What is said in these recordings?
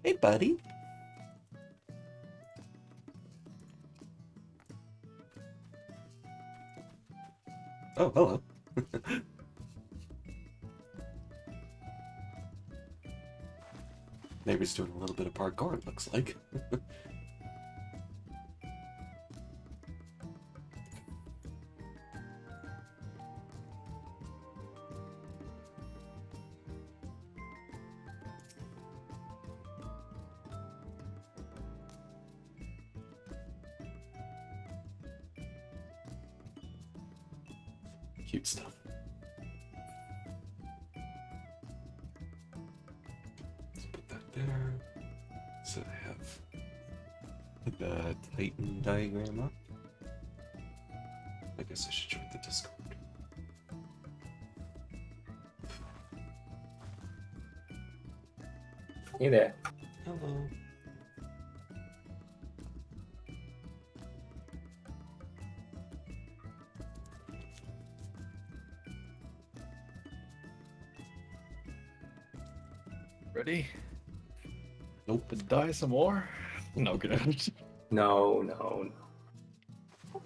Hey, buddy. Oh, hello. Neighbor's doing a little bit of parkour, it looks like. Cute stuff. Let's put that there. So I have the Titan diagram up. I guess I should join the Discord. Hey there. Hello. Ready? Nope. To die some more? No, good. No.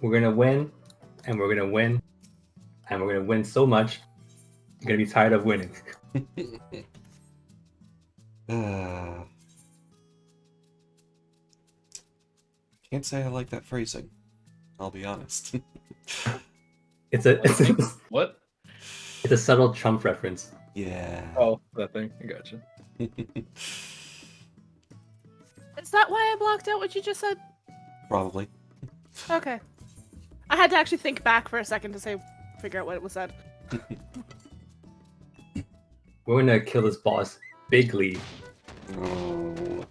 We're gonna win, and we're gonna win, and we're gonna win so much. You're gonna be tired of winning. Can't say I like that phrasing. I'll be honest. It's a What? it's a subtle Trump reference. Yeah. Oh, that thing. I gotcha. Is that why I blocked out what you just said? Probably. Okay. I had to actually think back for a second to figure out what it was said. We're gonna kill this boss bigly. Oh.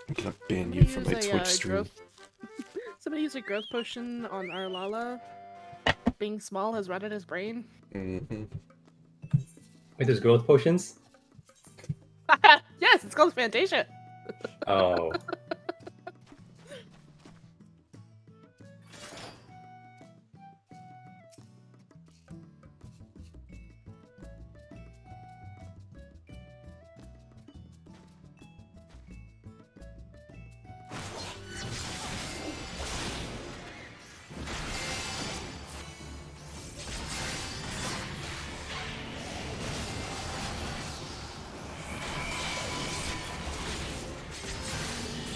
I'm gonna ban you from my Twitch stream. Somebody used a growth potion on our Lala. Being small has rotted his brain. Mm-hmm. Wait, there's growth potions? Yes, it's called Fantasia. Oh.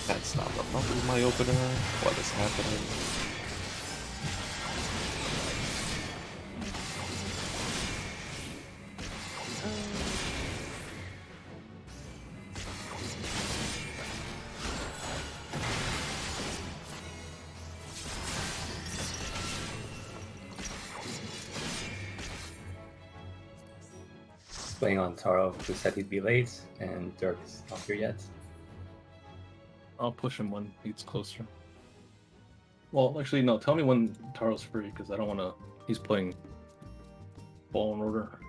That's not remotely my opener. What is happening? Playing on Taro, who said he'd be late, and Dirk is not here yet. I'll push him when he's closer. Well, actually, no. Tell me when Taro's free, because I don't want to. He's playing Fallen Order.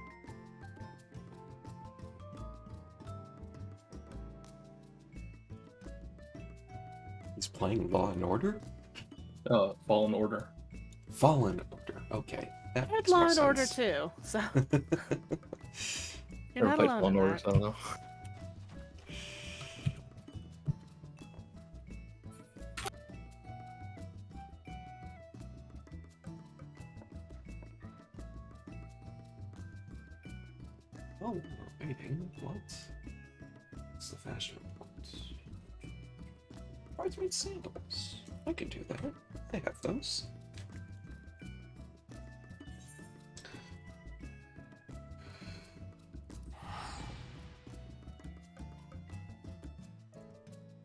He's playing Law and Order? Fallen Order. Fallen Order. Okay. That I had makes Law more and Order sense. too, so you're Never not played alone Fallen in Order, that. so I don't know. Oh, we're waiting. What? What's the fashion report? Bridesmaid sandals. I can do that. I have those.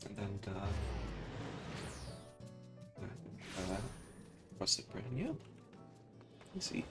And then, russet brand, yeah. Easy.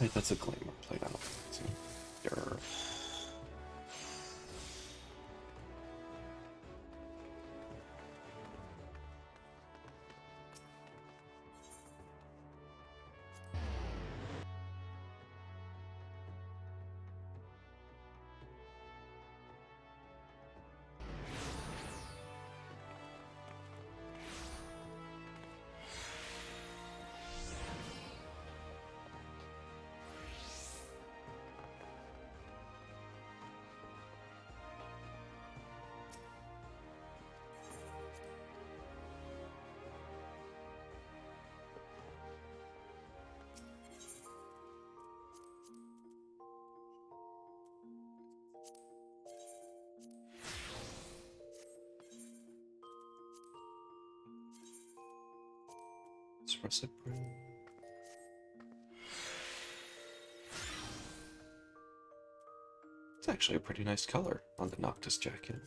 Wait, that's a glamour plate. I don't see. Error. Reciprocal. It's actually a pretty nice color on the Noctis jacket.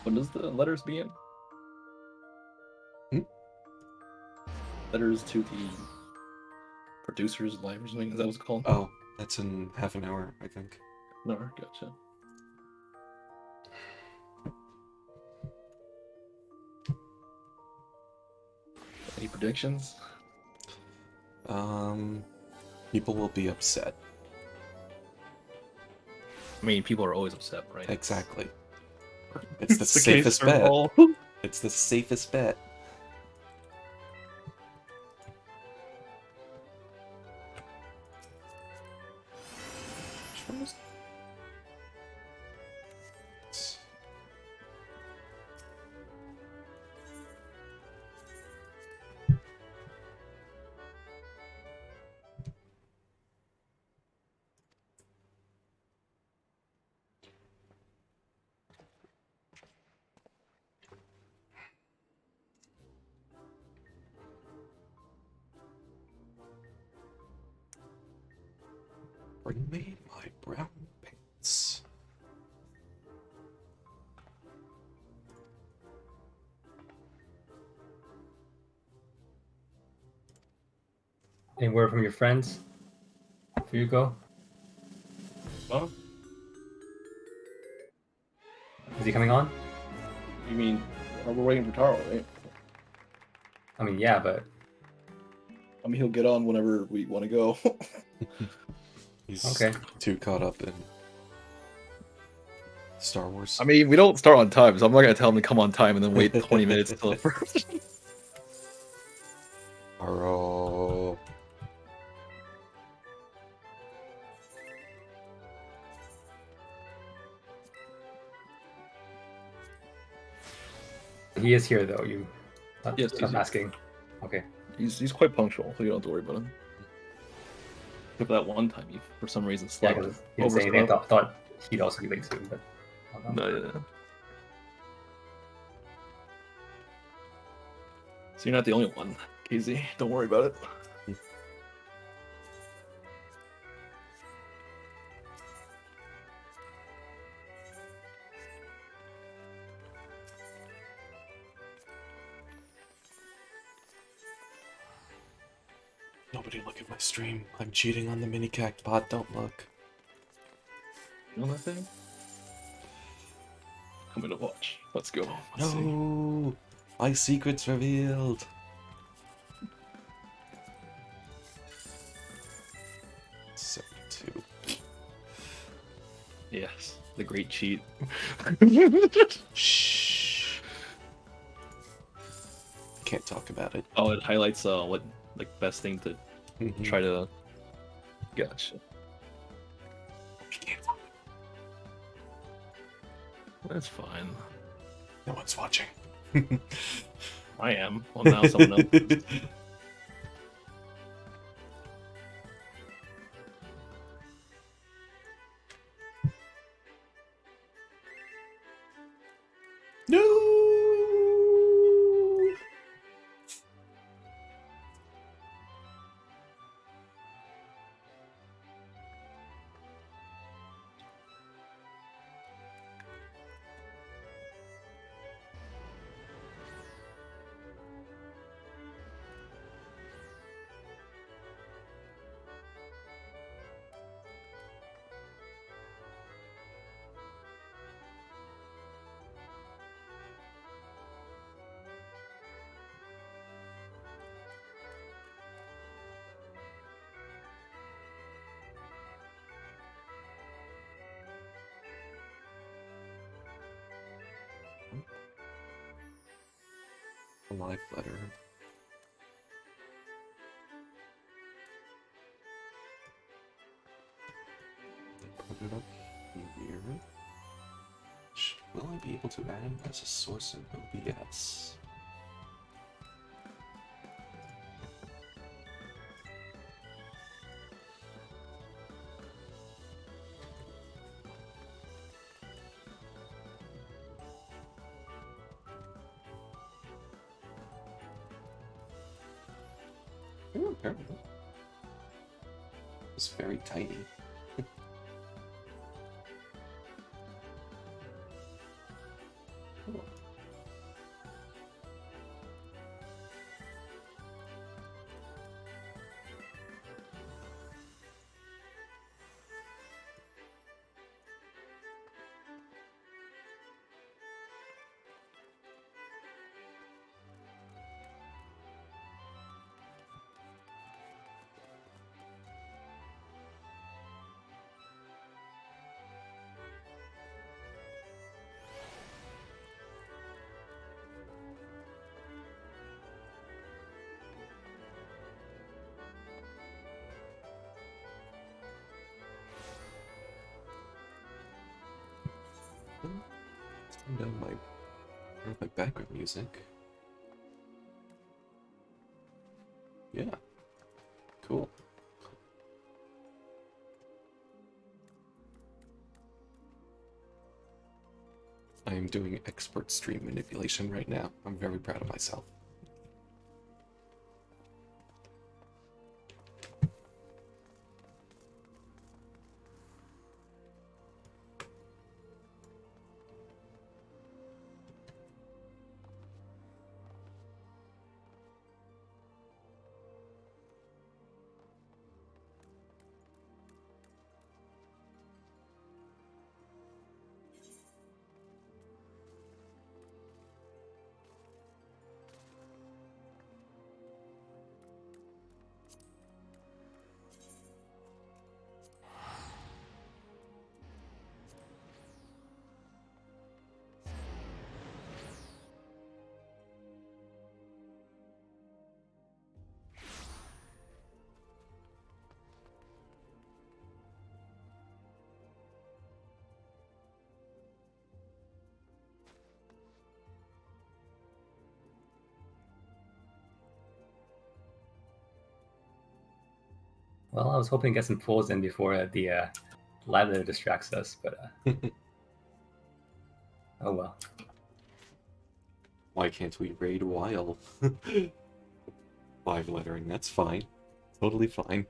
What does the letters begin? Hmm? Letters to the producer's live or something? Is that what it's called? Oh, that's in half an hour, I think. No, gotcha. Any predictions? People will be upset. I mean, people are always upset, right? Exactly. It's the It's the safest case for bet. all. It's the safest bet. Which one was- Bring me my brown pants. Any word from your friends? Before you go? Well, Is he coming on? you mean we're waiting for Taro, right? I mean, yeah, but I mean, he'll get on whenever we want to go. He's Okay. too caught up in Star Wars. I mean, we don't start on time, so I'm not gonna tell him to come on time and then wait 20 minutes till the first. Arrow. he is here though. You Yes, stop he's here. asking. Okay. He's quite punctual, so you don't have to worry about him. Except for that one time, he for some reason Yeah, slept. because he didn't say anything. I thought he'd also be late soon, but I don't know. No, yeah. So you're not the only one, KZ. Don't worry about it. Nobody look at my stream. I'm cheating on the mini cact bot. Don't look. You know that thing? Coming to watch. Let's go. Let's see. No, my secret's revealed. $72. Yes, the great cheat. Shh. Can't talk about it. Oh, it highlights what like best thing to Mhm. try to. Gotcha. We can't talk. That's fine. No one's watching. I am. Well, now someone else. No. a live letter. Put it up here. Will I be able to add it as a source in OBS? Ooh, apparently. It's very tiny. Cool. Turn down my background music. Yeah. Cool. I am doing expert stream manipulation right now. I'm very proud of myself. Well, I was hoping to get some pulls in before the live letter distracts us, but oh well. Why can't we raid while live lettering? That's fine. Totally fine.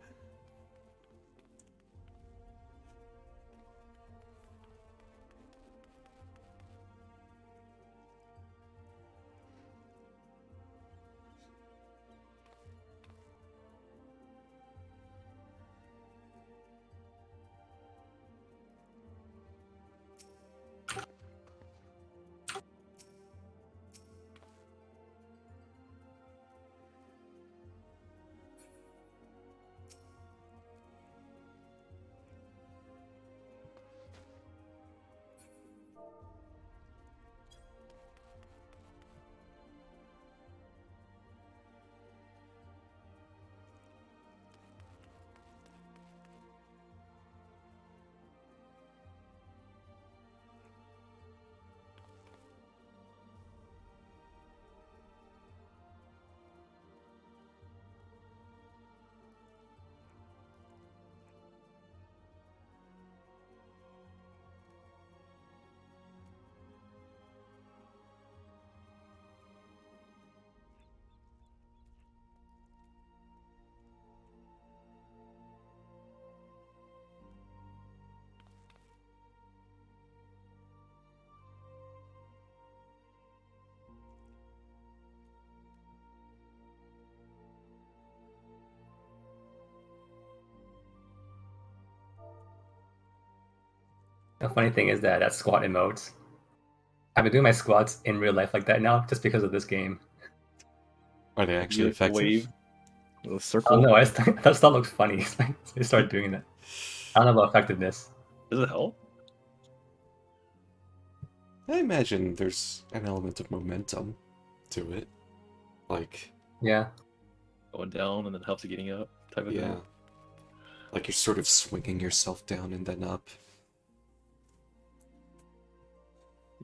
The funny thing is that squat emotes. I've been doing my squats in real life like that now, just because of this game. Are they actually effective? Wave, the Oh circle. no, that stuff looks funny. It's like they start doing that. I don't know about effectiveness. Does it help? I imagine there's an element of momentum to it. Like, Yeah. Going down and then helps you getting up type of yeah. thing. Like you're sort of swinging yourself down and then up.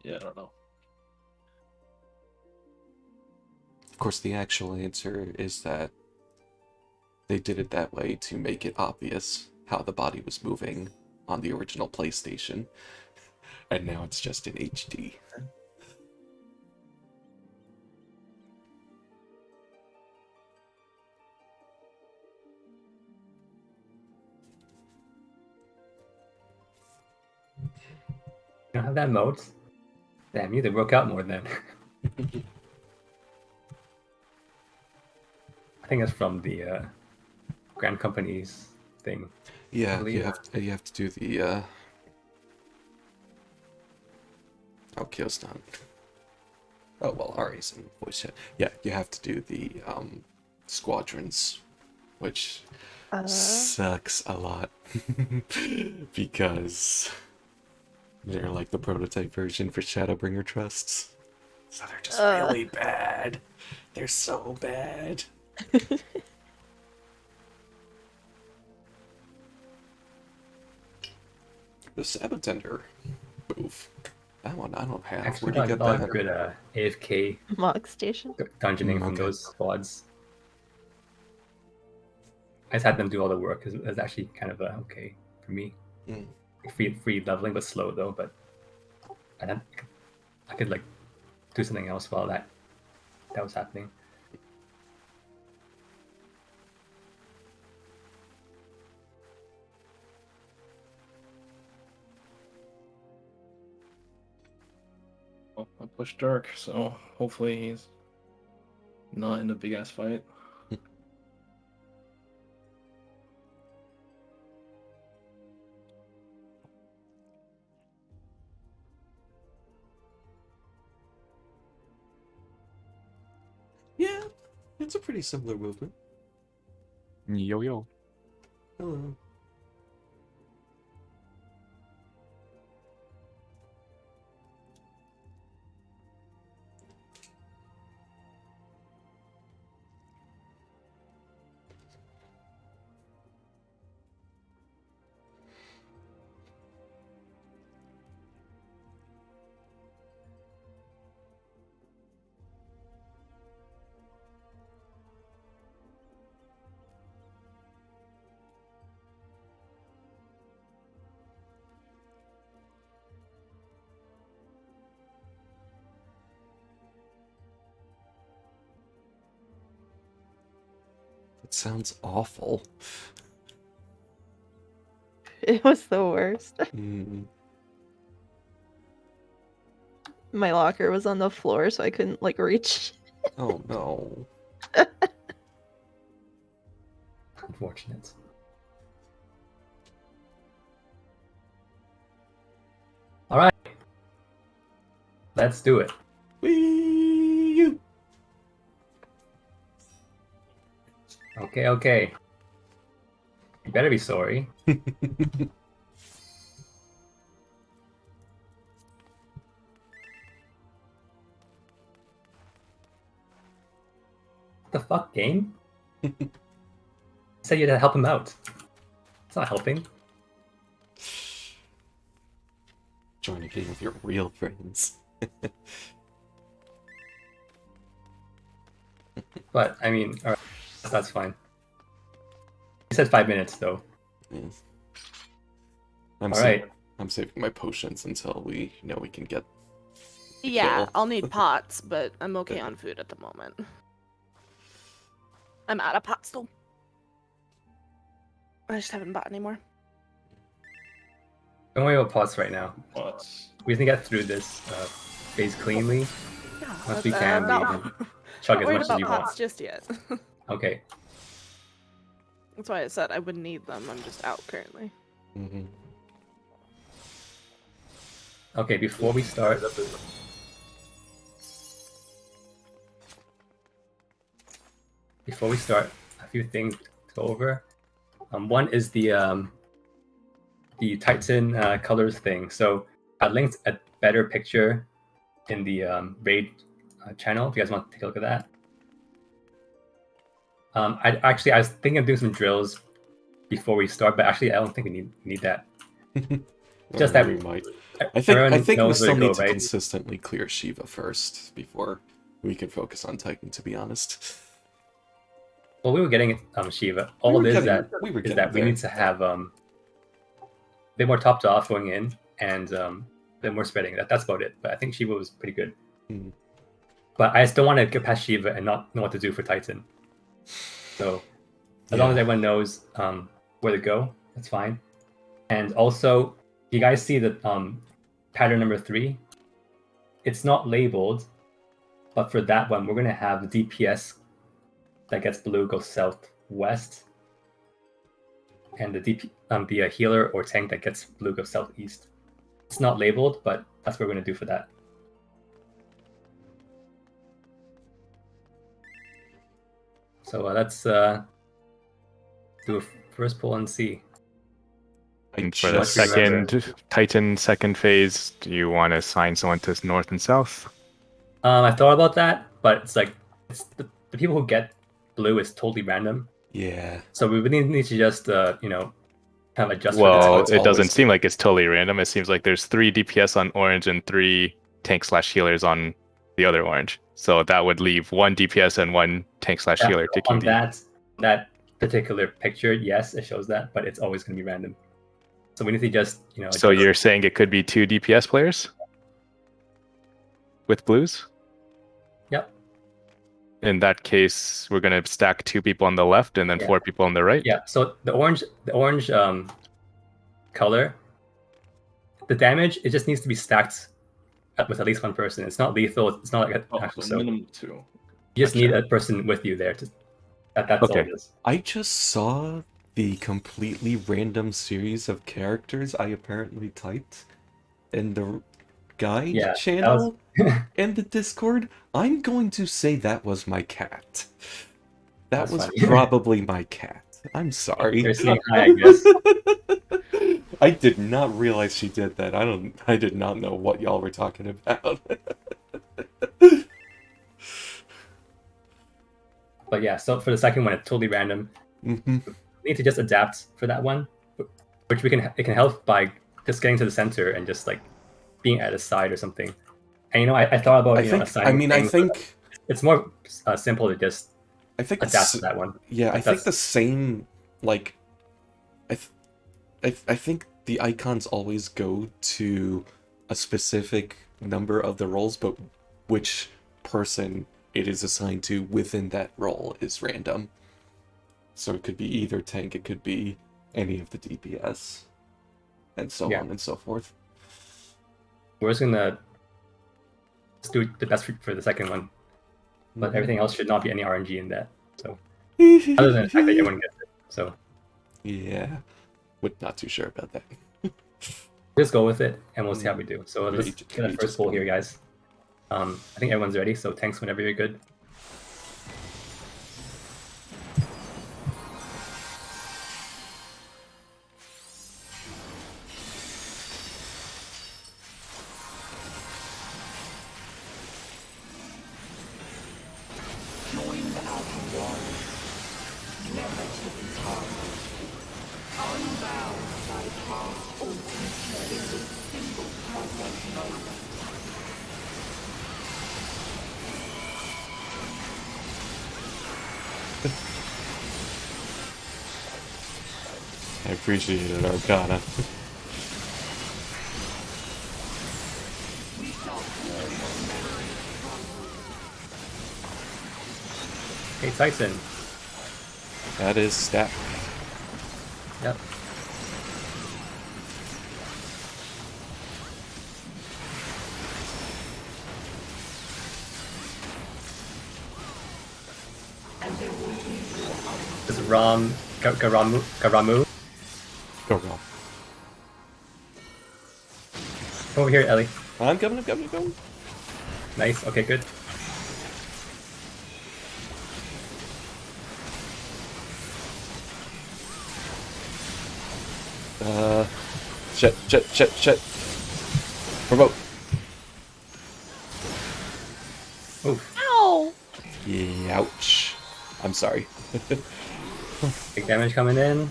Yeah, I don't know. Of course, the actual answer is that they did it that way to make it obvious how the body was moving on the original PlayStation. And now it's just in HD. You don't have that mode? Damn, you, they work out more then. I think that's from the Grand Company's thing. Yeah, believe you have to do the oh, Kyo's not. Oh well, Ari's in voice chat. Yeah, you have to do the squadrons, which sucks a lot because they're like the prototype version for Shadowbringer trusts. So they're just really bad. They're so bad. The Sabotender move. That one I don't have. Actually, Where'd you get got that? good AFK Mock station. dungeoning from Okay. those squads. I just had them do all the work. It was actually kind of okay for me. Mm. Free leveling, but slow though. But I could like do something else while that was happening. Well, I pushed Dark, so hopefully he's not in a big ass fight. Yeah, it's a pretty similar movement. Yo yo. Hello. That sounds awful. It was the worst. Mm. My locker was on the floor, so I couldn't like reach. Oh no. Unfortunate. All right, let's do it. Wee! Okay. You better be sorry. What the fuck, game? You said you had to help him out. It's not helping. Join a game with your real friends. But I mean, all right, that's fine. You said 5 minutes though. Yeah. All right. I'm saving my potions until we know we can get. Yeah, Kill. I'll need pots, but I'm okay on food at the moment. I'm out of pots though. I just haven't bought any more. Don't worry about pots right now. But We can get through this phase cleanly. Yeah, Once we can, we not, can chug not as worried much as about you pots want. just yet. Okay. That's why I said I wouldn't need them. I'm just out currently. Mm-hmm. Okay, before we start, a few things to go over. One is the Titan colors thing. So I linked a better picture in the raid channel if you guys want to take a look at that. I was thinking of doing some drills before we start, but actually I don't think we need that. Just that we might. I everyone think we knows where still to go, need to right? consistently clear Shiva first before we can focus on Titan, to be honest. Well, we were getting Shiva. We All were it is getting- that we were is getting that we there. need to have a bit more topped off going in and a bit more spreading. That's about it. But I think Shiva was pretty good. Hmm. But I still want to get past Shiva and not know what to do for Titan. So as long as everyone knows where to go, that's fine. And also, you guys see the pattern number 3? It's not labeled, but for that one, we're gonna have the DPS that gets blue goes southwest, and the healer or tank that gets blue goes southeast. It's not labeled, but that's what we're gonna do for that. So let's do a first pull and see. And for the just remember. second Titan second phase, do you want to assign someone to north and south? I thought about that, but it's like the people who get blue is totally random. Yeah. So we really need to just kind of adjust for Well, it's it doesn't always seem like it's totally random. It seems like there's 3 DPS on orange and 3 tank/healers on the other orange. So that would leave 1 DPS and 1 tank/healer to on QD. that particular picture. Yes, it shows that, but it's always going to be random. So we need to just So adjust. you're saying it could be 2 DPS players with blues? Yep. In that case, we're gonna stack 2 people on the left and then Yeah. 4 people on the right. Yeah. So the orange color, the damage, it just needs to be stacked with at least one person. It's not lethal. It's not like Oh, so so minimum 2. you just need a person with you there. That's all Okay. it is. I just saw the completely random series of characters I apparently typed in the guide Yeah, channel in the Discord. I'm going to say that was my cat. That That's was funny. probably my cat. I'm sorry. They're saying hi, I guess. I did not realize she did that. I did not know what y'all were talking about. But yeah, so for the second one, it's totally random. Mhm. We need to just adapt for that one, which it can help by just getting to the center and just like being at a side or something. And I thought about I think. I mean, I think. it's more simple to just I think adapt to that one. Yeah, I Like, think that's- the same, like, I think the icons always go to a specific number of the roles, but which person it is assigned to within that role is random. So it could be either tank, it could be any of the DPS, and so Yeah. on and so forth. We're just gonna just do the best for the second one, but everything else should not be any RNG in that. So other than the fact that everyone gets it, so Yeah, not too sure about that. just go with it, and we'll see how we do. So let's Rage- get a rage first is poll fun. here, guys. I think everyone's ready, so thanks whenever you're good. I appreciate it, Arcana. Hey, Tyson. That is stat. Yep. This is Garamu. Go wrong. Come over here, Ellie. I'm coming. Nice. Okay, good. Shit. Promote. Oof. Ow! Yeah, ouch. I'm sorry. Big damage coming in.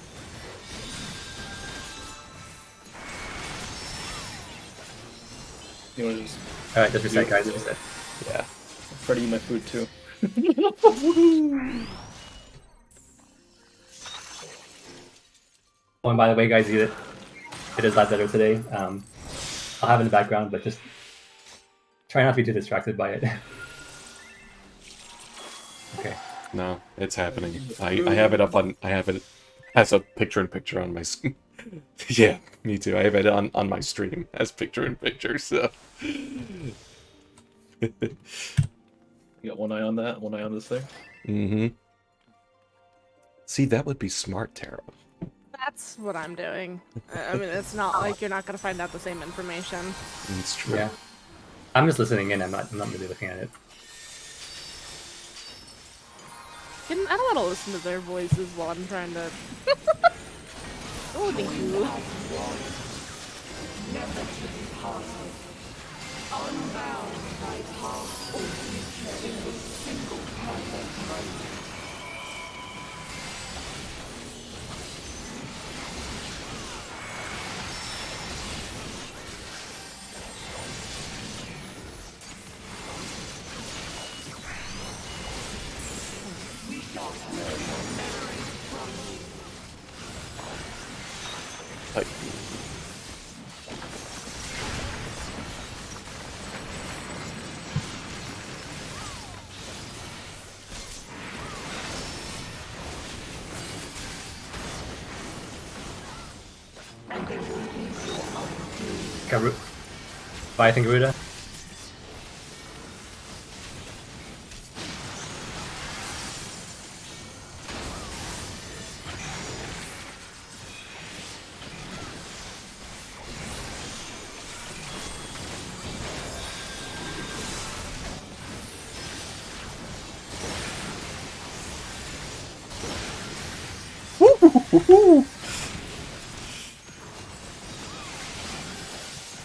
You want to just Alright, just reset, guys. Reset. Yeah. try to eat my food too? Oh, and by the way, guys, it is that better today. I'll have it in the background, but just try not to be too distracted by it. Okay. No, it's happening. I have it up on. I have it as a picture-in-picture on my. Yeah, me too. I have it on my stream as picture-in-picture. So. You got one eye on that, one eye on this thing. Mm-hmm. See, that would be smart, Tara. That's what I'm doing. I mean, it's not like you're not gonna find out the same information. It's true. Yeah. I'm just listening in. I'm not really looking at it. I don't want to listen to their voices while I'm trying to. Oh, thank you. Like, Bye, Garuda.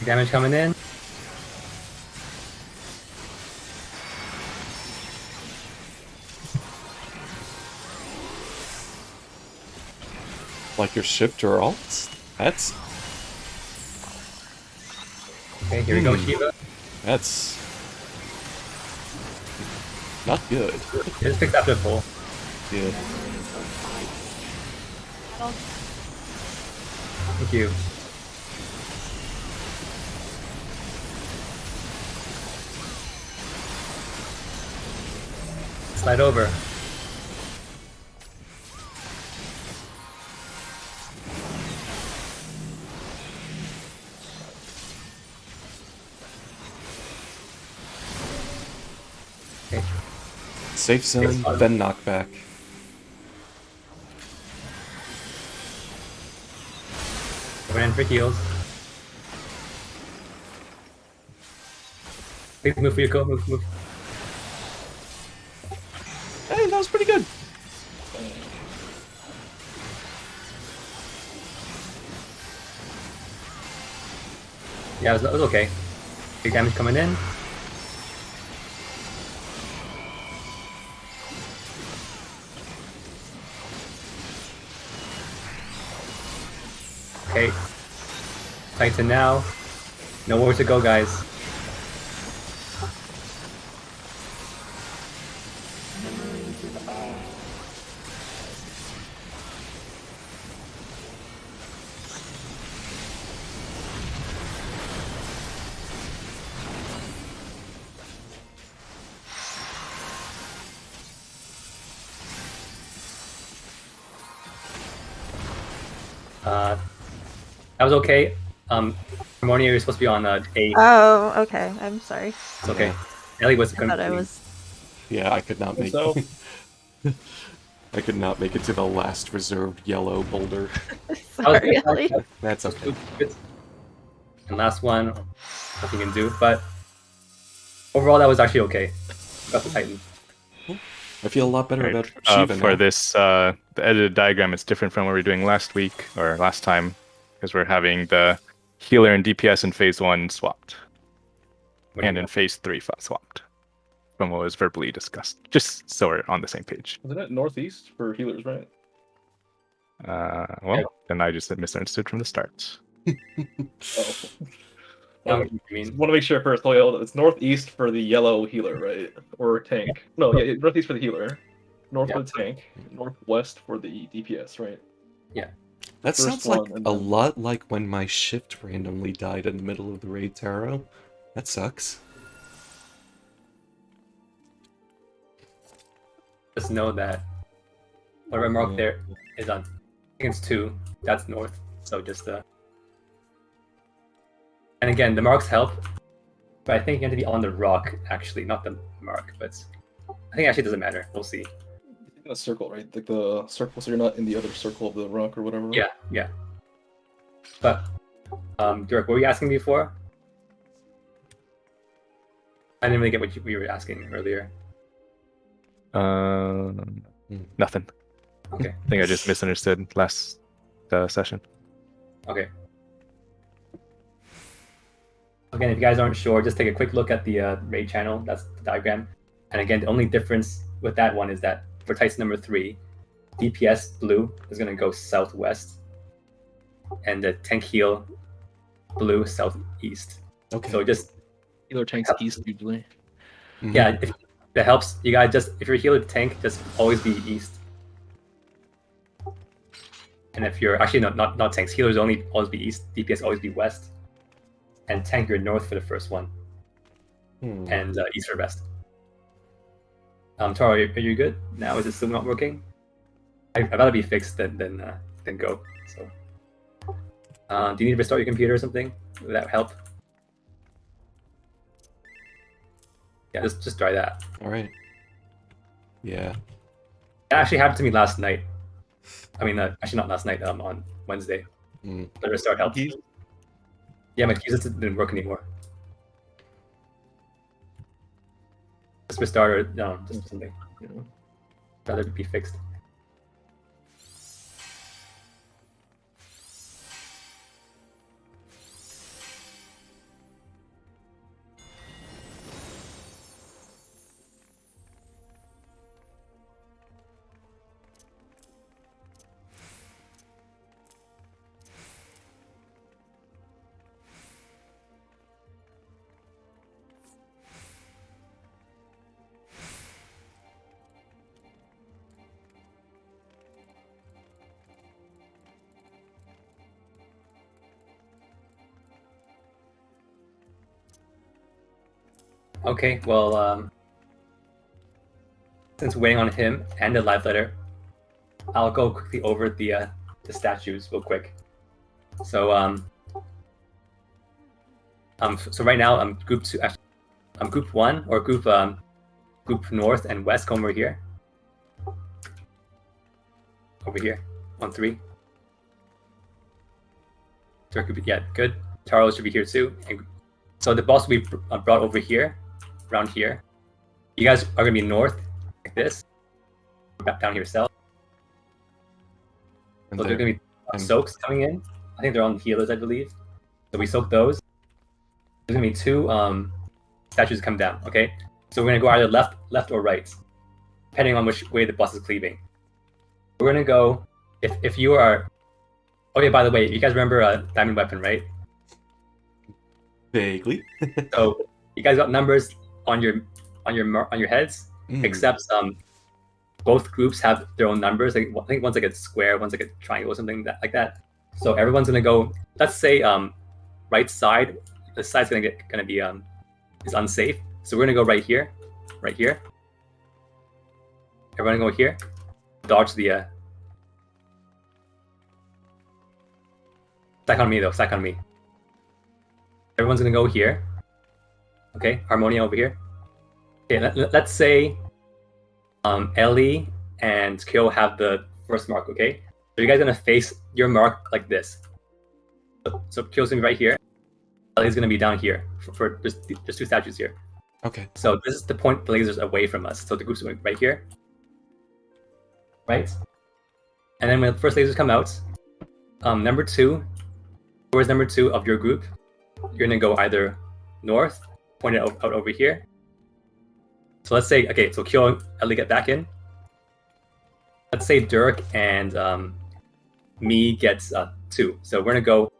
Damage coming in. like your shift or alt? That's Okay, here we go, Shiva. that's not good. Just fix after full. Yeah. Thank you. Slide over. Okay. Safe zone, then knockback. Going in for heals. Please move, Ryuko. Move. Hey, that was pretty good. Yeah, it was okay. Big damage coming in. Okay. Titan now. Nowhere to go, guys. That was okay. Harmonia, you're supposed to be on A. Oh, okay. I'm sorry. It's okay. Yeah. Ellie was I thought I was. Yeah, I could not make. So- I could not make it to the last reserved yellow boulder. Sorry, Ellie. That's okay. Good. And last one, nothing you can do. But overall, that was actually okay. Got the Titan. I feel a lot better Right. about Shiva For now. this, the edited diagram is different from what we were doing last week or last time, because we're having the healer and DPS in phase 1 swapped, What do and you in phase 3 swapped. from what was verbally discussed. Just so we're on the same page. Isn't it northeast for healers, right? Well, then I just misunderstood from the start. Oh. I mean, Want to make sure first. It's northeast for the yellow healer, right? Or tank. No, yeah, northeast for the healer, north for the tank, northwest for the DPS, right? That First sounds like one, and a then- lot like when my shift randomly died in the middle of the raid, Taro. That sucks. just know that whatever mark there is on. I think it's 2. That's north. So just and again, the marks help, but I think you have to be on the rock actually, not the mark. But I think it actually doesn't matter. We'll see. In a circle, right? Like the circle, so you're not in the other circle of the rock or whatever. Yeah. But Dirk, what were you asking before? I didn't really get what you were asking earlier. Nothing. Okay. I think I just misunderstood last session. Okay. Again, if you guys aren't sure, just take a quick look at the raid channel. That's the diagram. And again, the only difference with that one is that for Titan number 3, DPS blue is going to go southwest, and the tank heal blue southeast. Okay. So just Healer tanks east usually. Mhm. yeah, if that helps, you guys just if you're healer tank, just always be east. And if you're actually not tanks, healers only always be east, DPS always be west, and tank you're north for the first one, Hmm. and east for best. Taro, are you good? Now is it still not working? I'd rather be fixed than go. So, do you need to restart your computer or something? Would that help? Yeah, just try that. All right. Yeah. That actually happened to me last night. I mean, actually not last night. On Wednesday. Mm. The restart helped. Yeah, my keys didn't work anymore. Just restart or no, just something. You know, rather be fixed. Okay, well, since we're waiting on him and the live letter, I'll go quickly over the statues real quick. So so right now I'm group 2. Actually, I'm group 1 or group north and west. Come over here. Over here on 3. Yeah, good. Charles should be here too. And so the boss will be brought over here, around here. You guys are gonna be north, like this. Back down here, south. And So they're gonna be soaks coming in. I think they're on healers, I believe. So we soak those. There's gonna be 2 statues come down. Okay. So we're gonna go either left or right, depending on which way the boss is cleaving. We're gonna go. If you are. Oh yeah, by the way, you guys remember Diamond Weapon, right? Vaguely. So you guys got numbers on your heads, Mm. except both groups have their own numbers. Like, I think one's like a square, one's like a triangle or something like that. So everyone's gonna go. Let's say right side. The side's gonna be is unsafe. So we're gonna go right here, right here. Everyone go here. Dodge the. Stack on me though. Stack on me. Everyone's gonna go here. Okay, Harmonia over here. Okay, let's say Ellie and Kyo have the first mark, okay? So you guys are gonna face your mark like this. So Kyo's gonna be right here. Ellie's gonna be down here for just 2 statues here. Okay. So this is to point the lasers away from us. So the group's going right here. Right? And then when the first lasers come out, number 2, where's number 2 of your group? You're gonna go either north, point it out over here. So let's say, okay, so Kyo and Ellie get back in. Let's say Dirk and me gets 2. So we're gonna go.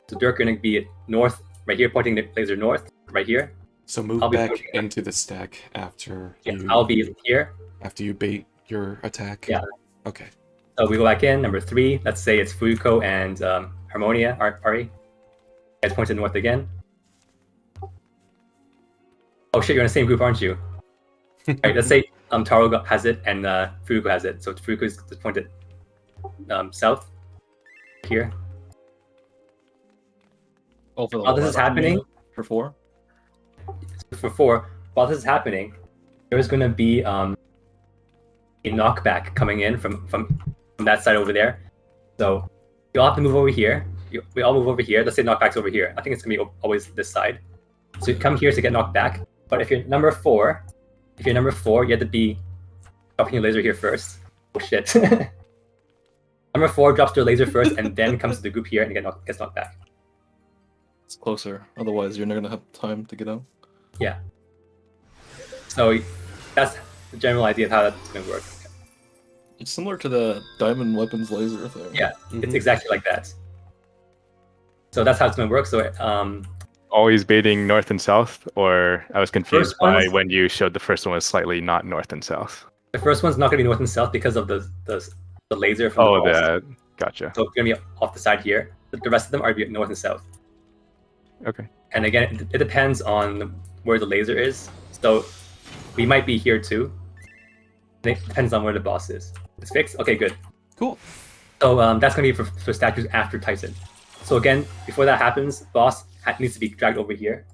So Dirk gonna be north right here, pointing the laser north right here. So move I'll be back moving. into the stack after Yeah, you I'll be here. after you bait your attack. Yeah. Okay. So we go back in. Number 3. Let's say it's Fuyuko and Harmonia. Ari. Guys point to the north again. Oh shit, you're in the same group, aren't you? Right. Let's say Taro has it and Fuyuko has it. So Fuyuko is pointed south here. Oh, for the While this is happening, for 4. for 4, while this is happening, there's going to be a knockback coming in from that side over there. So you all have to move over here. We all move over here. Let's say knockback's over here. I think it's going to be always this side. So you come here to get knocked back. But if you're number 4, you have to be dropping your laser here first. Oh shit. Number 4 drops their laser first and then comes to the group here and gets knocked back. It's closer. Otherwise, you're not gonna have time to get out. Yeah. So that's the general idea of how that's going to work. It's similar to the diamond weapons laser thing. Yeah, it's exactly like that. So that's how it's going to work. So Always baiting north and south, or I was confused First by one's- when you showed the first one was slightly not north and south. the first one's not going to be north and south because of the laser from Oh, the balls. that gotcha. So it's going to be off the side here. The rest of them are north and south. Okay. And again, it depends on where the laser is. So we might be here too. It depends on where the boss is. It's fixed? Okay, good. Cool. So that's going to be for statues after Titan. So again, before that happens, boss needs to be dragged over here.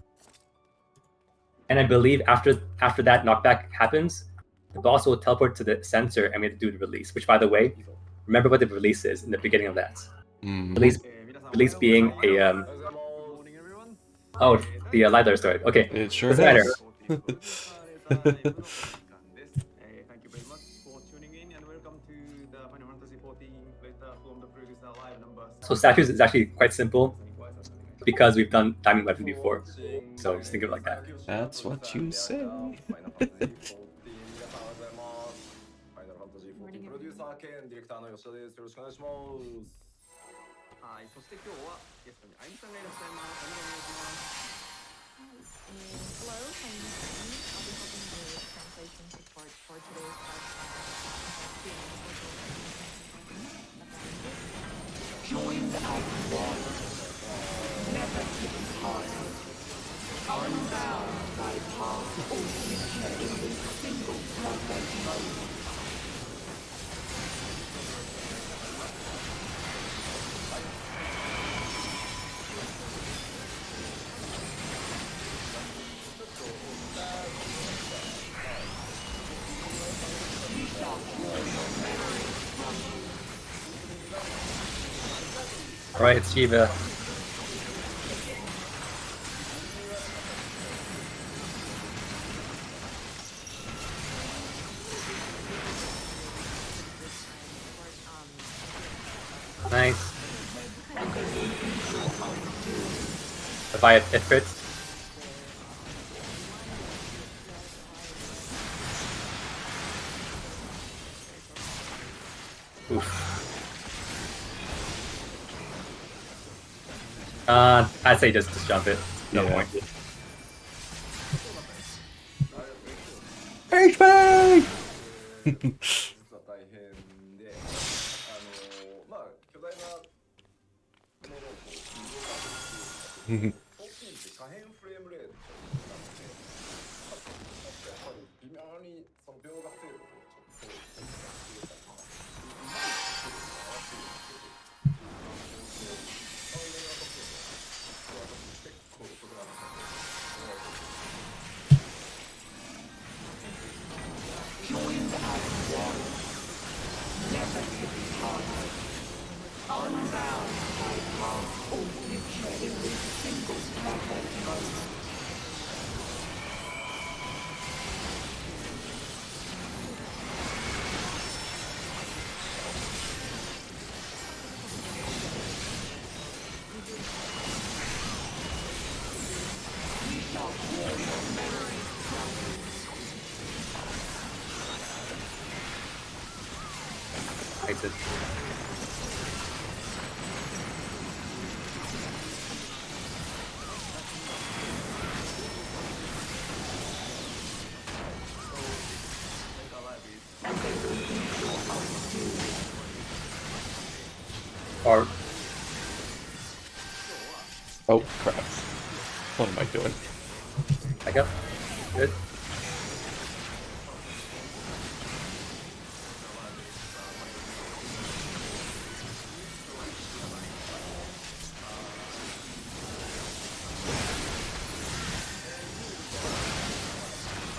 And I believe after that knockback happens, the boss will teleport to the center and we have to do the release. Which, by the way, remember what the release is in the beginning of that. Mm. Release being a the light letter story. Okay, It sure doesn't matter. is. Thank you very much for tuning in and welcome to the Final Fantasy XIV later from the previous live number. So statues is actually quite simple because we've done Diamond Weapon before. So just think of it like that. That's what you say. Hello, my name is Amy. I'll be helping with translation support for today's Alright, it's Shiva. Nice. If it fits. Oof. I'd say just jump it. No Yeah. point. HP! 実は大変で、まあ巨大なこのロープを動かすっていう大きいって可変フレームレートなので、やっぱり微妙にその秒が増えるとちょっと入れたりとか、合わせるそういういろんな特性が結構遅くなるので。Titan. Or Oh crap! What am I doing? back up. Good.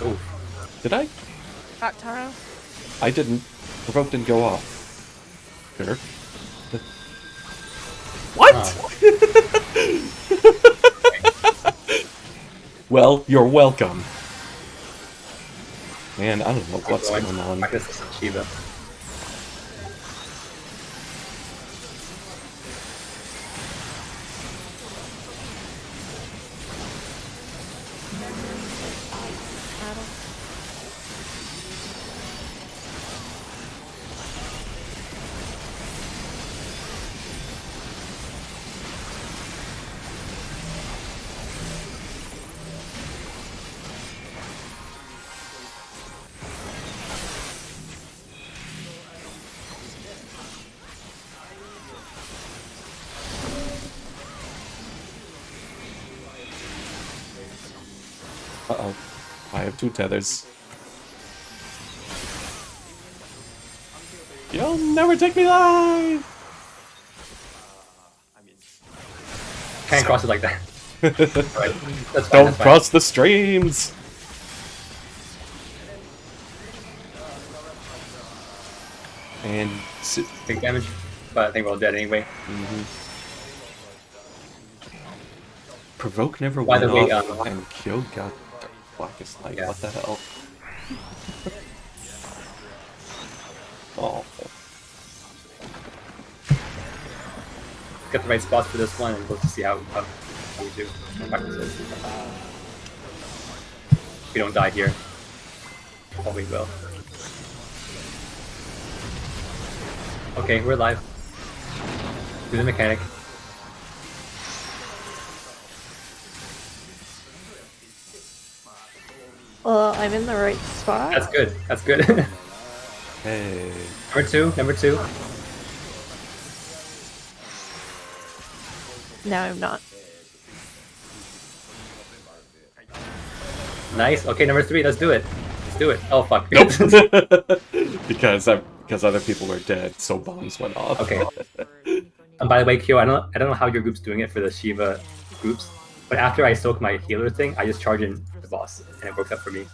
Ooh. Did I? Hot Taro? I didn't. Provoke didn't go off. Sure. What? Well, you're welcome. Man, I don't know what's going on. Practice this Shiva. Uh-oh. I have 2 tethers. You'll never take me alive! Can't cross it like that. Right. That's fine, Don't that's fine. cross the streams! And... Big damage, but I think we're all dead anyway. Provoke never By went the way, off, and Kyo got the Blackest Night. Yeah. What the hell? Oh. Get the right spots for this one, and we'll just see how we do. Practice it. If we don't die here, probably will. Okay, we're live. Do the mechanic. Well, I'm in the right spot. That's good. That's good. Hey. Number two. Number two. Now I'm not. Nice. Okay, number 3. Let's do it. Let's do it. Oh fuck. Nope. because other people were dead, so bombs went off. Okay. And by the way, Kyo, I don't know how your group's doing it for the Shiva groups, but after I soak my healer thing, I just charge in the boss, and it works out for me.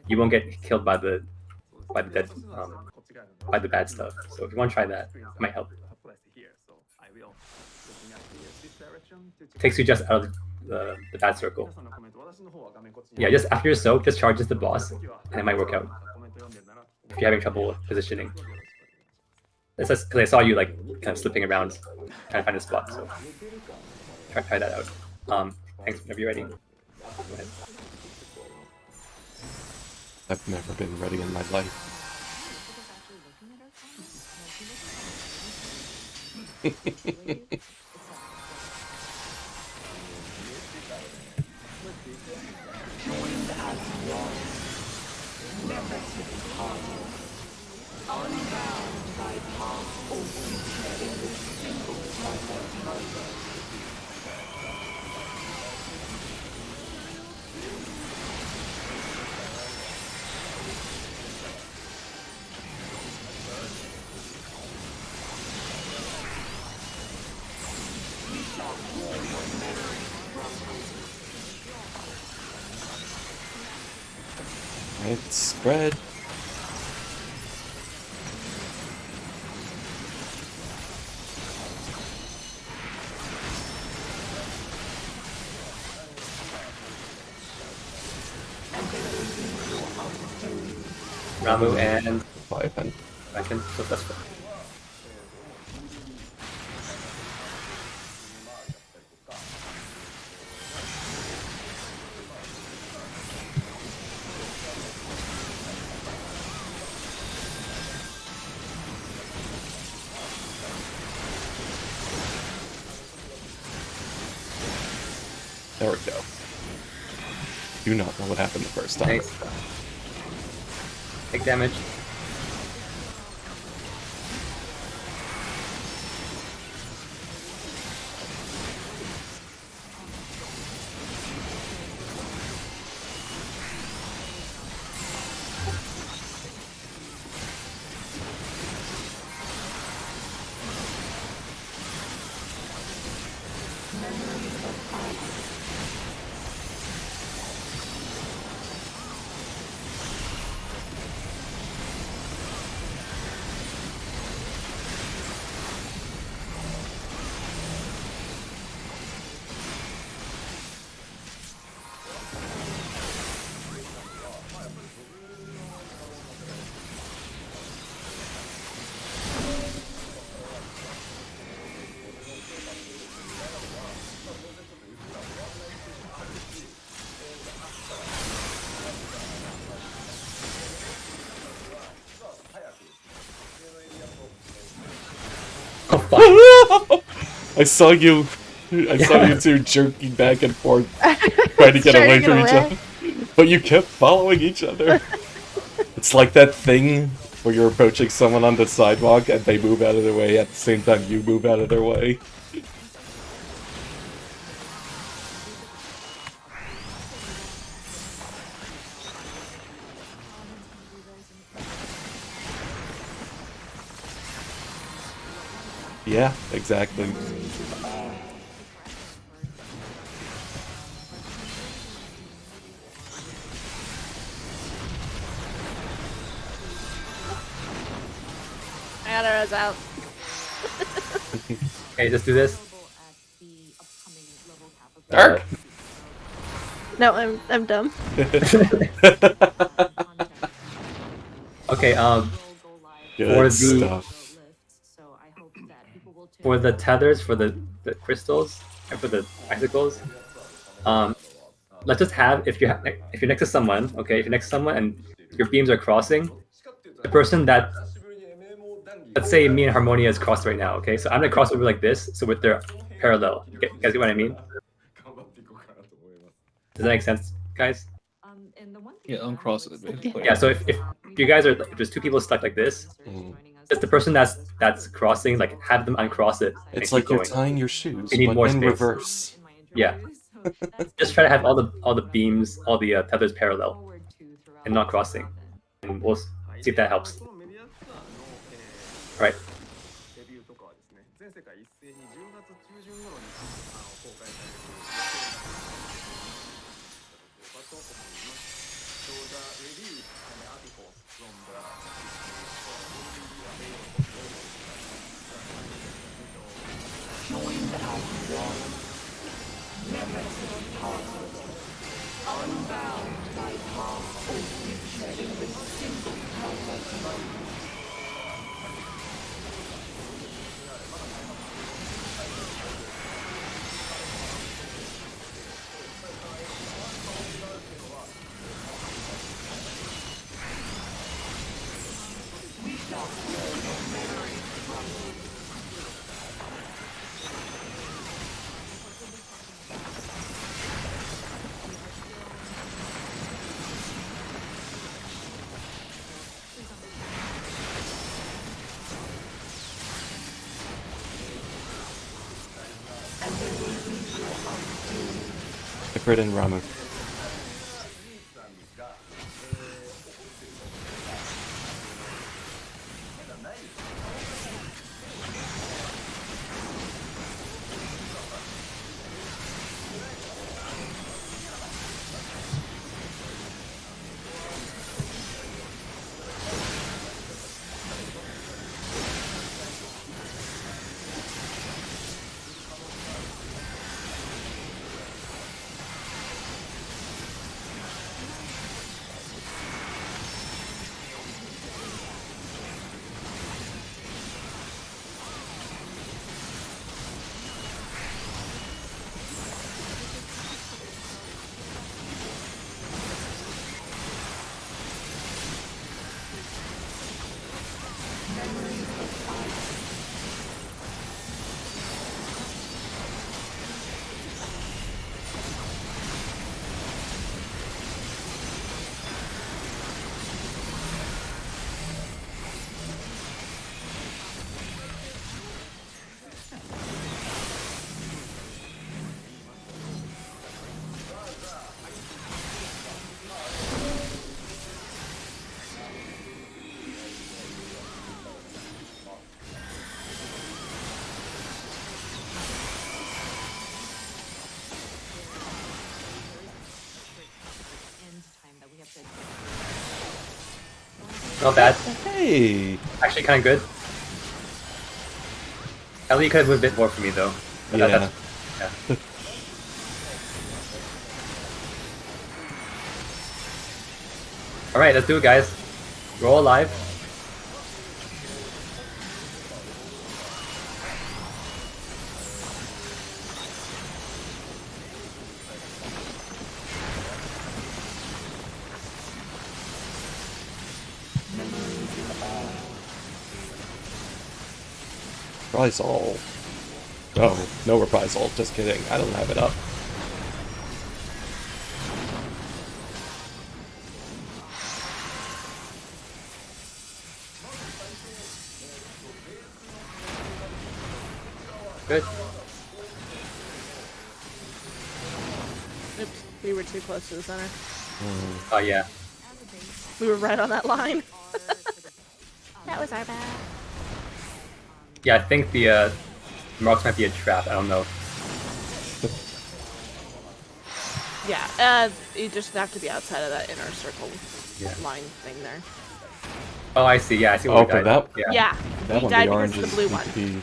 You won't get killed by the dead by the bad stuff. So if you want to try that, it might help. Takes you just out of the bad circle. Yeah, just after your soak, just charges the boss, and it might work out if you're having trouble positioning. It's just because I saw you like kind of slipping around, trying to find a spot. So try that out. Thanks whenever you're ready. Go ahead. I've never been ready in my life. It's spread. Ramu and 5 and I can flip this one. There we go. Do not know what happened the first time. Nice. Take damage. Oh fuck. I saw you two jerking back and forth, trying to get away from each other. But you kept following each other. It's like that thing where you're approaching someone on the sidewalk and they move out of their way at the same time you move out of their way. Yeah, exactly. I got arrows out. Okay, just do this. Dark! No, I'm dumb. Okay, Good the- stuff. for the tethers, for the crystals, and for the icicles, let's just have if you're next to someone, okay, if you're next to someone and your beams are crossing, the person that, let's say me and Harmonia is crossed right now, okay, so I'm gonna cross over like this, so with their parallel. You guys get what I mean? Does that make sense, guys? Yeah, uncross it, basically. Yeah. So if you guys are, if there's two people stuck like this, just the person that's crossing, like have them uncross it. and It's keep like you're going. tying your shoes, You need but more in space. reverse. Yeah. Just try to have all the beams, all the tethers parallel, and not crossing, and we'll see if that helps. Right. デビューとかはですね、全世界一斉に10月中旬頃に公開される予定だと思います。So the review and articles from the will be available. Ifrit and Ramu. Not bad. Hey! Actually, kind of good. Ellie could have moved a bit more for me though. But Yeah. Yeah. All right, let's do it, guys. We're all alive. Reprisal. Oh, no reprisal. Just kidding. I don't have it up. Good. Oops, we were too close to the center. Oh yeah. We were right on that line. That was our bad. Yeah, I think the rocks might be a trap. I don't know. Yeah, you just have to be outside of that inner circle Yeah. line thing there. Oh, I see. Yeah, I see Oh, what we for died. that? Yeah. Yeah, That we one, died the because of oranges the blue need one. to be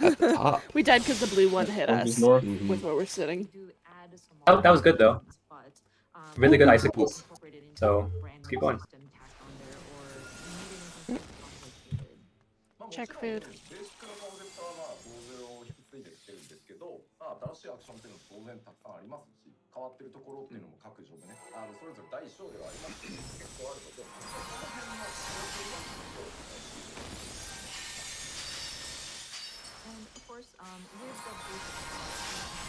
at the top. We died because the blue one hit Orange is us north. with where we're sitting. Oh, that was good though. Really good icicles. So let's keep going. Check food. ベーシックなコンセプトはまあ当然を引き継いできてるんですけど、まあ、新しいアクションっていうのも当然たくさんありますし、変わってるところっていうのも各ジョブね、それぞれ大小ではありますけど、結構あるので、And of course, with the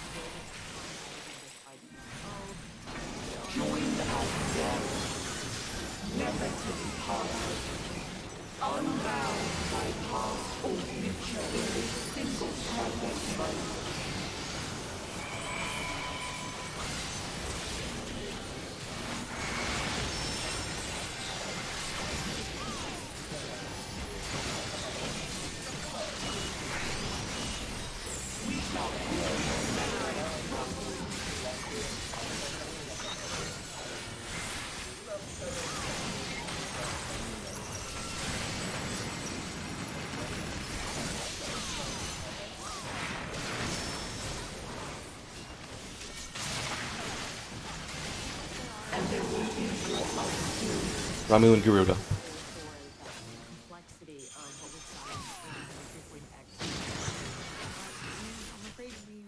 Ramu and Garuda. complexity of what we saw in 3.x. I'm afraid we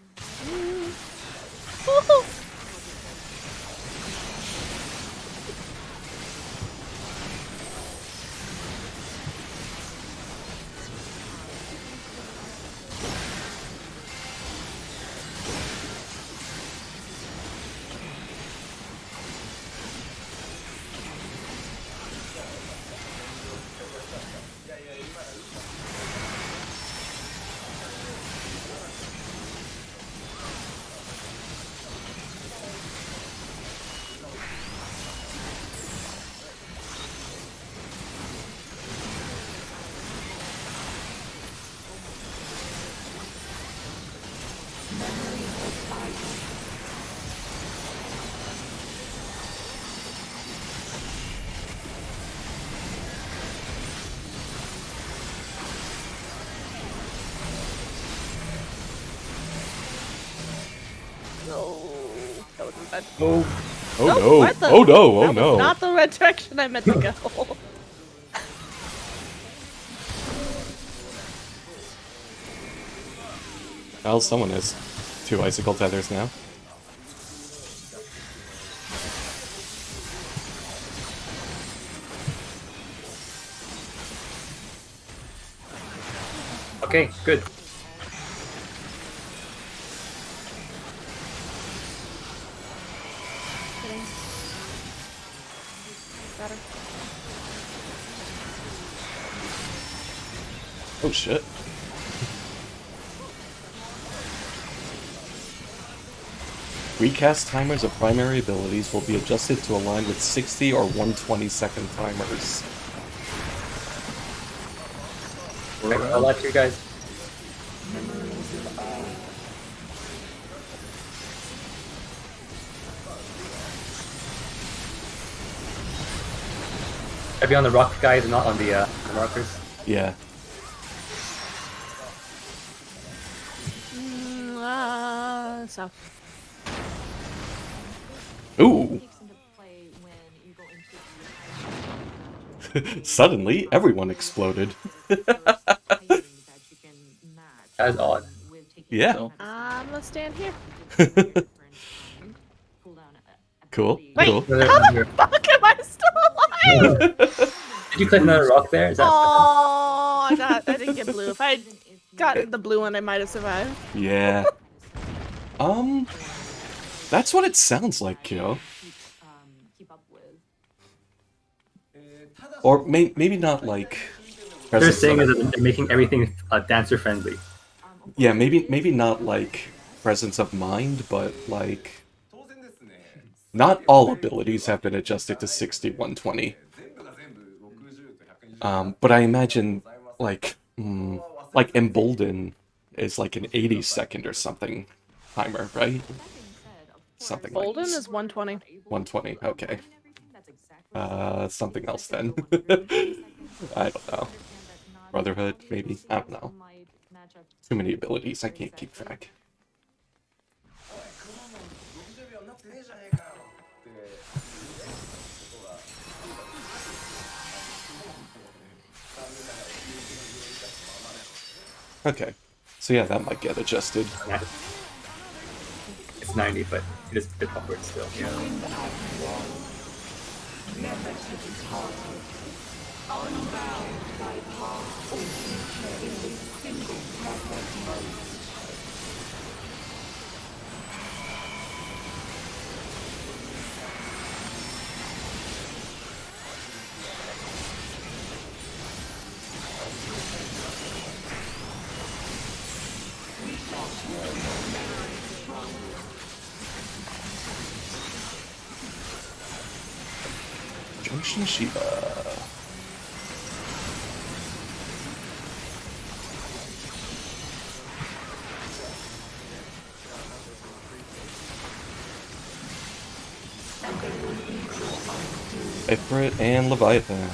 No, that wasn't bad. Oh, Oh Nope, no! what the- Oh no! Oh that was no! not the right direction I meant to go. Well, someone has 2 icicle tethers now. okay, good. Better. Oh shit. Recast timers of primary abilities will be adjusted to align with 60 or 120-second timers. Okay, I'll let you guys. I'd be on the rock guys and not on the markers. Yeah. South. Ooh. Kicks into play when you go into the Suddenly, everyone exploded. That's odd. Yeah. So, I'm gonna stand here. Cool. Wait. Cool. How the fuck am I still alive? Did you click another rock there? Is that Oh, I didn't get blue. If I got the blue one, I might have survived. Yeah. That's what it sounds like, Kyo. Keep up with. Or maybe not like. they're presence saying of- is that they're making everything dancer friendly. Yeah, maybe not like presence of mind, but like not all abilities have been adjusted to 60, 120. But I imagine like Embolden is like an 80-second or something timer, right? Something like Bolden this. is 120. 120. Okay. Something else then. I don't know. Brotherhood, maybe. I don't know. Too many abilities. I can't keep track. Okay. So yeah, that might get adjusted. It's 90, but it is a bit awkward still. Yeah. Junction Shiba. Ifrit and Leviathan.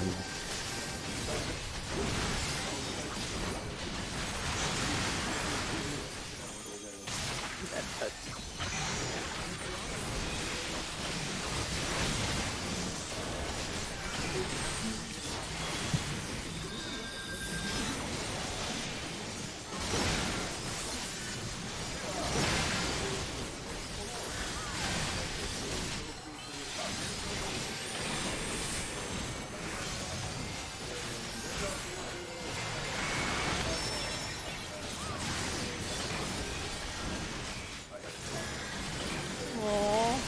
Aw.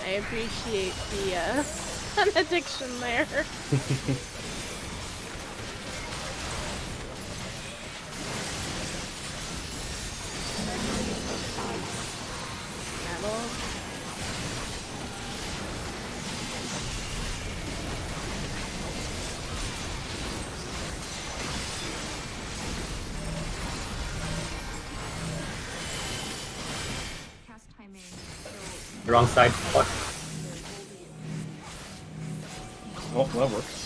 I appreciate the benediction there. Hello. Cast timing. The wrong side. Fuck. well, that works.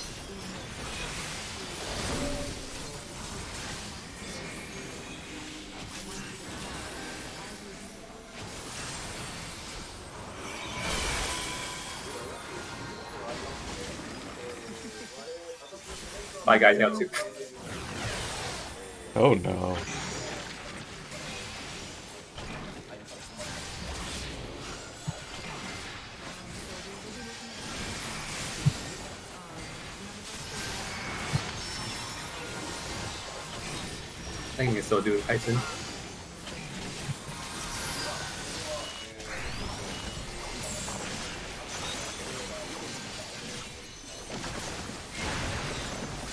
Bye guys, out too. Oh no. I think you can still do it, Tyson.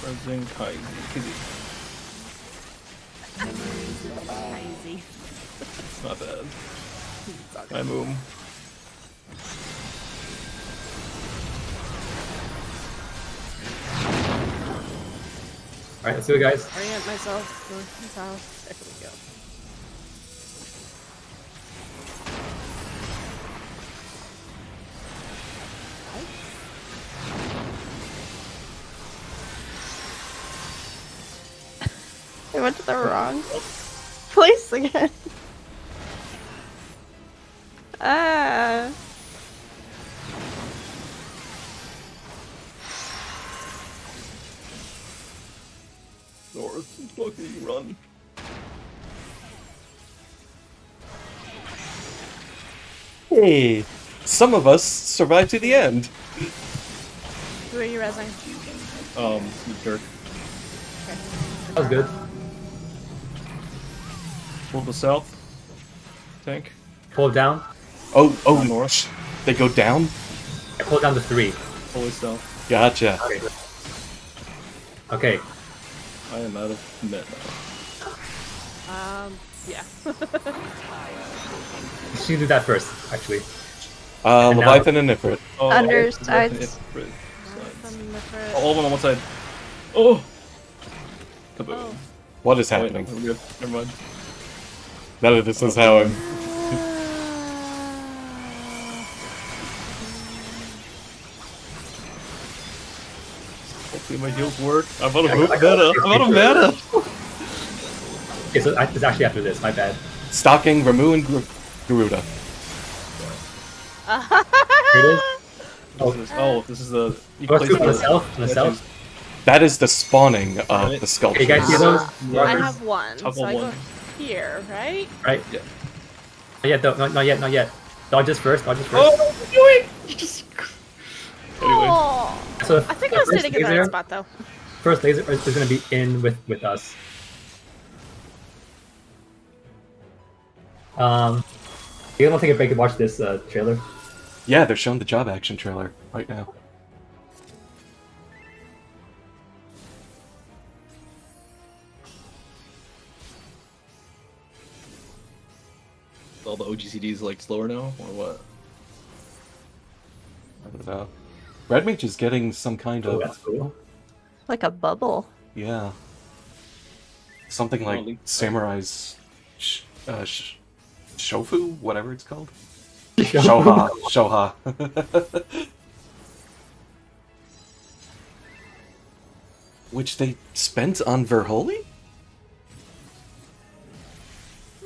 Resin Kai Kitty. Easy. It's not bad. I move. Alright, let's do it, guys. Orient myself north and south. There we go. I went to the wrong place again. Ah. North, fucking run. Hey, some of us survived to the end. Who are you resing? Dirk. That was good. Pull the south. Tank. Pull it down. Oh, North. they go down? I pull it down to 3. Fully south. Gotcha. Okay. Okay. I am out of net now. Yeah. She can do that first, actually. And now- Leviathan and Ifrit. Oh, Undersides. All of them on one side. Oh! Kaboom. Oh. What is Wait, happening? we're good. Never mind. None of this is how I'm... Hopefully my heals work. I'm out of I got- meta. I'm out of meta. Okay, so it's actually after this. My bad. Stalking Ramu and Garuda. Here it is. This is the. You Go place to the south. On the south. That is the spawning of Right. the sculptures. Okay, guys, see those? I Markers? have one, Toggle so I go one. here, right? Right? Yeah. Not yet, though. Not yet. Not yet. Dodges first. Dodges first. Oh, what are you doing? Just. Anyway. Oh, So I think the I was first sitting in the laser- right spot though. First laser is going to be in with us. You want to take a break and watch this trailer? Yeah, they're showing the job action trailer right now. All the OGCDs like slower now, or what? I don't know. Red Mage is getting some kind Oh, of... that's cool. Like a bubble. Yeah. Something like Link. Samurai's... Shofu? Whatever it's called? Shoha. Shoha. Which they spent on Verholy?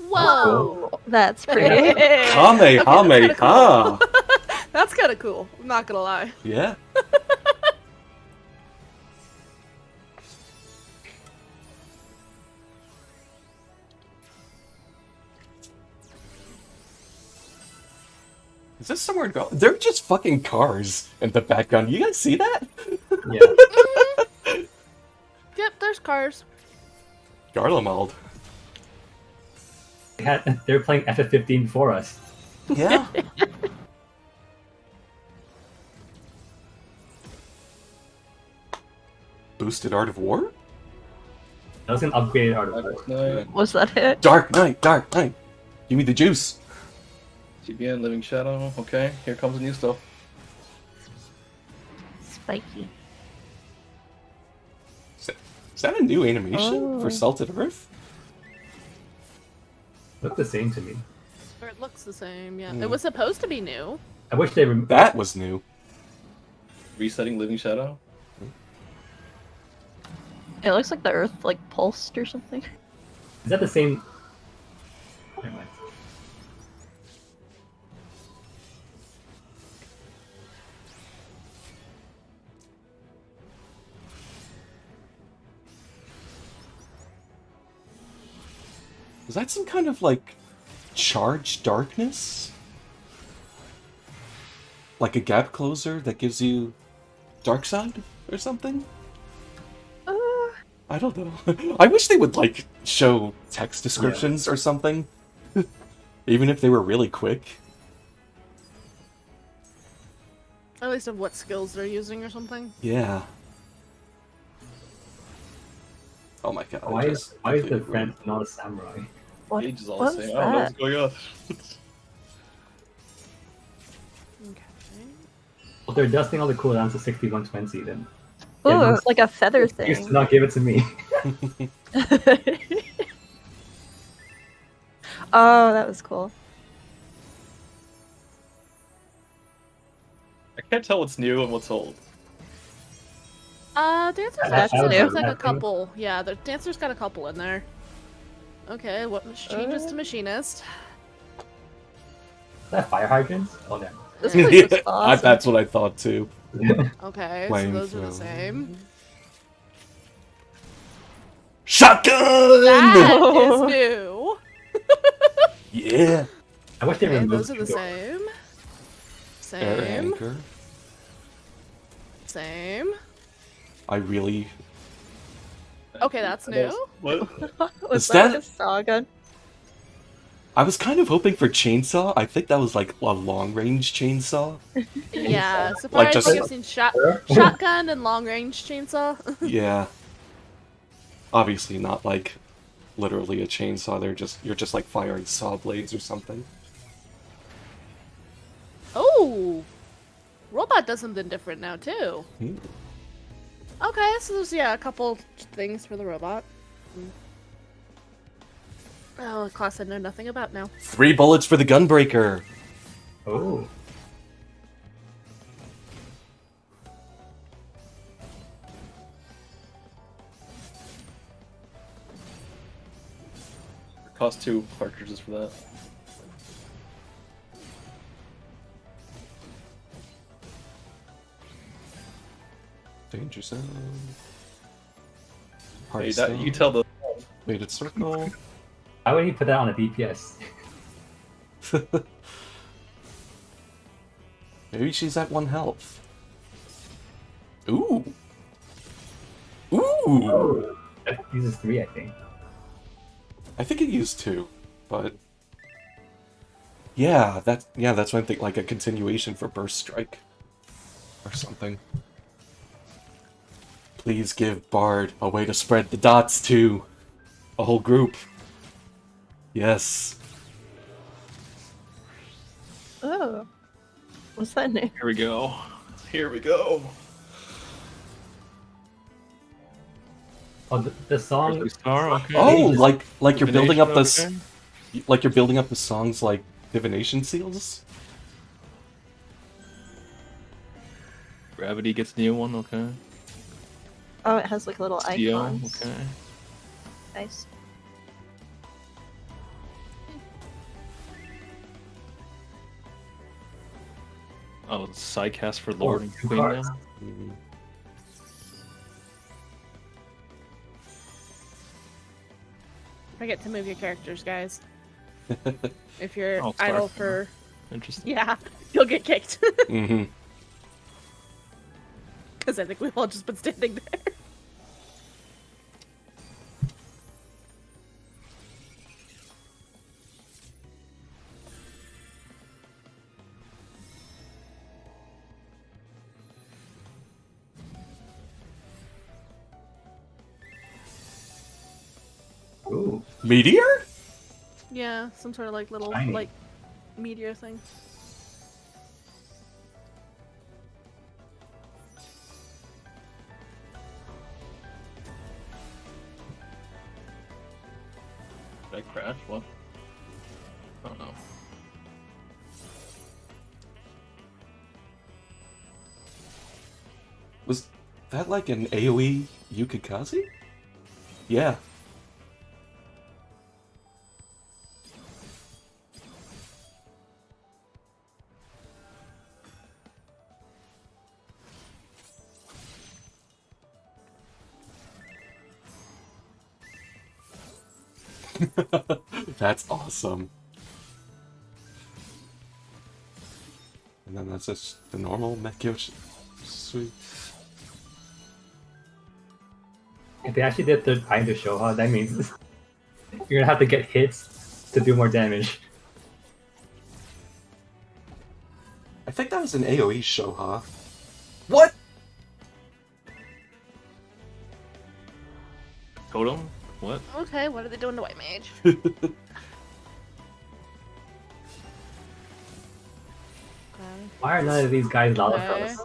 Whoa! That's pretty. Kamehameha! That's kind of cool. I'm not gonna lie. Yeah. Is this somewhere to go? They're just fucking cars in the background. You guys see that? Yeah. Yep, there's cars. Garlemald. They're playing FF15 for us. Yeah. Boosted Art of War? That was an upgraded art of war. Night, Was that it? Dark Knight, Dark Knight. Give me the juice. GBN, Living Shadow. Okay, here comes the new stuff. Spiky. Is that a new animation Oh. for Salted Earth? Look the same to me. Or it looks the same, yeah. Hmm. It was supposed to be new. I wish they That was new. Resetting Living Shadow. It looks like the earth like pulsed or something. Is that the same? Never mind. Is that some kind of like charged darkness? Like a gap closer that gives you dark side or something? I don't know. I wish they would like show text descriptions or something. Even if they were really quick. At least of what skills they're using or something. Yeah. Oh my god. I Why just is the completely friend not a samurai? What? Age is all What's the same. I don't know what's that? going on. Okay. Well, they're adjusting all the cooldowns to 6120 then. Ooh, Yeah, it's like a feather Used to thing. not give it to me. Oh, that was cool. I can't tell what's new and what's old. Dancer's That's actually new. looks like a couple. Yeah, the Dancer's got a couple in there. Okay, what changes to Machinist? Is that fire hydrants? Oh no. This place was awesome. That's what I thought too. Okay, so Flame those are the throw. same. Shotgun! That is new. Yeah. I wish they Okay, removed those are the Tudor. same. Air Same. anchor. Same. I really. Okay, that's new. What? Was Is that like that- a saw gun? I was kind of hoping for chainsaw. I think that was like a long range chainsaw. Yeah, surprised just- I've seen shotgun and long range chainsaw. Yeah. Obviously not like literally a chainsaw. You're just like firing saw blades or something. Oh, robot does something different now too. Hmm. Okay, so there's a couple things for the robot. Oh, a class I know nothing about now. 3 bullets for the gunbreaker. Oh. Cost 2 cartridges for that. Danger zone. Hey, Party that, you tell the. Weighted circle. Why would he put that on a DPS? Maybe she's at 1 health. Ooh. Ooh. Oh. That uses 3, I think. I think it used 2, but yeah, that's what I'm thinking, like a continuation for Burst Strike or something. Please give Bard a way to spread the dots to a whole group. Yes. Oh. What's that name? Here we go. Here we go. Oh, the song. Star, okay. Oh, like you're building up Divination, this, like you're building up the songs like divination seals. Gravity gets new one, okay. Oh, it has like little Steel, icons. okay. Nice. Oh, sidecast for Lord and 2 Queen cards. now. Mm. Forget to move your characters, guys. If you're I'll start idle from for Interesting. yeah, you'll get kicked. Mm-hmm. Because I think we've all just been standing there. Ooh. Meteor? Yeah, some sort of like little Shiny. like meteor thing. Did I crash? What? Oh no. Was that like an AoE Yukikaze? Yeah. That's awesome. And then that's just the normal Mekyo suite. If they actually did the Eye to Shoha, that means you're gonna have to get hits to do more damage. I think that was an AoE Shoha. What? Totem? What? Okay, what are they doing to White Mage? Why are none of these guys Okay.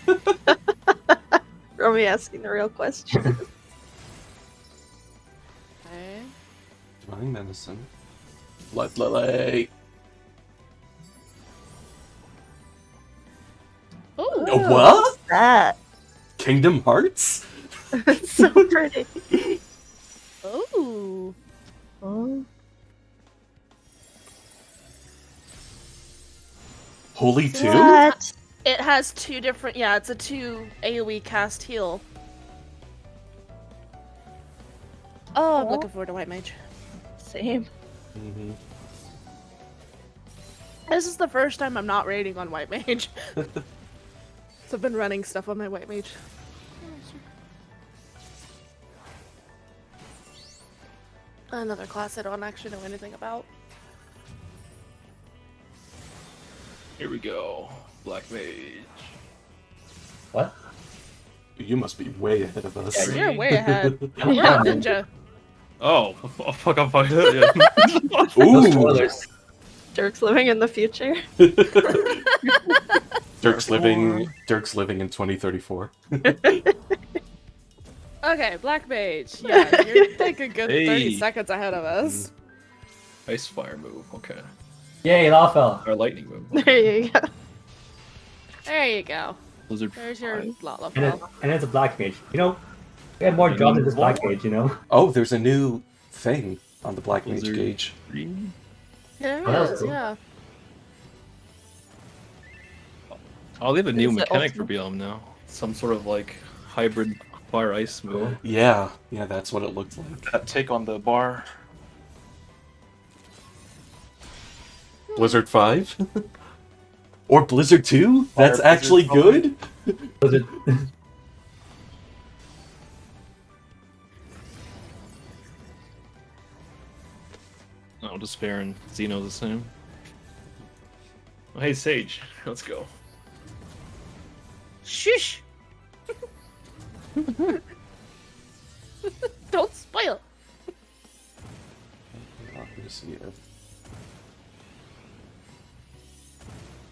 Lalafels? Are we asking the real question? Okay. Divine Medicine. Blood Lily. Ooh. Oh, what? What's that? Kingdom Hearts? It's so pretty. Oh. Oh. Holy 2? What? It has 2 different. Yeah, it's a 2 AoE cast heal. Oh, I'm looking forward to White Mage. Same. Mm-hmm. This is the first time I'm not raiding on White Mage. So I've been running stuff on my White Mage. Another class I don't actually know anything about. Here we go. Black Mage. What? You must be way ahead of us. Yeah, You're way ahead. We're Yeah. a ninja. Oh, fuck, I'm fucking. Yeah. No Ooh! spoilers. Dirk's living in the future. Dirk's living in 2034. Okay, Black Mage. Yeah, you're like a good 30 Hey. seconds ahead of us. Ice fire move. Okay. Yay, Lawfell. Or lightning move. There you go. There you go. Blizzard. There's your fire. Lala. And it's a black mage. You know, we have more jobs than this black mage, you know? Oh, there's a new thing on the Black Mage Blizzard. gauge. Green? There Oh, that it was is, cool. yeah. Oh, they have a new Is it mechanic for ultimate? BLM now. Some sort of like hybrid fire ice move. Yeah, that's what it looked like. That take on the bar. Blizzard 5? Or Blizzard 2? Fire That's Blizzard actually 5. good? Blizzard. Oh, Despair and Xeno the same. Oh, hey, Sage. Let's go. Shush! Don't spoil.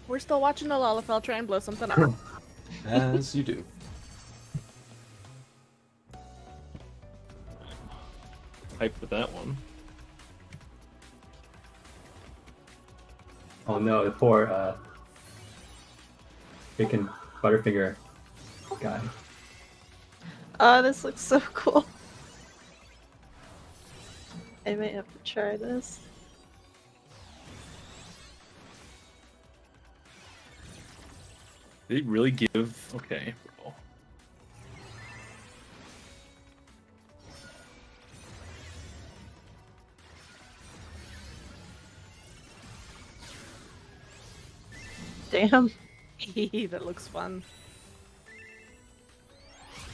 We're still watching the Lalafell try and blow something up. As you do. Hype with that one. Oh no, the poor, freaking Butterfinger guy. Oh, this looks so cool. I might have to try this. Did he really give? Okay, bro. Damn. That looks fun.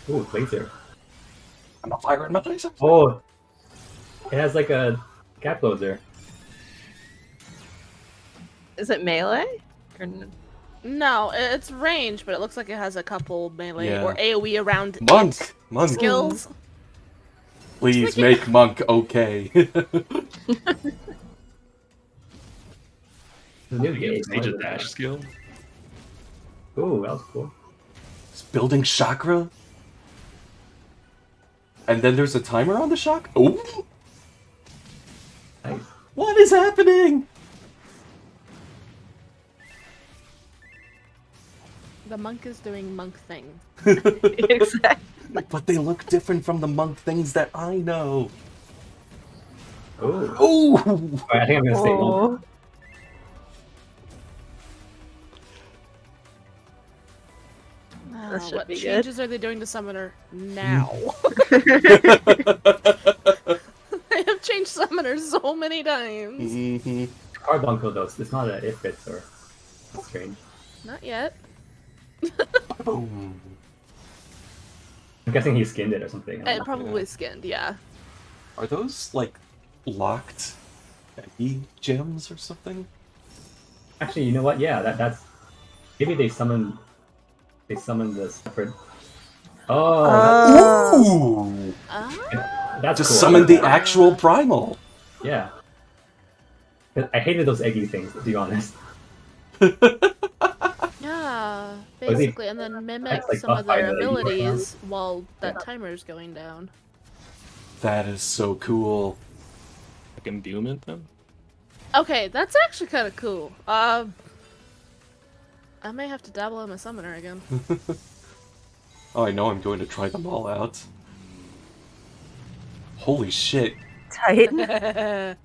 Ooh, laser. I'm not firing my laser. Oh! It has like a gap closer. Is it melee? Or No, it's range, but it looks like it has a couple melee Yeah. or AoE around Monk! it Monk! skills. Please make Monk okay. The new He game. has Sage a dash skill. Ooh, that was cool. It's building chakra? And then there's a timer on the shock? Oh! Nice. What is happening? The monk is doing monk things. exactly. But they look different from the monk things that I know. Ooh. Oh! Alright, I think I'm gonna stay home. Oh. That should What be good. changes are they doing to Summoner now? They have changed Summoner so many times. Mm-hmm. Carbuncle though, so it's not a if it's or it's strange. Not yet. Boom. I'm guessing he skinned it or something. I don't It know. probably skinned, yeah. Are those, like, locked Eggy gems or something? Actually, you know what? Yeah, that's maybe they summoned the separate. Oh, Ooh! Ah, that's To cool. summon the actual primal! Yeah. I hated those eggy things, to be honest. yeah, Was he- basically, and then mimic That's like some of buff by their the unicorn abilities while that Yeah. timer's going down. That is so cool. Like imbuement then? Okay, that's actually kind of cool. I may have to dabble in a summoner again. Oh, I know I'm going to try them all out. Holy shit. Titan.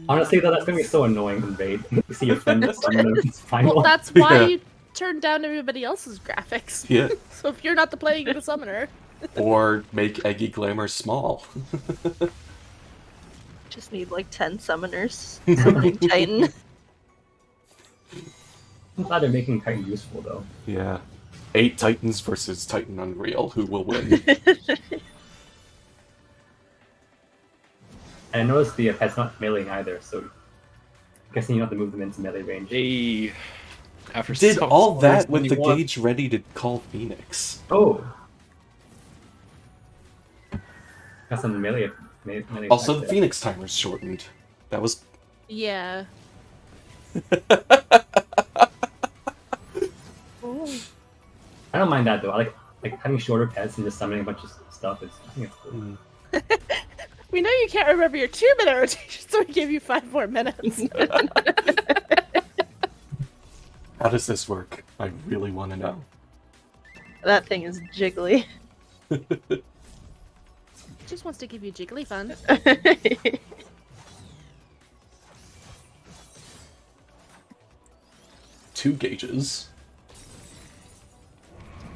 Honestly, though, that's gonna be so annoying in raid. You see your friend summon them final. Well, that's why Yeah. you turn down everybody else's graphics. Yeah. So if you're not playing the summoner, Or make Eggy Glamour small. Just need like 10 summoners. Summoning Titan. I'm glad they're making Titan useful though. Yeah. 8 Titans versus Titan Unreal. Who will win? And I noticed the pet's not meleeing either, so I'm guessing you have to move them into melee range. Hey, after Did so- all that with the 21. gauge ready to call Phoenix. Oh! Got some melee Also, attacks the there. Phoenix timer's shortened. That was... yeah. I don't mind that though. I like having shorter pets and just summoning a bunch of stuff. I think it's cool. Mm. We know you can't remember your 2-minute rotation, so we gave you 5 more minutes. How does this work? I really want to know. That thing is jiggly. Just wants to give you jiggly fun. 2 gauges.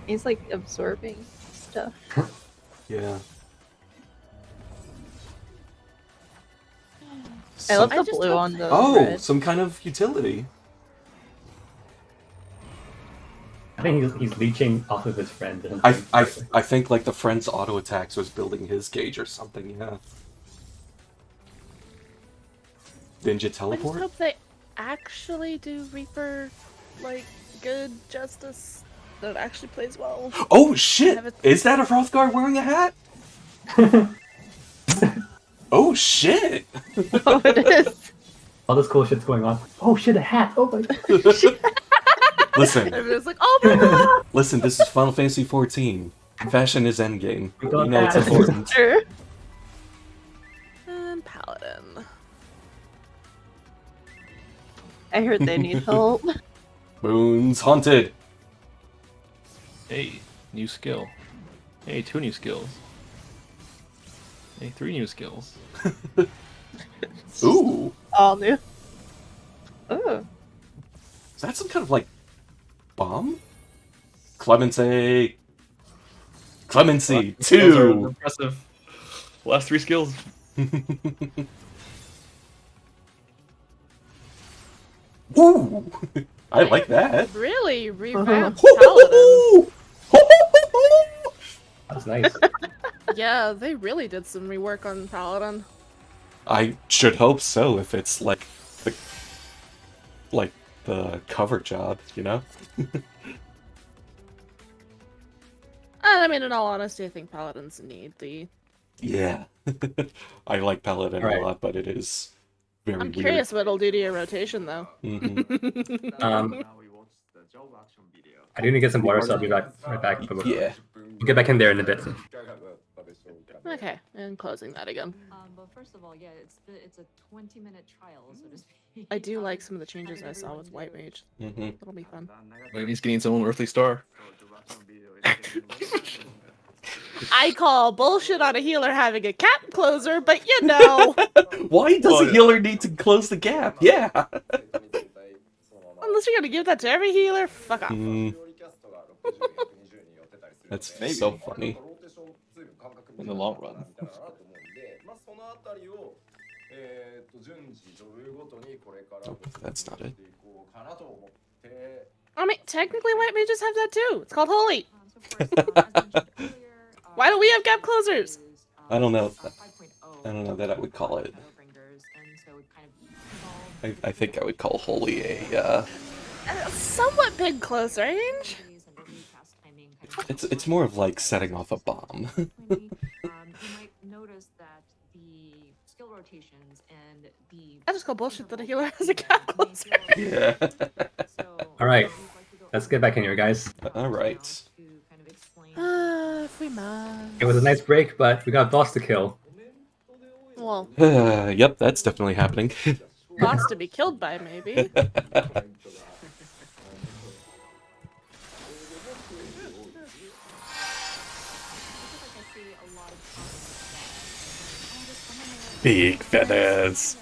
He's like absorbing stuff. Yeah. I love I the just blue hope- on the Oh, red. some kind of utility. I think he's leeching off of his friend. or I something. think like the friend's auto attacks was building his gauge or something. Yeah. Ninja I just teleport. hope they actually do Reaper, like, good justice that actually plays well. Oh shit! have it- Is that a Hrothgar wearing a hat? Oh shit! Oh, it is. All this cool shit's going on. Oh shit, a hat! Oh my god! Listen, Everyone's like, oh my god! listen. This is Final Fantasy XIV. Fashion is endgame. We You got know it's that. important. Sure. And Paladin. I heard they need help. Moon's haunted. Hey, new skill. Hey, 2 new skills. Hey, 3 new skills. Ooh, All new. Oh. is that some kind of like bomb? Clemency. Clemency Those are 2. impressive. Last 3 skills. Ooh, I like that. Really Uh-huh. revamped Paladin. That's nice. Yeah, they really did some rework on Paladin. I should hope so. If it's like the cover job, you know. I mean, in all honesty, I think Paladins need the... Yeah, I like Paladin Right. a lot, but it is very I'm weird. curious what it'll do to your rotation, though. Mhm. I do need to get some water, so I'll be right back. But Yeah. we'll get back in there in a bit. Okay, and closing that again. But first of all, yeah, it's a 20-minute trial, so to speak. I do like some of the changes I saw with White Mage. Mhm. It'll be fun. Wait, he's getting his own earthly star. I call bullshit on a healer having a cap closer, but you know, Why does Oh, a healer need to close the gap? Yeah. unless you're gonna give that to every healer, fuck off. Mm, that's Maybe. so funny. In the long run. Oh, that's not it. I mean, technically, White Mages have that too. It's called Holy. So of course, as mentioned earlier, Why don't we have gap closers? is, I don't know. 5.0 I don't know that I would call it. Shadowbringers, and so it kind of evolved I think I would call Holy a. Somewhat big close range. abilities and really fast timing kind of It's more of like setting off a bomb. you might notice that the skill rotations and the I just call bullshit that a healer has a cap closer. Yeah. All right, let's get back in here, guys. All right. If we must. It was a nice break, but we got a boss to kill. Well, Yep, that's definitely happening. boss to be killed by, maybe. Big feathers.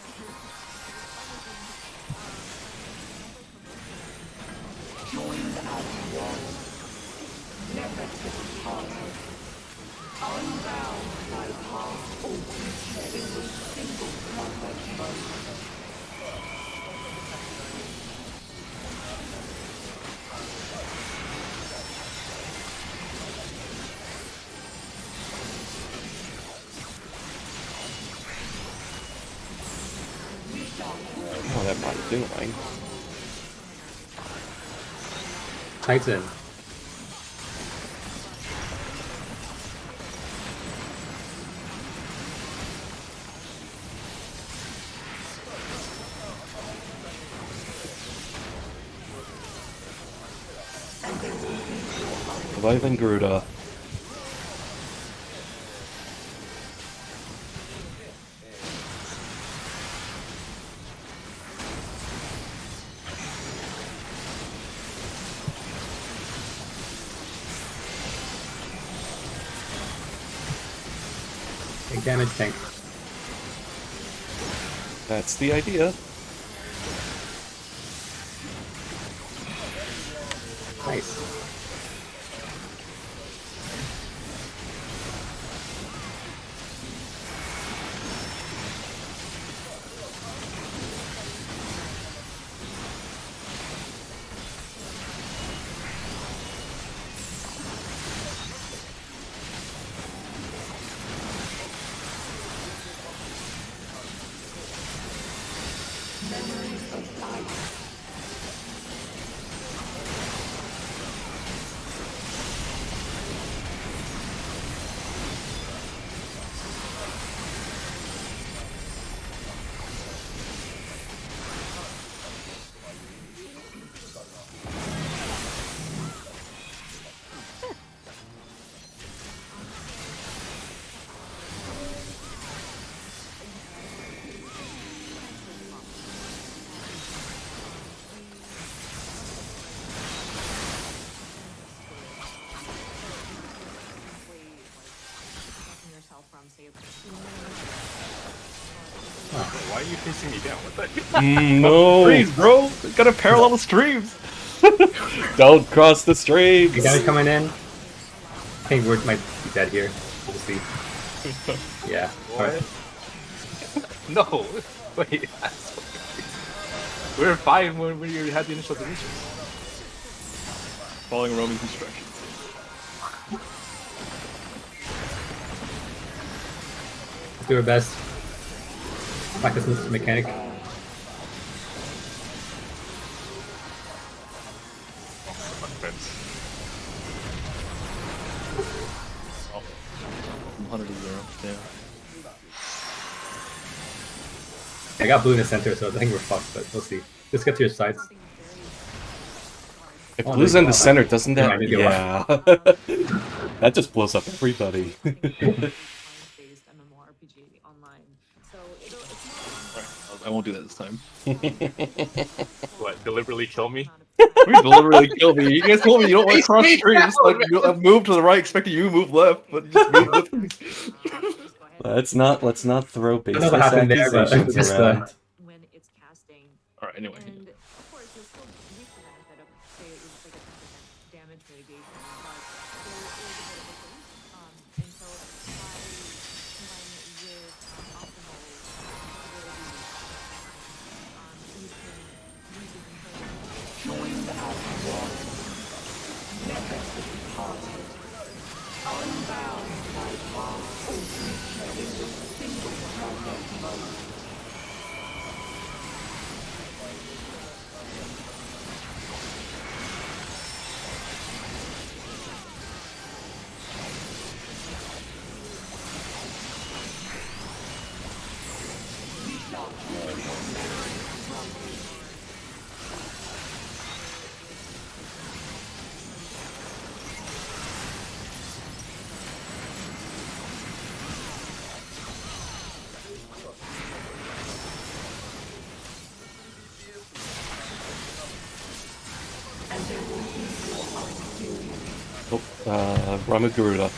Oh, that might be annoying. Titan. Reviving Garuda. Big damage tank. That's the idea. Nice. Why are you facing me down? What the? No! Streams, bro! Gotta parallel the streams! Don't cross the streams! Big damage coming in. I think Word might be dead here. We'll see. Yeah. Alright. No! Wait. We were fine when we had the initial deletion. Following Roman's instructions. Let's do our best. Practice this mechanic. From 100 to 0. Yeah. I got blue in the center, so I think we're fucked, but we'll see. Just get to your sides. If Oh, blue's no, in the wow. center, doesn't Never that? mind, you go Yeah. That just blows up everybody. Science-based MMORPG online. So I won't do that this time. What? Deliberately kill me? We deliberately killed me. You guys told me you don't want to cross streams. Like, I moved to the right, expecting you to move left, but you just moved with me. Let's not throw know baseless what happened there, but accusations just, around. when it's casting. Alright, anyway. And of course, you'll still reap the benefit of, say, it was like a 10% damage mitigation, but there is a bit of a boost. And so by combining it with optimal abilities, you can use it in Oh, Ramagaruda.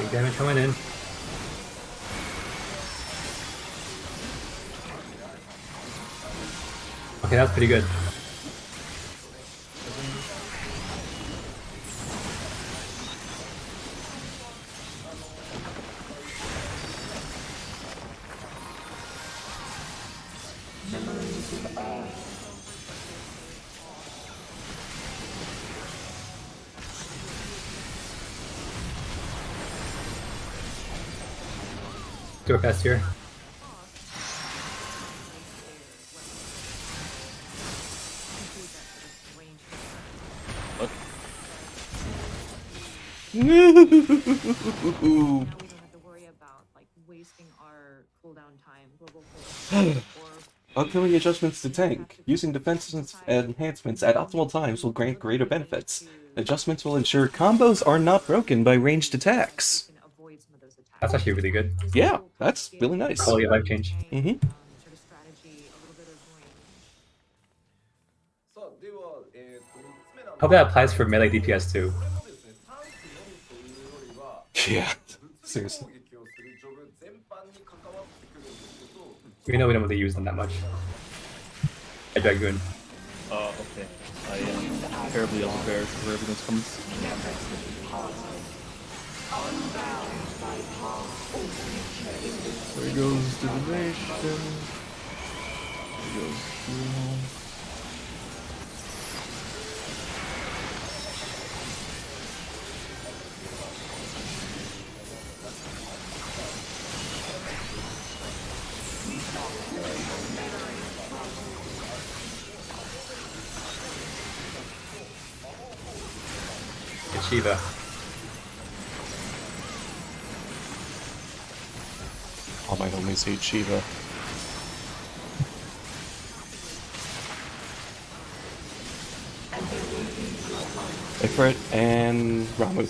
Big damage coming in. Okay, that's pretty good. Do our best here. We don't have to worry about like wasting our cooldown time, global cooldown, or Upcoming adjustments to tank. Using defense enhancements at optimal times will grant greater benefits. Adjustments will ensure combos are not broken by ranged attacks. can avoid some of those attacks. That's actually really good. Yeah, that's really nice. Quality of life change. Mhm. Sort of strategy, a little bit of range. さあでは、3つ目なんです Hope that applies for melee DPS too. これもですね、タンクのみというよりは、 Yeah, 物理 seriously. 攻撃をするジョブ全般に関わってくるんですけど、 We know we don't really use them that much. A Dragoon. Okay. I am terribly unprepared for wherever this comes. There goes divination. There goes heal. Get Shiva. All my homies hate Shiva. Ifrit and Ramu.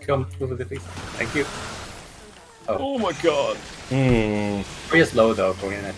Come, move a bit, please. Thank you. Oh my god. Hmm. We're just low though, going in at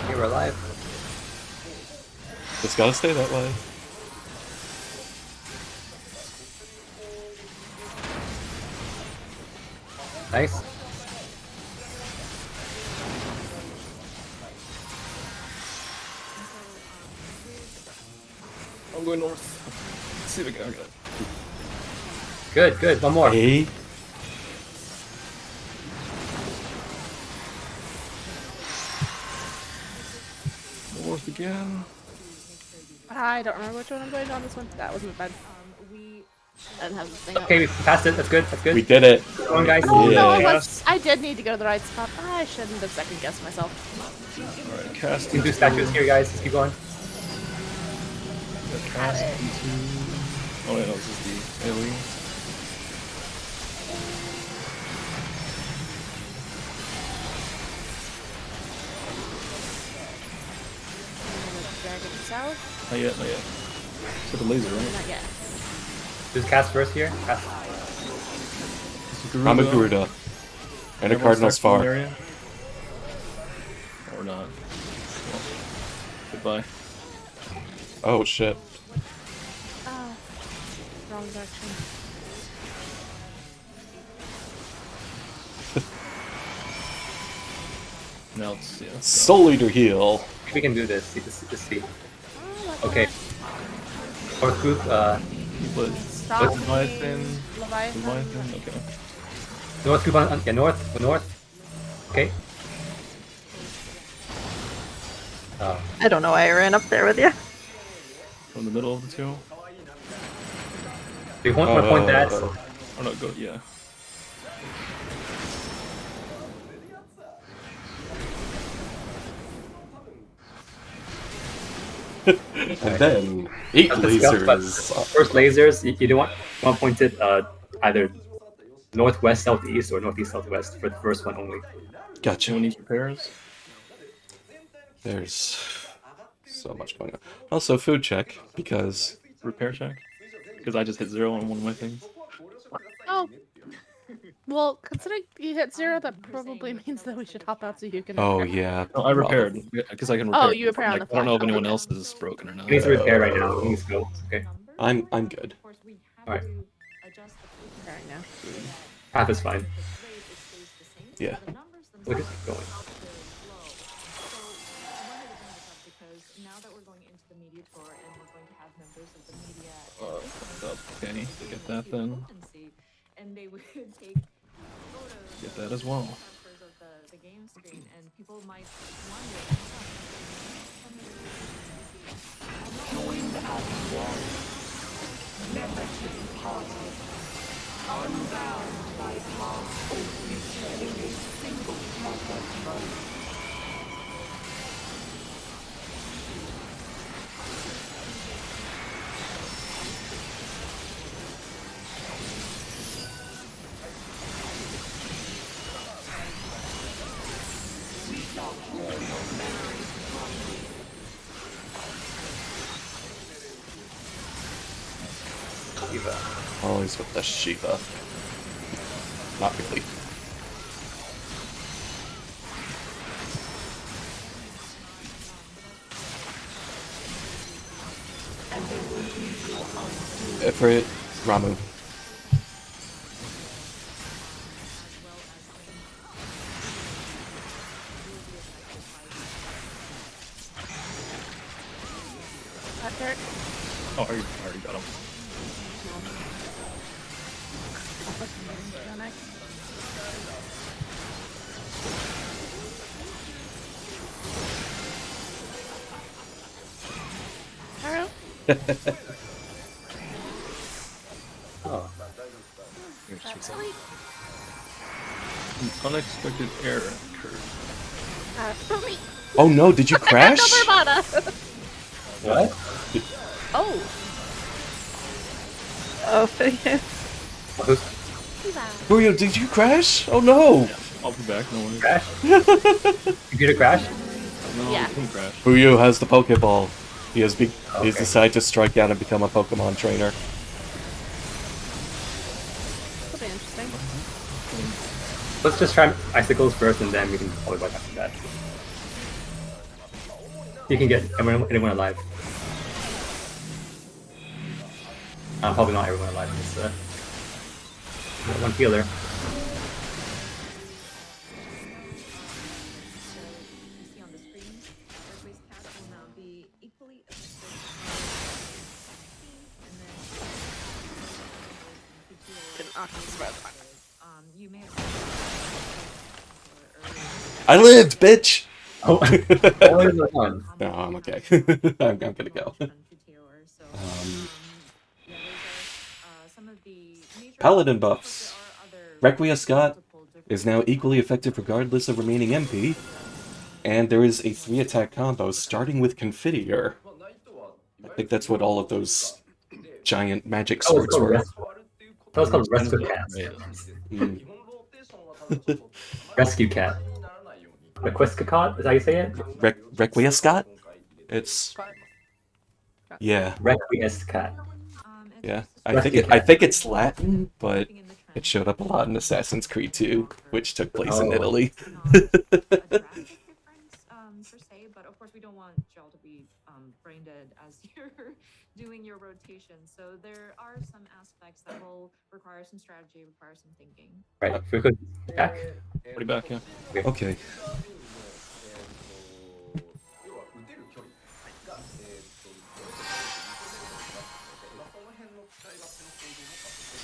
You're alive. It's gotta stay that way. Nice. I'm going north. Let's see if I can get it. Good, good. One more. Hey. North again. again. I don't remember which one I'm doing on this one. That wasn't bad. I didn't have this thing up. Okay, we passed it. That's good. That's good. We did it. Come on, guys. Oh no, Yeah. I did need to go to the right spot. I shouldn't have second guessed myself. Alright, cast We can do statues here, guys. Let's keep going. cast into... Oh wait, no, this is the alien. Dragon south? Not yet, not yet. It's the laser, right? Not yet. Just cast first here. Cast. This is I'm a Garuda. And a Cardinal's stuck in the far. area? Or not. Well, goodbye. Oh shit. Ah, wrong direction. Now it's, yeah. Soul Eater heal. We can do this. Let's see. Okay. Fourth group. But Stop Leviathan. me, Leviathan. Leviathan, okay. North group on. Yeah, north. Okay. I don't know why I ran up there with you. From the middle of the two. Do you want to point that? Oh no, go, yeah. And then 8 Let's discuss, but lasers. first lasers. You don't want to point it either northwest, southeast, or northeast, southwest for the first one only. Gotcha. Anyone needs repairs? There's so much going on. Also, food check, because Repair check? Because I just hit 0 on one of my things. Oh. Well, considering you hit 0, that probably means that we should hop out so you can. oh repair. yeah. No, I repaired. Because I can repair. Oh, you repair on Like, the I don't know if fly. anyone Okay. else is broken or not. He needs to repair right now. He needs to go. Okay. I'm good. Alright. Repairing now. Path is fine. Yeah. Look at it going. Now that we're going into the media tour and we're going to have members of the media Okay, get that then. and they would take photos Get that as well. of the game screen, and people might wonder. Shiva. Always with the Shiva. Not really. Ifrit, Ramu. That dirt. Oh, I already got him. Taro? Oh. That's silly. An unexpected error occurred. Me. Oh no, did you crash? What? Oh. Oh, for you. Furio, did you crash? Oh no! I'll be back, no worries. Crash? Computer crash? No, Yeah. it didn't crash. Furio has the Pokeball. He has he's Okay. decided to strike out and become a Pokemon trainer. That'll be interesting. Let's just try icicles first, and then we can probably watch after that. You can get anyone alive. Probably not everyone alive. Just one healer. You see on the screen, Earthways cast will now be equally effective. And then you may have I lived, bitch! Oh, always the one. No, I'm okay. I'm gonna go. Paladin buffs. Requiem Scott is now equally effective regardless of remaining MP, and there is a 3-attack combo starting with Confiteor. I think that's what all of those giant magic Oh, it's swords called were. That was called Rescue Cat. Mm. Rescue Cat. Requescacot, is that how you say it? Requiem Scott? It's yeah. Requiescat. Yeah, Rescue I Cat. think it's Latin, but it showed up a lot in Assassin's Creed 2, which took place in Oh. Italy. Per se, but of course we don't want y'all to be brain dead as you're doing your rotation. So there are some aspects that will require some strategy, require some thinking. Right, if we could back. Put it back, yeah. Okay. 要は打てる距離が、まあ、その辺の使い勝手の向上もさせて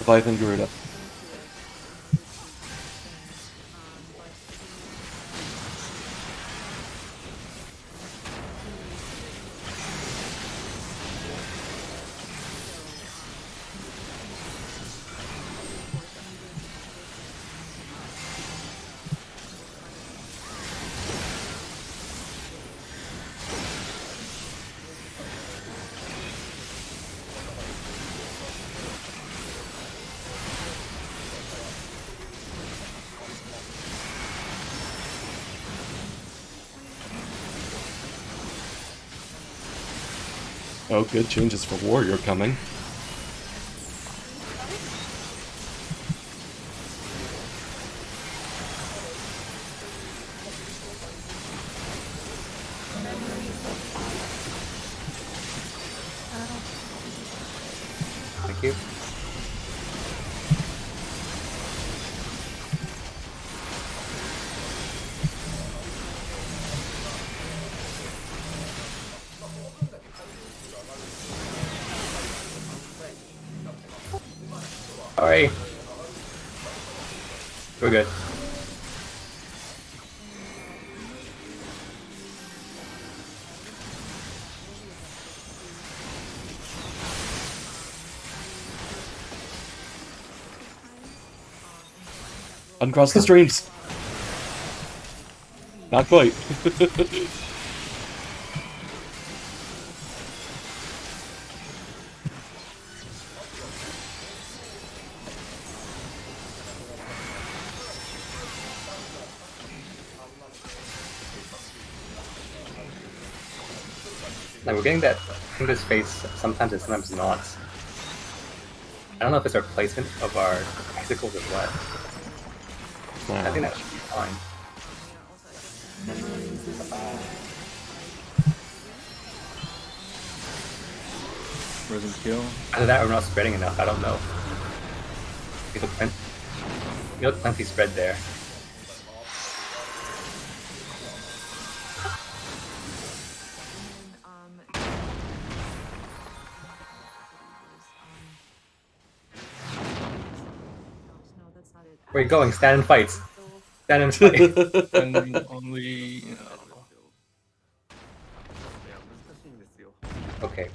Leviathan Garuda. Oh, good changes for Warrior coming. Thank you. Sorry. We're good. Uncross the streams! Not quite. Like we're getting that in this space sometimes and sometimes not. I don't know if it's our placement of our icicles or what. I think that should be fine. Resin kill. Either that or we're not spreading enough, I don't know. You look plenty spread there. Where are you going? Stand and fight. Stand and fight. Depending on the. I don't know. Okay.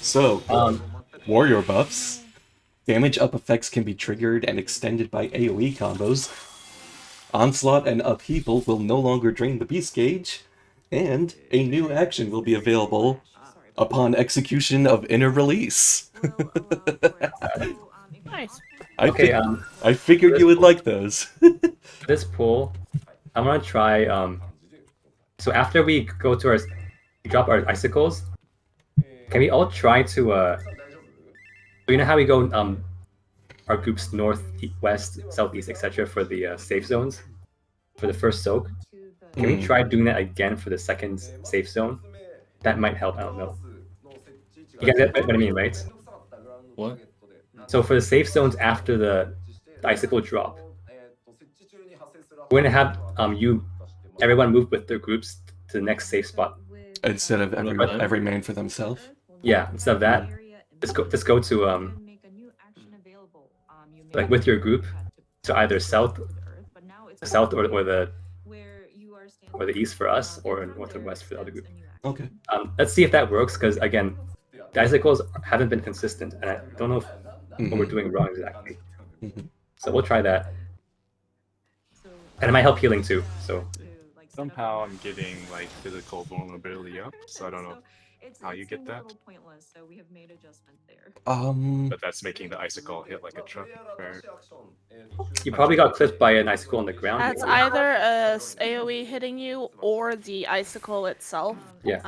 So, Warrior buffs. Damage up effects can be triggered and extended by AoE combos. Onslaught and Upheaval will no longer drain the beast gauge. And a new action will be available upon execution of inner release. will allow for it. So, if you Nice. I, Okay, I figured this you would pool- like those. For this pool, I'm gonna try. So after we go to our, we drop our icicles. Can we all try to? So you know how we go our groups north, west, southeast, etc. for the safe zones for the first soak. Can we Mm. try doing that again for the second safe zone? That might help. I don't know. You guys get what I mean, right? What? So for the safe zones after the icicle drop, we're gonna have everyone move with their groups to the next safe spot. Instead of Right. every man for themselves. Yeah, instead of that, just go to like with your group to either south or the east for us or north and west for the other group. Okay. Let's see if that works because again, the icicles haven't been consistent, and I don't know what we're doing wrong exactly. Mhm. So we'll try that, and it might help healing too. So Somehow I'm getting like physical vulnerability up, so I don't know how you get that. Pointless, so we have made adjustment there. But that's making the icicle hit like a truck. Or... you probably got clipped by an icicle on the ground. That's maybe. either a AoE hitting you or the icicle itself. Yeah.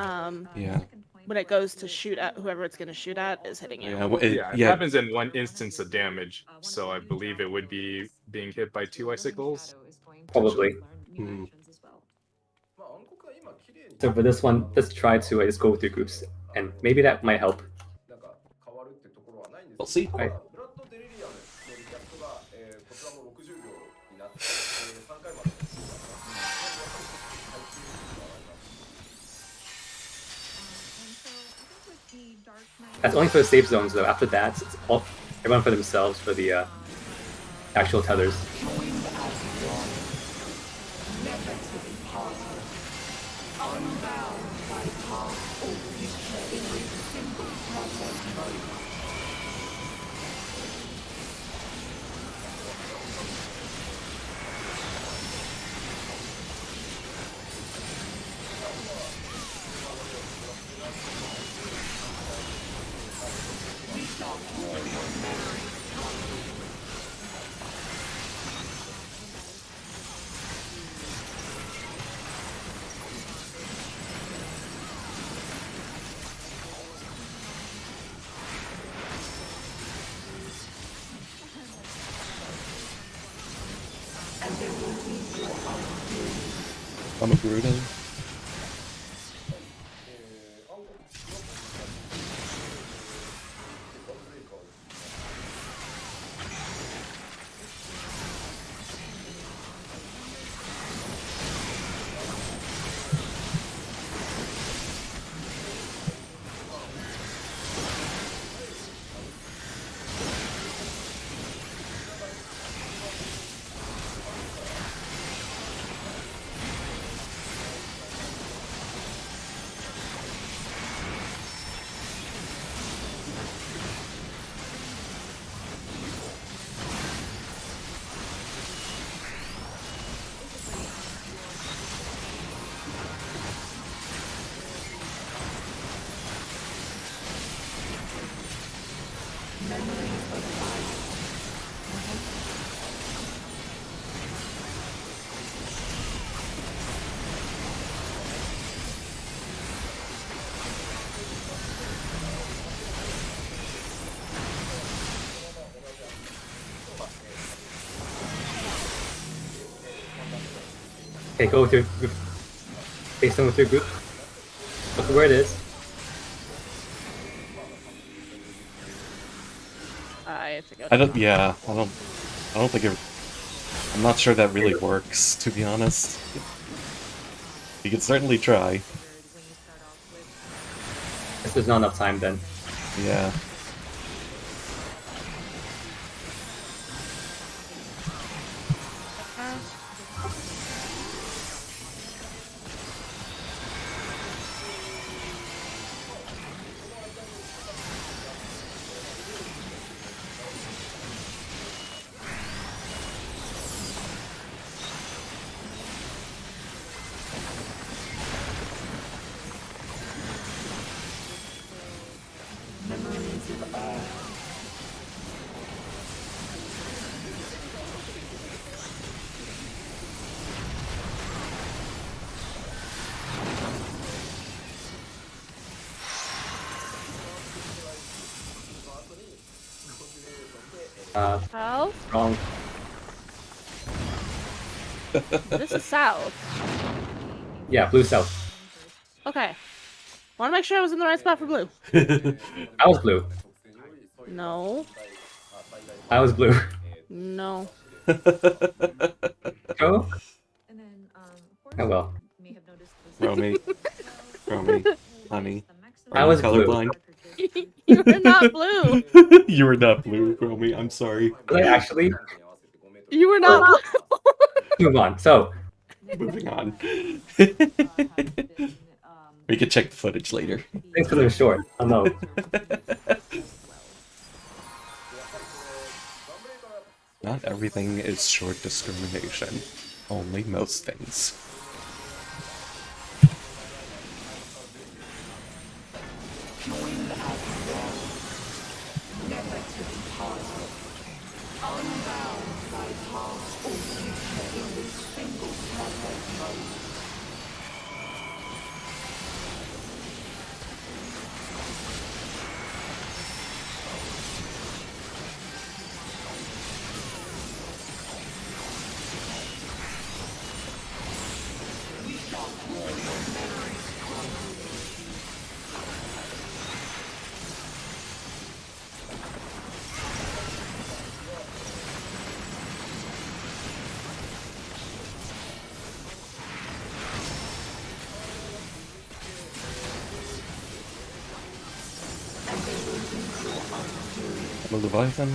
Yeah. When it goes to shoot at whoever it's going to shoot at is hitting you. Yeah. Well, it, Yeah, it yeah. happens in one instance of damage, so I believe it would be being hit by 2 icicles. Probably. Hmm. So for this one, let's try to just go with your groups, and maybe that might help. We'll see. Right. That's only for the safe zones, though. After that, it's all everyone for themselves for the actual tethers. I'm a Gerudo. Okay, go with your group. Face on with your group. Look where it is. I think I don't. Yeah. I don't think it. I'm not sure that really works, to be honest. You could certainly try. Guess there's not enough time then. Yeah. South? Wrong. This is south. Yeah, blue south. Okay. Want to make sure I was in the right spot for blue. I was blue. No. I was blue. No. Go. And then, Oh well. may have noticed this. Romy, Romy, honey, I are you was blue. colorblind? You were not blue. You were not blue, Romy. I'm sorry. Was I actually? You were not blue. Move on. So, Moving on. We can check the footage later. thanks for the short. Oh no. Not everything is short discrimination. Only most things. I'm a Leviathan.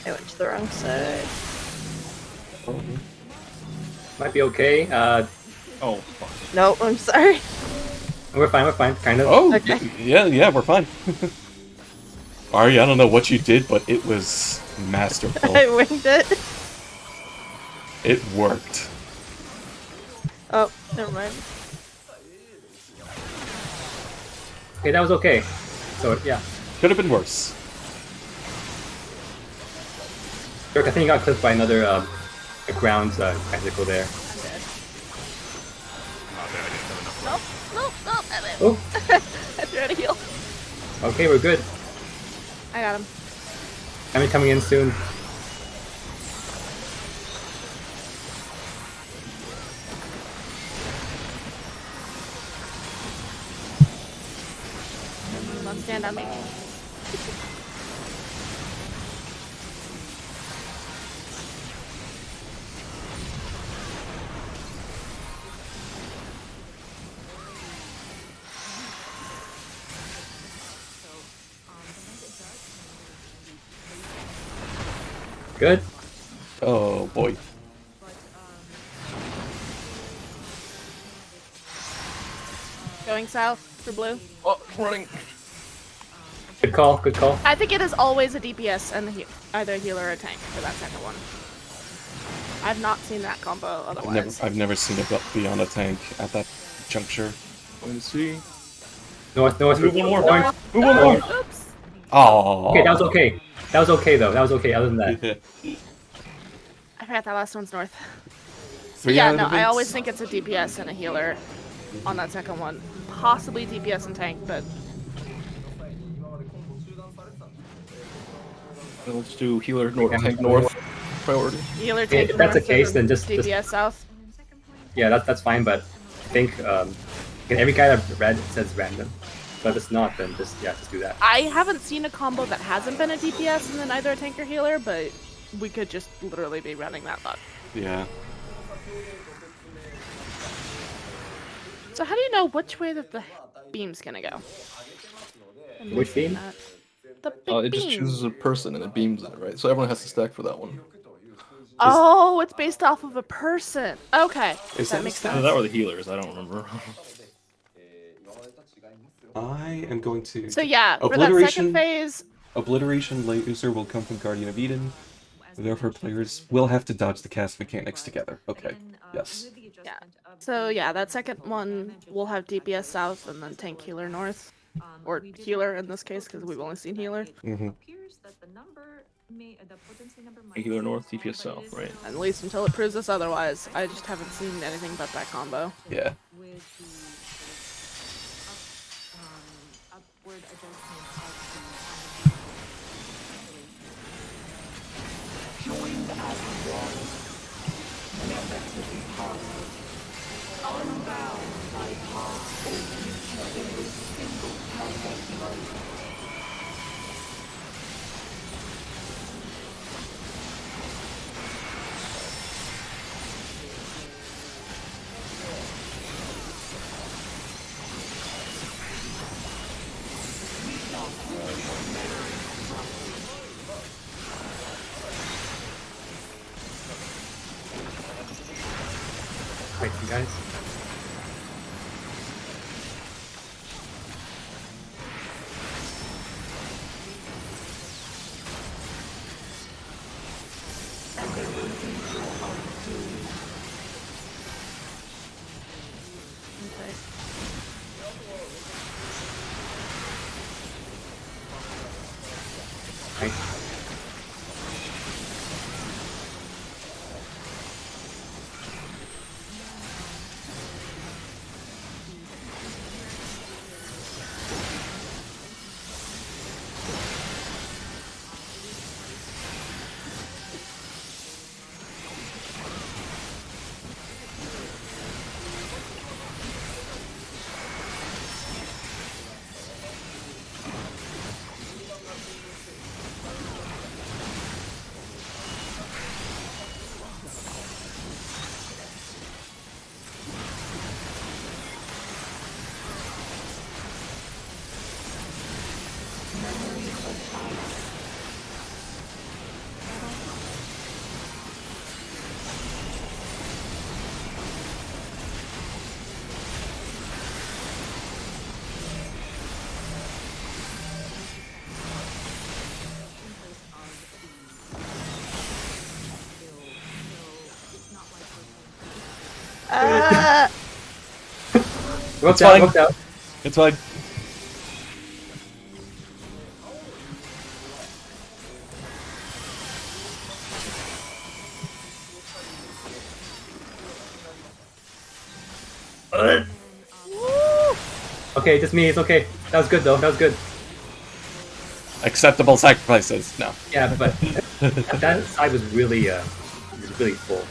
I went to the wrong side. Might be okay. Oh, fuck. No, I'm sorry. We're fine, kind of. Oh, Okay. yeah, we're fine. Ari, I don't know what you did, but it was masterful. I winged it. It worked. Oh, never mind. Okay, that was okay. So, yeah. Could have been worse. Dirk, I think you got clipped by another a ground tactical there. Nope, nope, nope. Oh, I threw out a heal. okay, we're good. I got him. Enemy coming in soon. Don't stand on me. Good. Oh boy. Going south for blue. Oh, running. Good call, good call. I think it is always a DPS and either a healer or a tank for that second one. I've not seen that combo otherwise. I've never seen it be on a tank at that juncture. Let me see. North, Move one more. orange. Move one more. Oops. Oh. Okay, that was okay. That was okay though. That was okay. Other than that, I forgot that last one's north. Three Yeah, out no, of I it. always think it's a DPS and a healer on that second one. Possibly DPS and tank, but Let's do healer north, tank north priority. healer Okay, tank if that's the north case, and then just DPS south. Yeah, that's fine, but I think every guy that read says random. But if it's not, then just do that. I haven't seen a combo that hasn't been a DPS and then either a tank or healer, but we could just literally be running that luck. Yeah. So how do you know which way that the beam's gonna go? I'm Which missing beam? that. The big It just beam. chooses a person and it beams it, right? So everyone has to stack for that one. Oh, it's based off of a person. Okay, Is that that makes a stat? sense. Either that or the healers, I don't remember. えー今までと違いますよ I am going to. So yeah, for that second phase, Obliteration laser will come from Guardian of Eden. Therefore, players will have to dodge the cast mechanics together. Okay. Yes. yeah. So yeah, that second one will have DPS south and then tank healer north, or healer in this case because we've only seen healer. Mm-hmm. Healer north, DPS south, right? At least until it proves us otherwise. I just haven't seen anything but that combo. Yeah. Upward adjustment Wait, you guys. Nice. Worked out, fine. worked out. It's fine. Okay, just me, it's okay. That was good though, that was good. Acceptable sacrifices. No. Yeah, but that side was really full.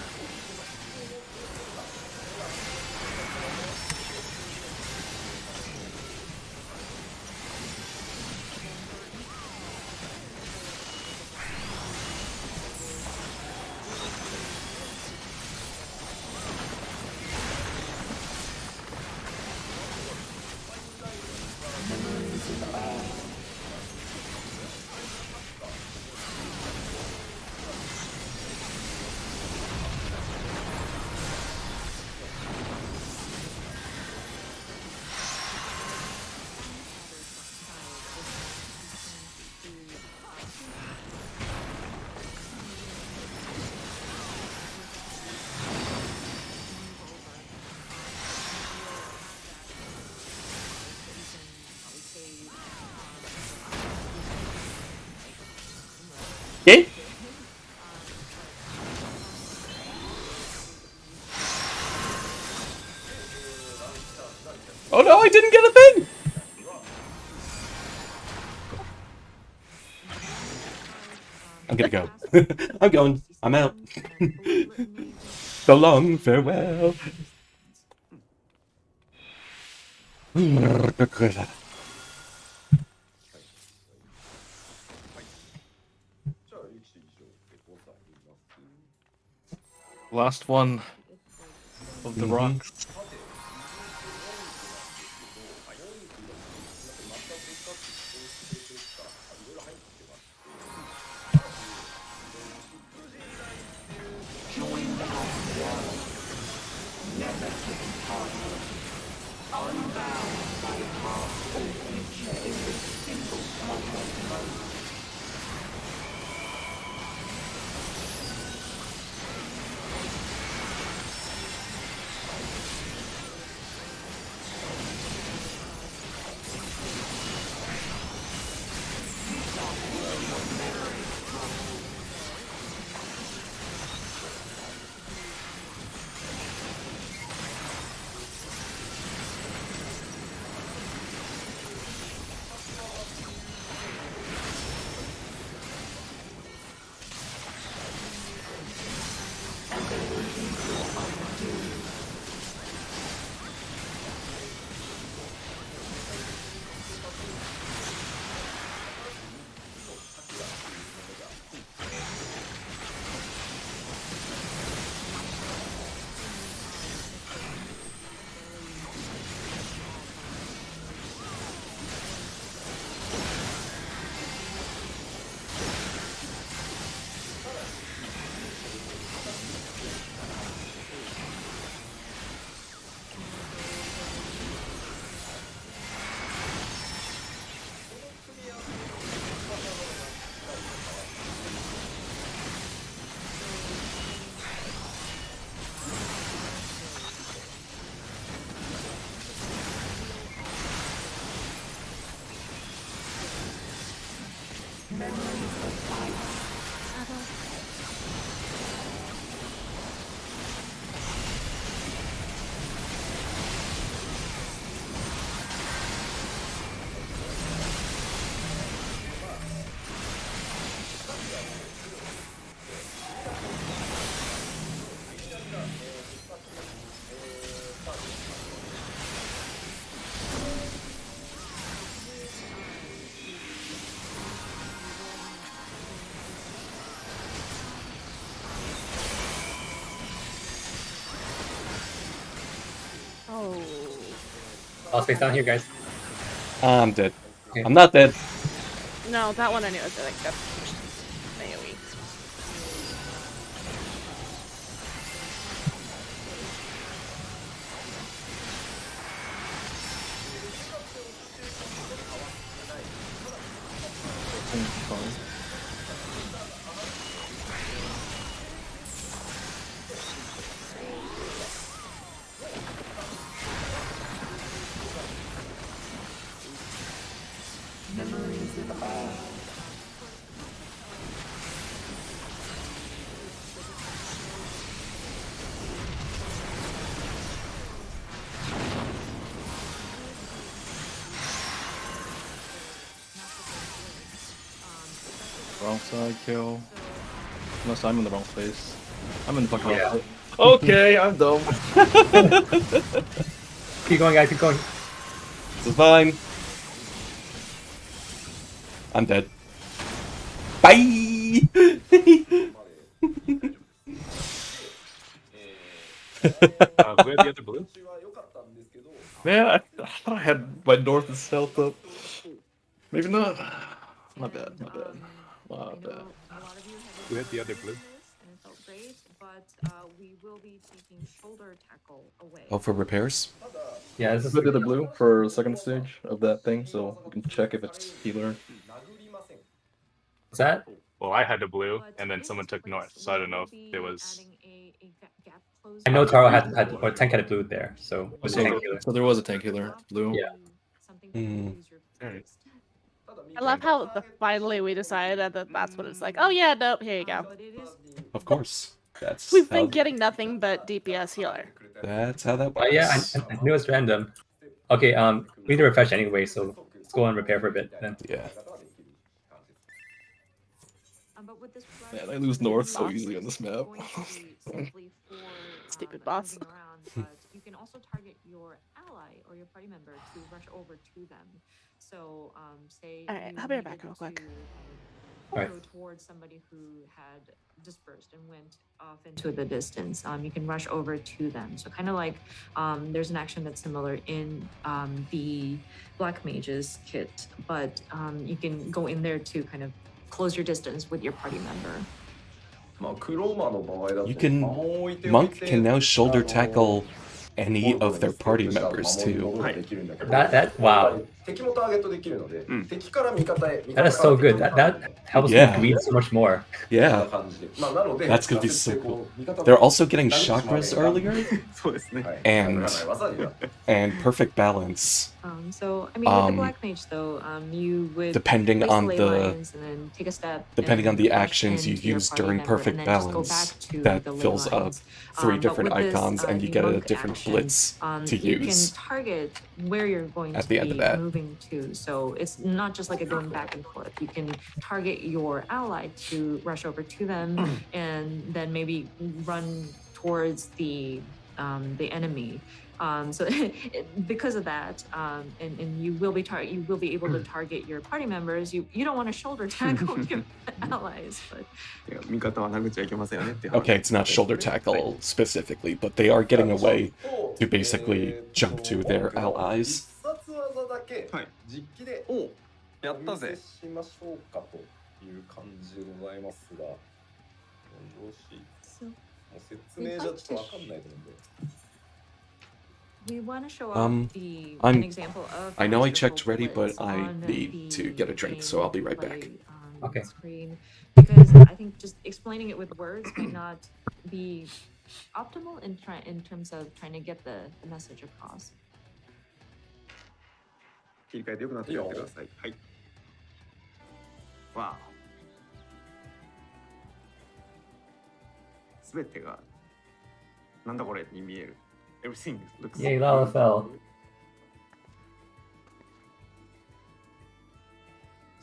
Okay. Oh no, I didn't get a thing! I'm gonna go. I'm going. I'm out. So long, farewell. Last one of the Mhm. rocks. 哦， I'll space down here, guys. I'm dead. Okay. I'm not dead. No, that one I knew was like that's AoE. Wrong side kill. Unless I'm in the wrong place. I'm in the fucking Yeah. wrong place. Okay, I'm dumb. Keep going, guys. Keep going. This is fine. I'm dead. Bye! Where's the other blue? Man, I thought I had my north and south up. Maybe not. Not bad, not bad. Not bad. A lot of you have Where's the other blue? and it felt great, but we will be taking shoulder tackle away. Oh, for repairs? Yeah, this is Put the other blue for the second stage of that thing, so we can check if it's healer. What's that? Well, I had the blue, and then someone took north, so I don't know if it was. I know Taro had or Tank had a blue there, so it was So, tank healer. so there was a tank healer, blue. Yeah. Hmm. Alright. I love how finally we decided that that's what it's like. Oh yeah, nope, here you go. Of course. That's We've how, been getting nothing but DPS healer. that's how that Oh yeah, works. I knew it was random. Okay, we need to refresh anyway, so let's go and repair for a bit then. Yeah. Man, I lose north so easily on this map. Stupid boss. but you can also target your ally or your party member to rush over to them. So, say All right, you I'll be right back needed real quick. to Alright. go towards somebody who had dispersed and went off into the distance. You can rush over to them. So kind of like there's an action that's similar in the Black Mage's kit, but you can go in there to kind of close your distance with your party member. まあクローマーの場合だと You can- 魔物を置いておい Monk て can now shoulder あの tackle any ボル of ト their にステッ party プした後 members 守りに too. 戻ることができるんだけど That wow. 敵もターゲットできるので、敵から味方へ That is so good. That helps Yeah. me bleed so much more. こんな Yeah, 感じでまあなので That's gonna be 挫折 so でこう味方 they're also getting 何日も chakras 前に earlier そうですね。はい And- 殴らない技になって and perfect balance. So I mean, with the Um, Black Mage though, you would Depending place on ley the lines and then take a step. depending on and the rush actions you into your use party during member perfect and then just go balance, back to that the ley fills up lines. 3 But different with this, icons, and you the get a monk different action, blitz to you use. can target where you're going at to the be end of that. moving to. So it's not just like a going back and forth. You can target your ally to rush over to them, and then maybe run towards the enemy. So because of that, and you will be able to target your party members. You don't want to shoulder tackle your allies, but 味方は殴っちゃいけませんよねっていう話。 Okay, it's not shoulder tackle specifically, but they are getting away to basically jump to their allies. 必殺技だけはい実機でおやったぜお見せしましょうかという感じでございますが、よろしい。 so もう説明じゃちょっとわかんないと思うんで。 we want to show Um, off the I'm- an example of. I know I masterful checked ready, but blitz I on need to the get a drink, so I'll be right back. gameplay, Okay. Screen, because I think just explaining it with words might not be optimal in terms of trying to get the message across. 切り替えてよくなってやってください。はい。わあ。すべてがなんだこれに見える。Everything looks. Yay, Lala fell.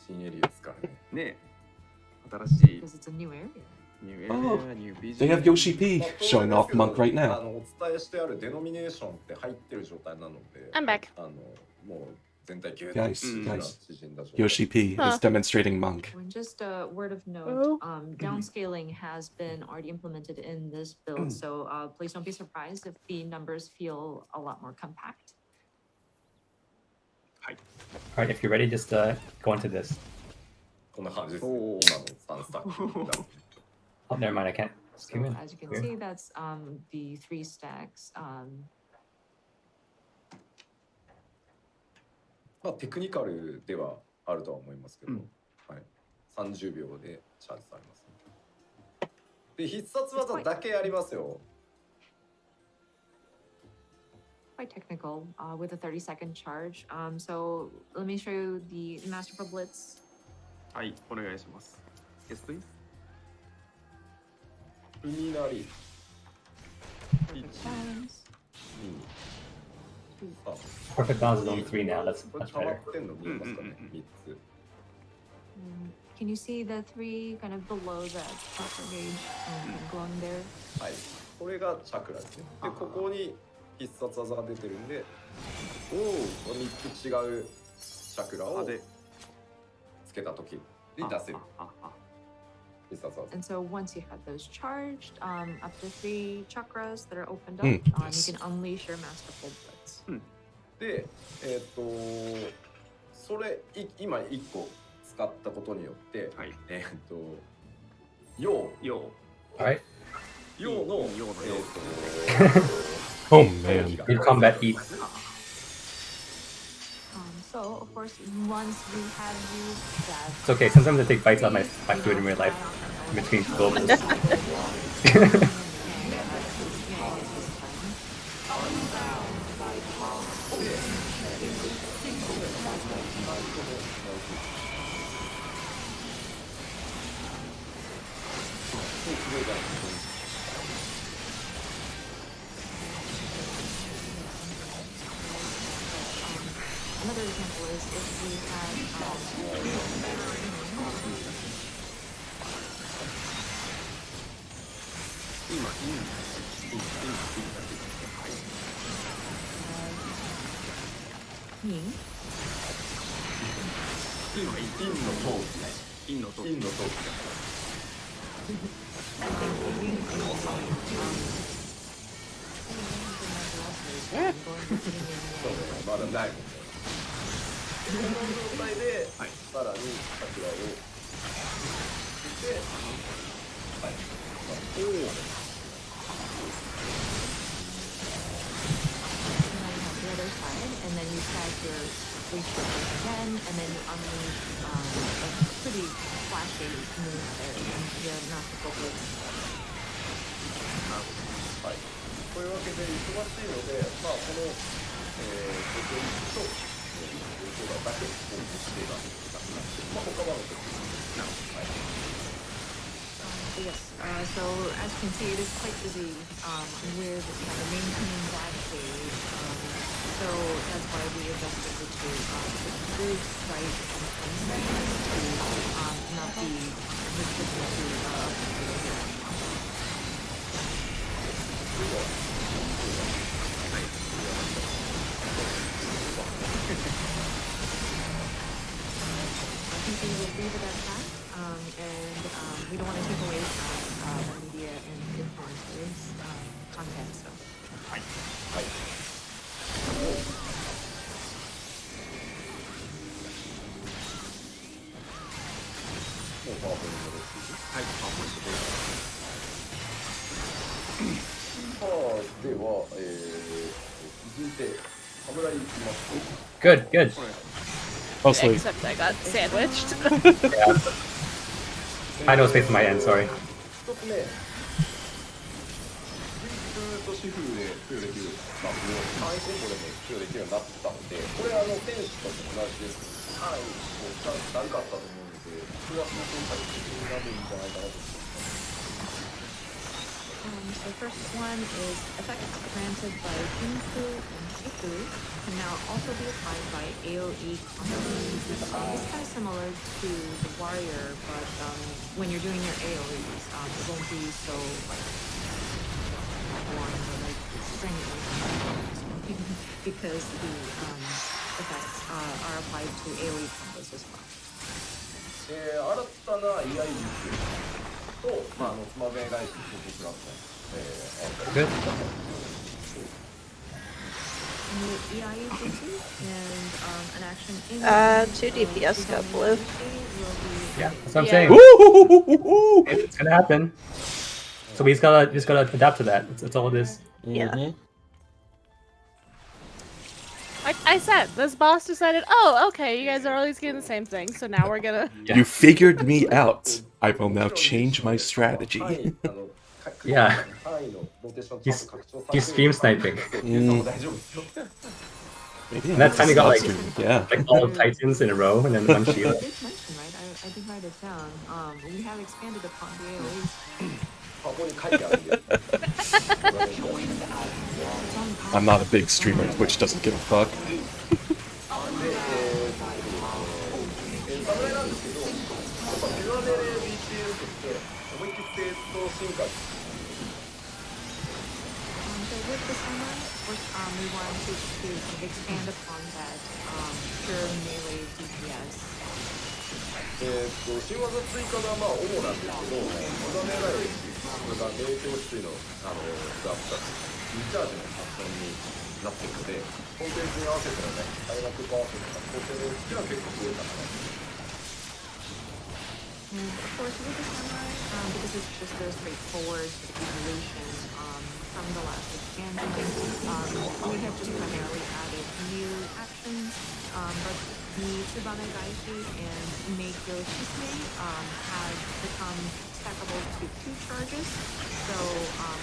新エリアですからね。ねえ。新しい Because it's a new area. ニューエリ Oh, ア、ニュービジ They have Yoshi P まあ showing off Monk right あ now. のお伝えしてあるデノミネーションって入ってる状態なので、 I'm back. あのもう全体級 Guys, 縮 guys. んだ状態 Yoshi P Huh. is demonstrating Monk. And just a word of note, Oh. downscaling has been already implemented in this build, so please don't be surprised if the numbers feel a lot more compact. Alright, if you're ready, just go into this. こんな感じです。おー今の3スタック。 Oh, never mind, I can't. So Zoom in. as you can Here. see, that's the 3 stacks. まあテクニカルではあるとは思いますけど、うんはい、30秒でチャージされます、ね。で必殺技だけやりますよ。 Quite technical with a 30-second charge. So let me show you the Masterful Blitz. はい、お願いします。Yes, please. 海なり Perfect balance. あ Perfect balance is only 3 now. That's これ much 溜ま better. ってんの見えますかね、うんうんうん3つ。 Can you see the 3 kind of below that chakra gauge glowing there? はい、これがチャクラですね。で、ここに必殺技が出てるんで、おお、3つ違うチャクラをで、つけたときに出せるあ必殺技。 And so once you have those charged, up to 3 chakras that are opened up, yes. you can unleash your Masterful Blitz. で、それ今1個使ったことによって、はい。陽よ Alright, 陽の陽の陽 Oh man. your combat heat. So of course, once you have used that, It's okay, sometimes I take bites out my food in real life. In between goals. Another example is if we had Yin. 陰の塔ですね。陰の塔。 I think the yin is going to yin そうね、まだないもんね。この状態で、さらに桜をして、はい。おお。 the other side, and then you tag your three triggers again, and then you unleash a pretty flashy move there, and you're not to focus. はい。というわけで、忙しいので、まあ、この、僕と、僕らだけフォークしてがなくなって、まあ、他はの時はい。 Yes, so as you can see, it is quite busy with kind of maintaining that phase. So that's why we adjusted it to very tight and concise to not be restricted to I think we will leave it at that, and we don't want to take away from the media and influencers content. So はい。 もうパワーポイントです。はい、パワーポイントです。では、続いて、侍いきます。 Good, good. Mostly. Except I got sandwiched. Yeah. I know space on my end, sorry. 一つ目、フリップとシフルで付与できる、まあ、単位コンボでも付与できるようになったので、これ天使と同じです。単位をだるかったと思うので、プラスの分解的になるんじゃないかなと思います。 so the first one is effects granted by Kinfu and Shifu can now also be applied by AoE combos. This is kind of similar to the warrior, but when you're doing your AoEs, it won't be so like boring or like strenuous because the effects are applied to AoE combos as well. 新たな居合術と、まあ、つまめ返しプラスの、Good. And the EI jutsu and an action in 2 DPS got blue. Yeah, that's what I'm Yeah. saying. Woo! It's gonna happen. So we just gotta adapt to that. That's all it is. Yeah. Like I said, this boss decided, oh, okay, you guys are always getting the same thing, so now we're gonna. Yeah. You figured me out. I will now change my strategy. Yeah. He's stream sniping. Mm. And that time you got like Yeah. all Titans in a row and then one I shield. did mention, right? I did write it down. We have expanded upon the AoEs. 箱に書いてあるんで。 I'm not a big streamer, which doesn't give a fuck. 侍なんですけど、やっぱビジュアルで BTL として思い切って進化。 So with the samurai, of course, we wanted to expand upon that pure melee DPS. 新技追加がまあ主なんですけど、技狙いこれが霊強水のが2つ、2チャージの発散になっているので、コンテンツに合わせてのね、開幕パワーとか構成の動きは結構増えたかな。 And of course, with the samurai, because it's just a straightforward sort of evolution from the last expansion, we have just primarily added new actions, but the Tsubame Daishi and Meikyo Shisei have become stackable to 2 charges. So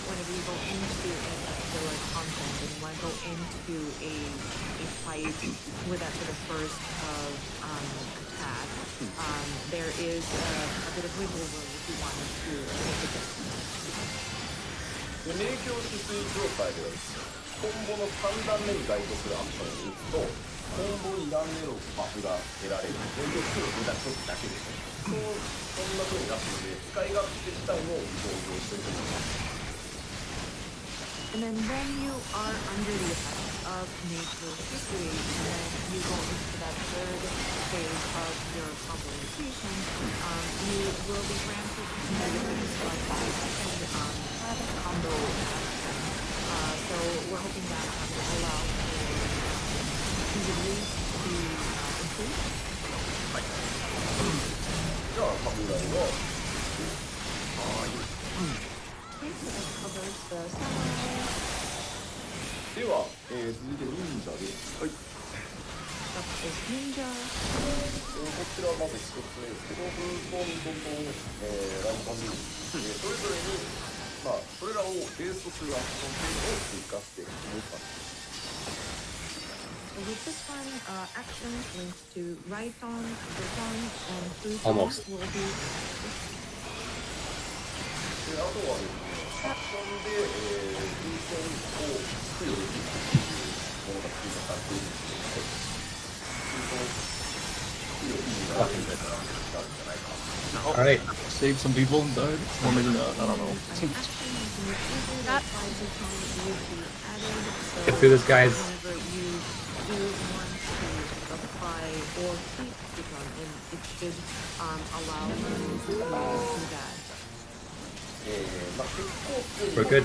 whenever you go into a particular content and you want to go into a fight with that sort of burst of attack, there is a bit of wiggle room if you wanted to make a difference. で、明鏡止水状態ではですね、コンボの3段目に該当するアクションを打つと、コンボ2段目のバフが得られる。明鏡止水の2段1つだけですね。そんな風になっているので、使い勝手自体も向上していると思います。 And then when you are under the effect of of nature history, and then you go into that third phase of your combo initiation, you will be granted use of the second combo action. So we're hoping that will allow for the release to improve. じゃあ侍は Okay, so that covers the samurai. では、続いて忍者です。はい。 Up is ninja. こちらまず一つ目ですけど、フーポンドと、ランタンルーム、それぞれに、まあ、それらをベースとするアクションを追加して動かす。 So with this one, actions linked to right on, left on, and food Almost. will be で、あとはですね、アクションで、風船を付与できるものが追加されているんですけど、風船付与意味があるんじゃないかな。 Alright. Save some people and died. Or maybe not. I don't know. an action using the evil that applies to tone will be added. So Get through this, guys. whenever you do want to apply or keep the tone, and it should allow you to do that. We're good.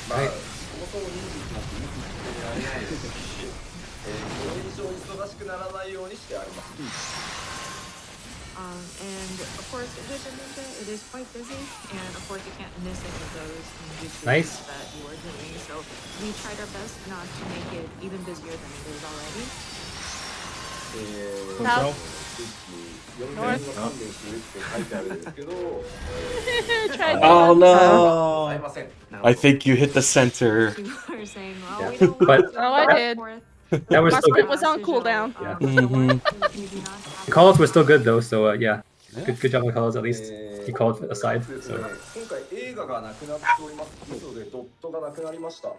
まあ、そもそも人数も人数決められないですし、これ以上忙しくならないようにしてあります。 And of course, with a ninja, it is quite busy, and of course, you can't miss any of those ninjutsus Nice. that you are doing. So we tried our best not to make it even busier than it is already. South. 4年の関連するって書いてあるんですけど、 Tried Oh to- ござい no! ません。 I think you hit the center. People are saying, well, Yeah. we don't But- want to Oh, I go did. forth. That was My still sprint good. was on cooldown. Yeah. We do not have The calls were still good though, so yeah. Yeah. Good job on calls at least. He called aside. ですね So 今回映画がなくなっておりますので、ドットがなくなりました。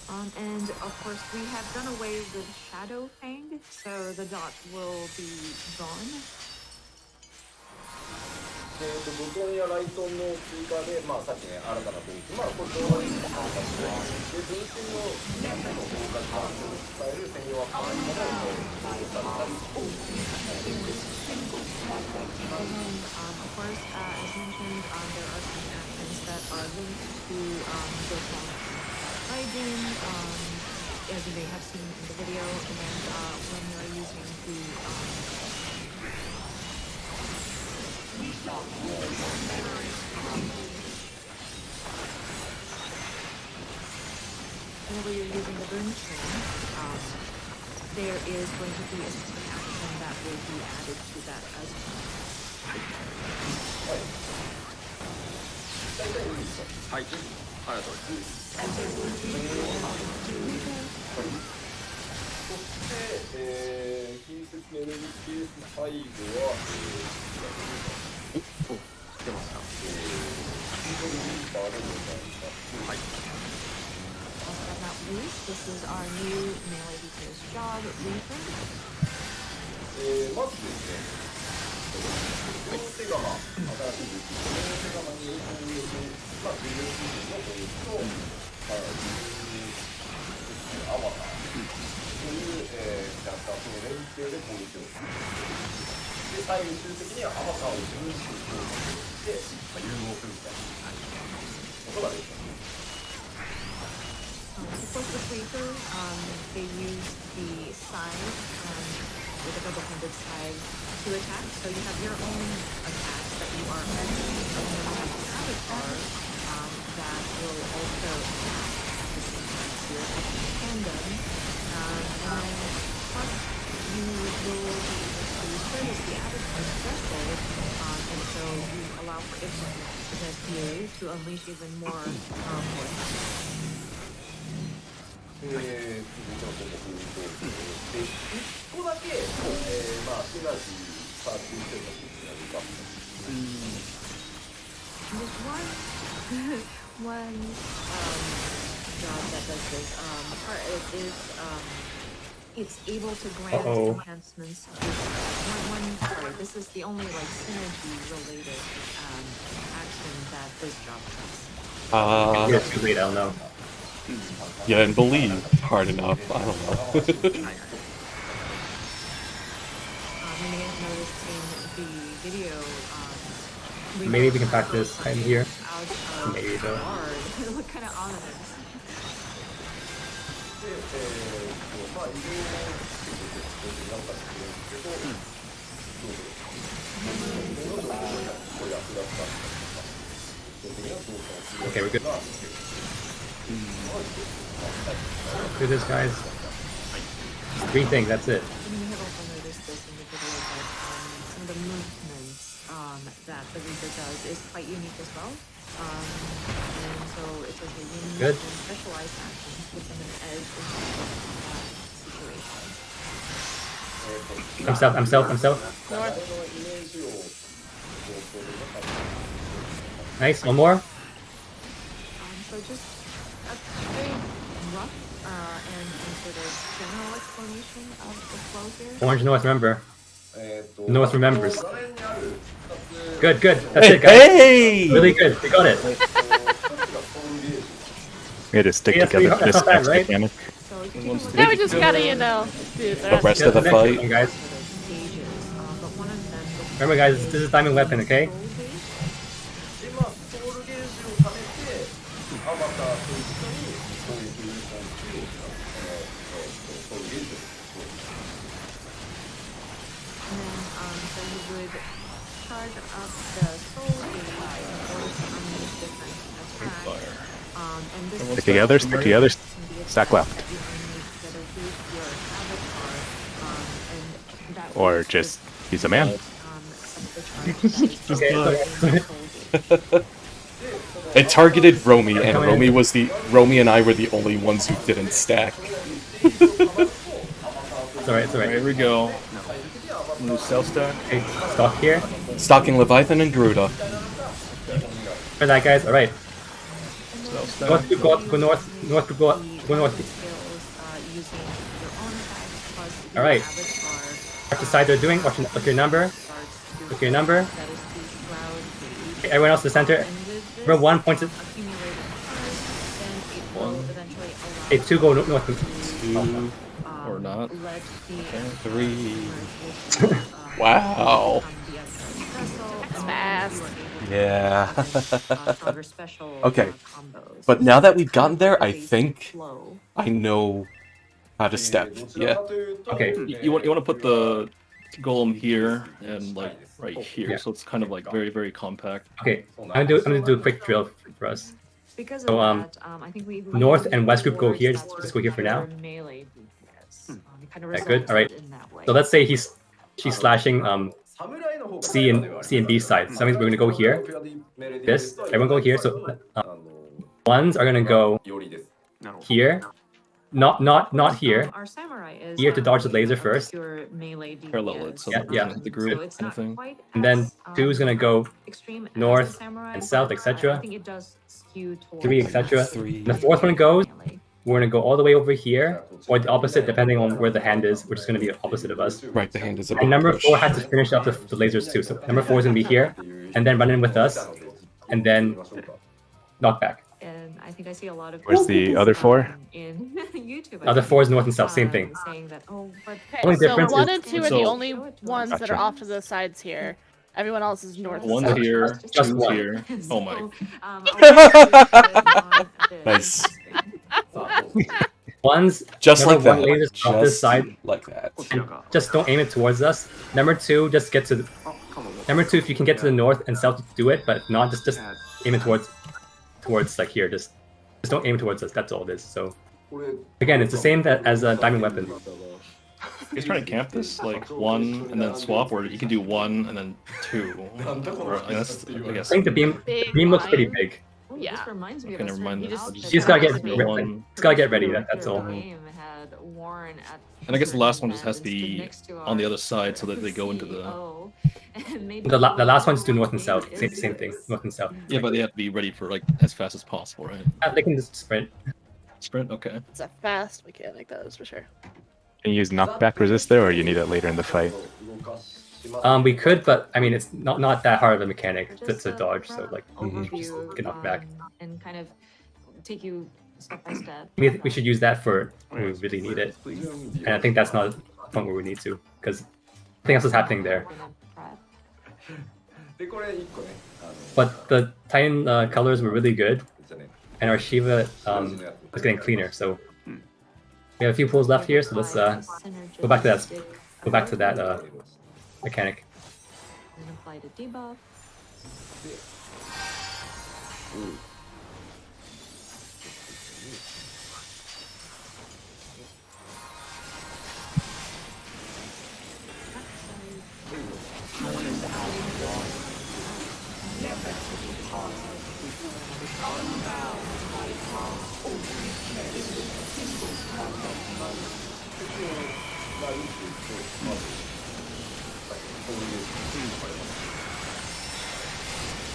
And of course, we have done away with Shadow Fang, so the dot will be gone. ドトンやライトンの追加で、まあ、さっきね、新たな動機、まあ、これ動画にも参加して、で、分身の中の動画に使える専用アプリも導入されたり、 And then, of course, as mentioned, there are some actions that are linked to the phone Raiden, as you may have seen in the video, and when you're using the whenever you're using the burn chain, there is going to be a specific action that will be added to that as well. 大体いいですよ。はい。ありがとうございます。そして、近接メロディケース最後は、出ました。はい。 Last but not least, this is our new melee details job, Reaper. まずですね、この手が新しい武器、この手がによるまあ、重要部分の攻撃と、アバターという、キャラクターとの連携で攻撃をする。で、最終的にはアバターを自分自身に攻撃して、融合するみたいなことができます。 So of course, with Reaper, they use the scythe with a double-handed scythe to attack. So you have your own attacks that you are managing, and then you have the avatar that will also attack at the same time. So you're attacking tandem, and then plus you will be able to service the avatar's threshold, and so you allow for its PA to unleash even more force. 続いての項目で、1個だけ、まあ、シナジーサーチしてるのになります。There's one job that does this. Part it is it's able to grant enhancements. Sorry, this is the only like synergy related action that this job does. yeah, too late. I don't know. You didn't believe hard enough. I don't know. You may have noticed in the video, Maybe we can practice time here. out of Maybe though. guard. It looked kind of ominous. で、まあ、移動を結構なんかしてるんですけど、どうぞ。これ役立ったりとか、基本的な動作をする Okay, we're good. が Do this, guys. 3 things. That's it. And you may have also noticed this in the video that some of the movements that the Reaper does is quite unique as well. And so it's like a unique Good. and specialized action to give them an edge in that situation. I'm south. North. Nice. One more. So just a very rough and sort of general explanation of the flow here. Orange North, remember. えーと North remembers. 画面にある2つ Good, good. That's Hey, it, guys. hey! Really good. We got it. 2つがソウルゲージ We had to stick Yeah, together that's for this not bad, next right? mechanic. So if you Once take a they- Now we just gotta, do the The rest rest. of the Next one, fight. guys. stages, but one of them is Remember, guys, this is diamond weapon, okay? で、まあ、ソウルゲージを貯めて、アバターと一緒に攻撃に本気をソウルゲージを And then, so you would charge up the soul gauge in order to unleash different attacks. And this Stick together, stick together. can be a Stack attack left. that you unleash together with your avatar, and that Or will just use a man. set the charge. Okay, It targeted Romy, and Romy and I were the only ones who didn't stack. It's alright, it's alright. Here we go. Move south stack. Okay, stock here. Stocking Leviathan and Garuda. For that, guys. Alright. South stack. North to go north. North to go north. Alright. Watch the side they're doing. Watch your number. Look at your number. Okay, everyone else to the center. Remember, 1 points it. Okay, 2 go north. 2, Or not. 3. Wow. That's fast. Yeah. Okay. But now that we've gotten there, I think I know how to step. どちら Yeah. かというと Okay. You want to put the golem here and like right here, Yeah. so it's kind of like very very compact. Okay, I'm gonna do a quick drill for us. Because So, of that, I think we North and West group go here. Just go here for now. Okay, good. All right. So let's say she's slashing 侍の方が C and B side. So that means we're gonna go here. This. Everyone go here. So あの ones are gonna go よりです here. Not here. Our samurai is Here to dodge the laser first. pure melee Parallel it, so Yeah, that yeah. doesn't hit the group So it's kind of not thing. quite And then as, 2 is gonna go extreme as north the samurai, and south, but, etc. I think it does skew towards 3, etc. 3. The 4th one goes. We're gonna go all the way over here, or the opposite, depending on where the hand is, which is gonna be opposite of us. Right, the hand is a And big number push. 4 has to finish off the lasers too. So number 4 is gonna be here, and then run in with us, and then knock back. And I think I see a lot of Where's the other 4? in YouTube. Other 4 is north and south, same thing. Saying that, oh, but Okay, Only so difference 1 is- and 2 are So- the only ones that are Gotcha. off to the sides here. Everyone else is north and One south. here, Just 2 one. here. Oh my. Nice. One's Just like number 1 that. laser's off this Just side, like that. and just don't aim it towards us. Number 2, just get to the. Number 2, if you can get to the north and south, do it. But if not, just aim it towards like here. Just don't aim towards us. That's all it is. So これ again, it's the same as a diamond weapon. He's trying to camp this like 1 and then swap, or he can do 1 and then 2. Or, I guess. I I guess. think the beam looks pretty line. big. Yeah. This reminds me Okay, of a never mind. certain I'll outfit just- You just gotta get that Go ready. one. Just gotta get ready. That's all. Game had worn at And I guess the last one just has to certain be event and stood on the next other to side so that they go into the. CEO. And maybe The last one's do north and south. Same thing. North and south. Yeah, but they have to be ready for like as fast as possible, right? They can just sprint. Sprint, okay. It's a fast mechanic, that is for sure. Can you use knockback resist there, or you need that later in the fight? 動かします We could, but I mean, it's not that hard of a mechanic to just a dodge. So rough like, overview, just get knocked back. and kind of take you step by step. We should use that for when we really need it. And I think that's not a point where we need to, because nothing else is happening there. Prep. でこれ1個ね But the Titan colors were really good, じゃあね and our Shiva was getting cleaner. So we have a few pulls left here, so let's go back to that mechanic. And apply the debuff.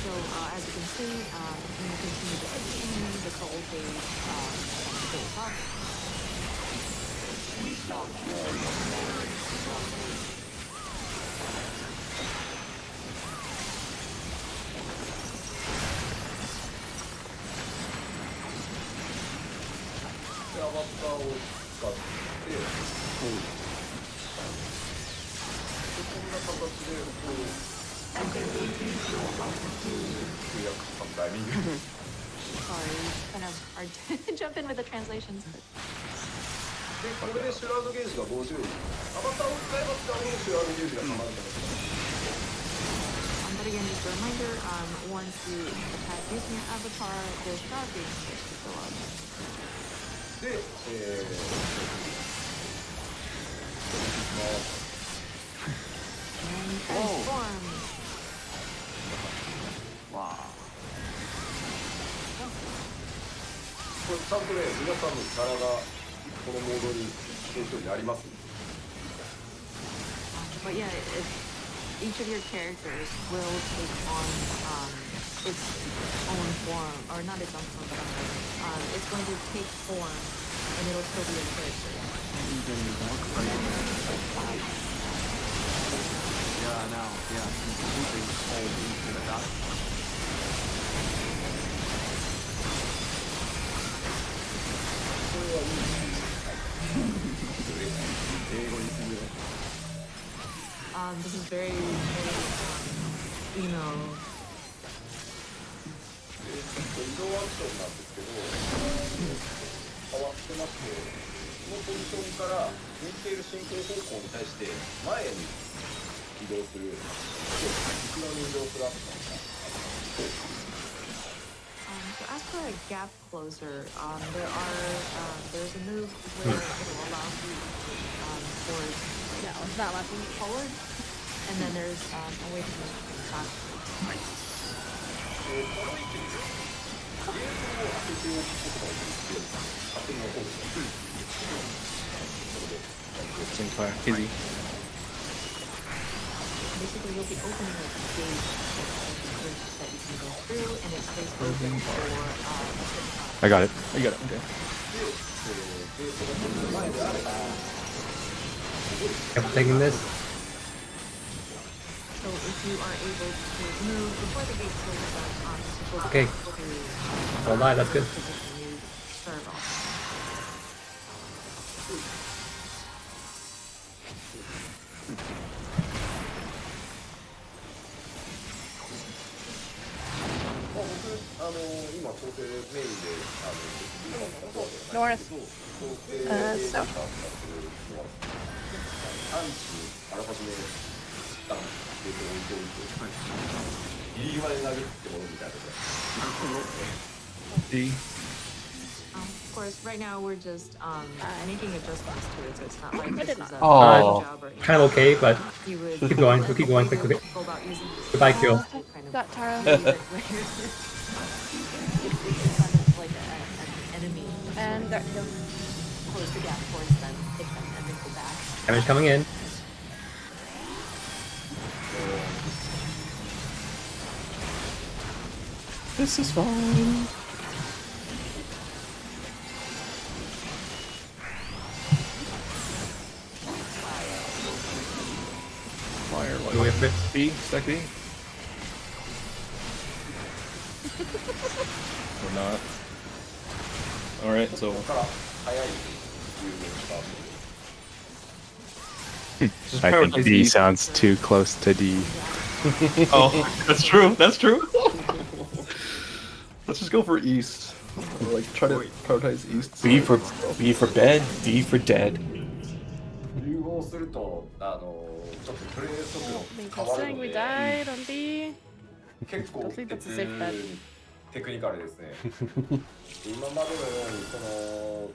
'Cause as you can see, when you continue to expand, the gold gauge goes up. Sorry, kind of hard to jump in with the translations. でこれでシュラウドゲージが50アバターを使えば使うほどシュラウドゲージが溜まるから But again, just a reminder, once you attack using your avatar, the shroud gauge starts to fill up. でAnd transform. これちゃんとね皆さんのキャラがこのモードに一人あります But yeah, each of your characters will take on its own form, or not its own form, but it's going to take form, and it'll still be a character. This is very, very, 移動アクションなんですけど変わってましてこのポジションから向いている進行方向に対して前に移動する後ろに移動するアクションが So as for a gap closer, there's a move where it will allow you forward. No, it's not letting me. Forward, and then there's a way to move backwards. この位置にゲートを当てておくことができて当ての方ですSame fire. Easy. Basically, you'll be opening a gate that you can go through, and it stays open for I got it. You got it. Okay. Kept taking this. So if you are able to move before the gate closes, Okay. All right, that's good. position you start off. North. South. アンチあらかじめゲートを置いておいてギリギリまで投げってものみたいな D. Of course, right now we're just making adjustments to it, so it's not like I this did is not. a Oh. job or anything. Kind of okay, but You would keep going. We'll keep going. Quick. go about using this Goodbye, Kyo. kind of Got Taro. it's kind of like an enemy. And there, no. Close the gap towards them, hit them, and then go back. Damage coming in. This is fine. Fire. Go away for it. B. Stack B. Or not. Alright, so ここから早い融合した後 just I think prioritize D east. sounds too close to D. Oh, that's true. That's true. Let's just go for east. Or like try to prioritize east. B for bed, D for dead. 融合するとちょっとプレイ速 I 度 mean, 変わる considering の we で died on B, 結構 don't think that's a safe bet. テクニカルですね今までのように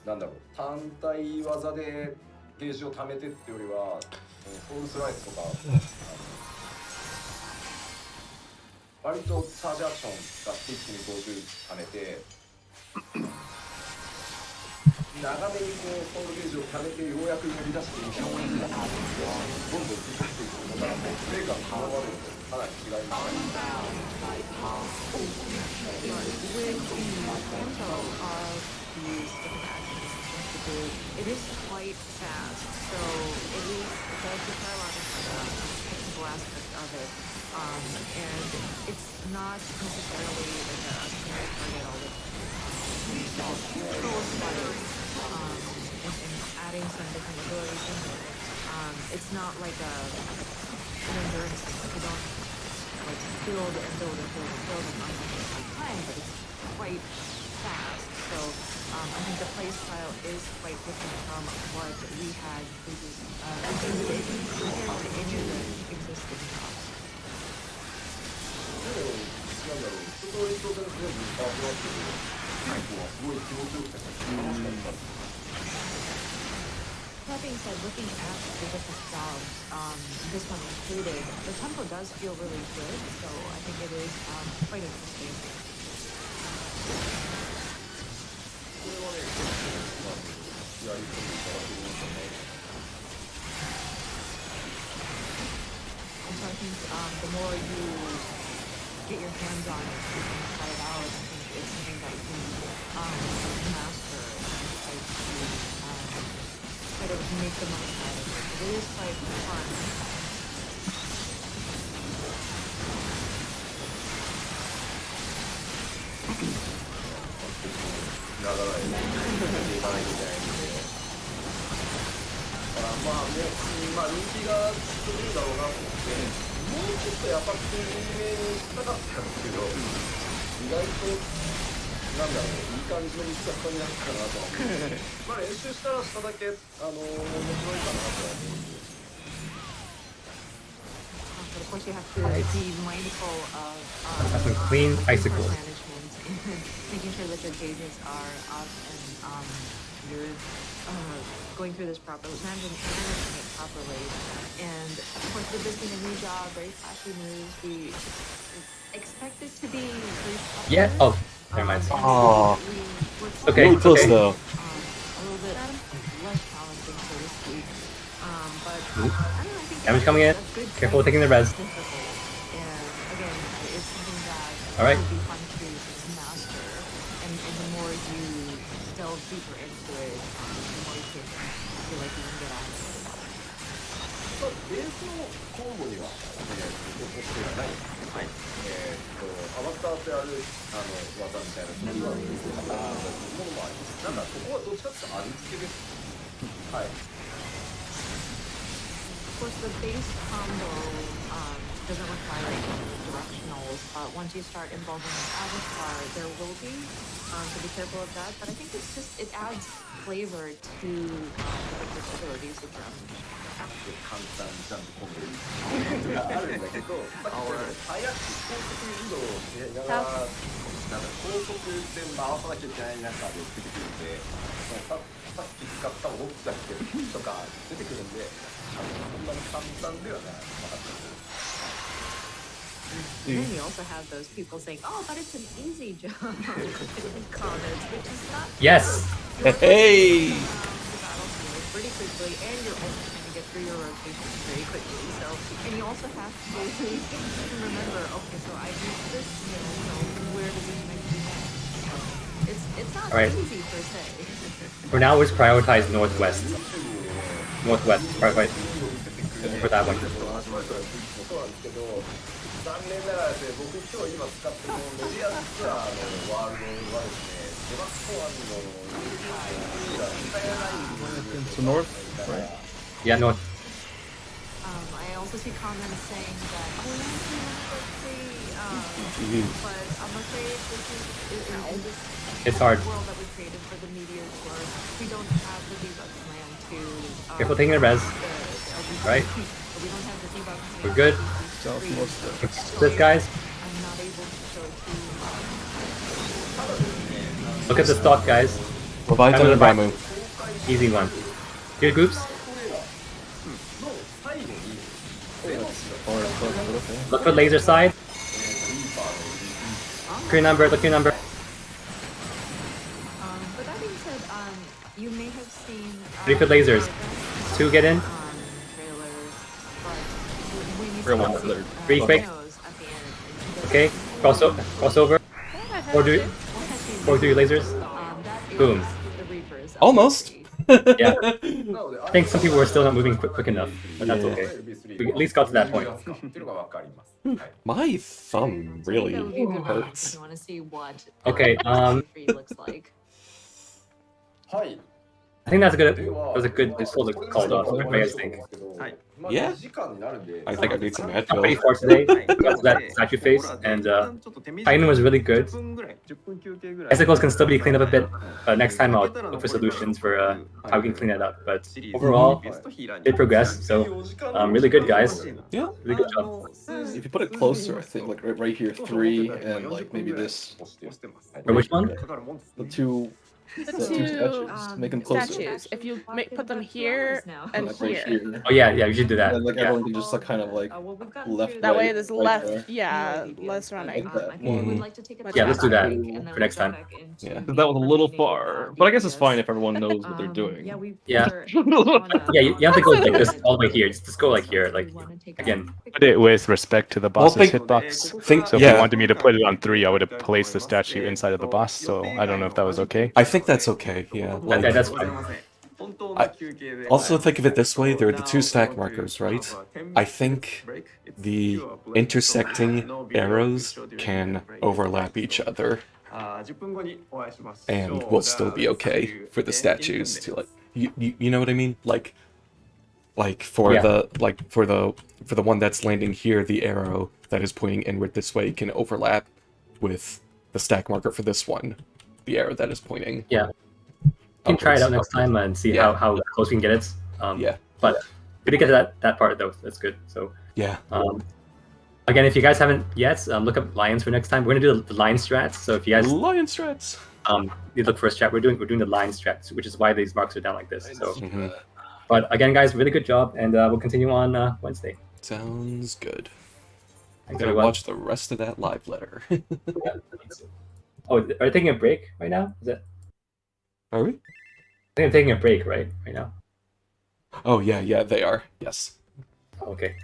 なんだろう単体技でゲージを貯めてってよりはソウルスライスとか割とチャージアクションが一気に50貯めて長めにソウルゲージを貯めてようやく乗り出していった方がいいんだなってどんどん使っていくのからもうプレイが変わるのでかなり違います With the tempo of these different actions and things to do, it is quite fast. So it does require a lot of technical aspect of it. And it's not necessarily like a single target all the control spike and adding some different abilities into it. It's not like an endurance thing. Like you don't like build and build and build and build and unlimited time, but it's quite fast. So I think the play style is quite different from what we had previously compared to any of the existing jobs. でもなんだろう一通りと全部変わってますけど結構はすごい気持ちよくて楽しかったです That being said, looking at the different jobs, this one included, the tempo does feel really good, so I think it is quite interesting. これはねやり込んでいただけるんじゃない And so I think the more you get your hands on it, you can try it out. I think it's something that you can master and try to make the most out of it. It is quite fun. ながらでやっていかないといけないのでだからまあねまあ人気がするんだろうなと思ってもうちょっとやっぱり有名にしたかったんですけど意外となんだろういい感じの見つかったんじゃないかなとは思ってまあ練習したらしただけ面白いかなとは思うんで But of course, you have to be mindful of Have some clean icicles. management and making sure that your gauges are up and you're going through this properly, managing it properly. And of course, with this being a new job, very flashy moves, we expect it to be very popular. Yeah. Oh, never mind. And Aw. we're Okay, Really close okay. though. a little bit less challenging, so to speak. But I don't know, I think Damage coming in. that's good. Careful taking the res. Difficult. And again, it's something that All right. would be fun to master. And the more you delve deeper into it, the more you can feel like you can get out of it. まあベースのコンボには残ってはない。はい。アバターってある技みたいなそういうものもあります。なんかここはどっちかっていうと味付けです。はい。 Of course, the base combo doesn't require any directionals, but once you start involving an avatar, there will be, so be careful of that. But I think it's just, it adds flavor to the different abilities of them. 簡単にジャンプコンボがあるんだけど、さっき言ったように早く高速移動をしながら、なんだ高速で回さなきゃいけない中で出てくるんで、さっき使った動きだけとか出てくるんで、そんなに簡単ではなかったです。 And then you also have those people saying, "Oh, but it's an easy job." in comments, which is not. Yes. Hey! The battlefield pretty quickly, and you're also trying to get through your rotations very quickly. So, and you also have to remember, okay, so I use this skill, so where does it connect to next? So it's not All right. easy per se. For now, let's prioritize northwest. Northwest. Prioritize for that one. そうなんですけど、残念ながらですね、僕今日使ってるメディアツアーのワールドはですね、To north, right? Yeah, no. I also see comments saying that, oh, let's say, but I'm afraid this is in this It's hard. world that we created for the meteor tour, we don't have the debug plan to. Careful taking a res. Right? We don't have the debug plan. We're good. Southwest. This, guys. I'm not able to show to. Look at the stock, guys. Leviathan and Ramu. Easy one. Good groups. Look for laser side. Look your number. Look your number. But that being said, you may have seen. 3 foot lasers. 2 get in. Trailers, but when you Real see one, the, third. 3 quick. nose at the end, Okay. Crossover. Or do your lasers. that is Boom. the Reapers. Almost. Yeah. I think some people were still not moving quick enough, but that's okay. We at least got to that point. My thumb really That would be a good one if hurts. you want to see what Okay, looks like. I think that's a good. That was a good soldier called off. What do you guys think? Yeah. I think I need some Not pretty Advil. far today. Got to that statue face, and Titan was really good. Icicles can still be cleaned up a bit. Next time I'll look for solutions for how we can clean it up. But overall, did progress. So really good, guys. Yeah. Really good job. If you put it closer, I think like right here, 3, and like maybe this. For which one? The two statues. Make them closer. Statues. If you put them here and Like right here. here. Oh yeah, we should do that. And like Yeah. everyone can just like kind of like left. That way right, there's right less, there. yeah, less running. Like that. I think we'd like to take a Yeah, let's do that break, and then for next we'll time. go back into Yeah. That was a little far, but I guess it's fine if everyone knows what they're Yeah, doing. we Yeah. were on Yeah, you have to go like this all the way here. Just go like here, like again. Put it with respect to the Well, boss's think- hitbox. Think, So if you yeah, wanted me to put it on 3, I would have placed the statue inside of the boss. So I don't know if that was okay. I think that's okay. Yeah. Like, Yeah, that's fine. also think of it this way: there are the 2 stack markers, right? I think the intersecting arrows can overlap each other, and we'll still be okay for the statues to like. You know what I mean? Like for Yeah. the one that's landing here, the arrow that is pointing inward this way can overlap with the stack marker for this one, the arrow that is pointing. Yeah. We can try it out upwards. next time and see Yeah. how close we can get it. Yeah. But we did get to that part though. That's good. So Yeah. again, if you guys haven't yet, look up lions for next time. We're gonna do the lion strats. So if you guys Lion strats. you look for a strat, we're doing the lion strats, which is why these marks are down like this. So, Mhm. but again, guys, really good job, and we'll continue on Wednesday. Sounds good. I'm Thanks, gonna everyone. watch the rest of that live letter. Oh, are you taking a break right now? Is it? Are we? I think I'm taking a break right now. Oh yeah, they are. Yes. Oh, okay.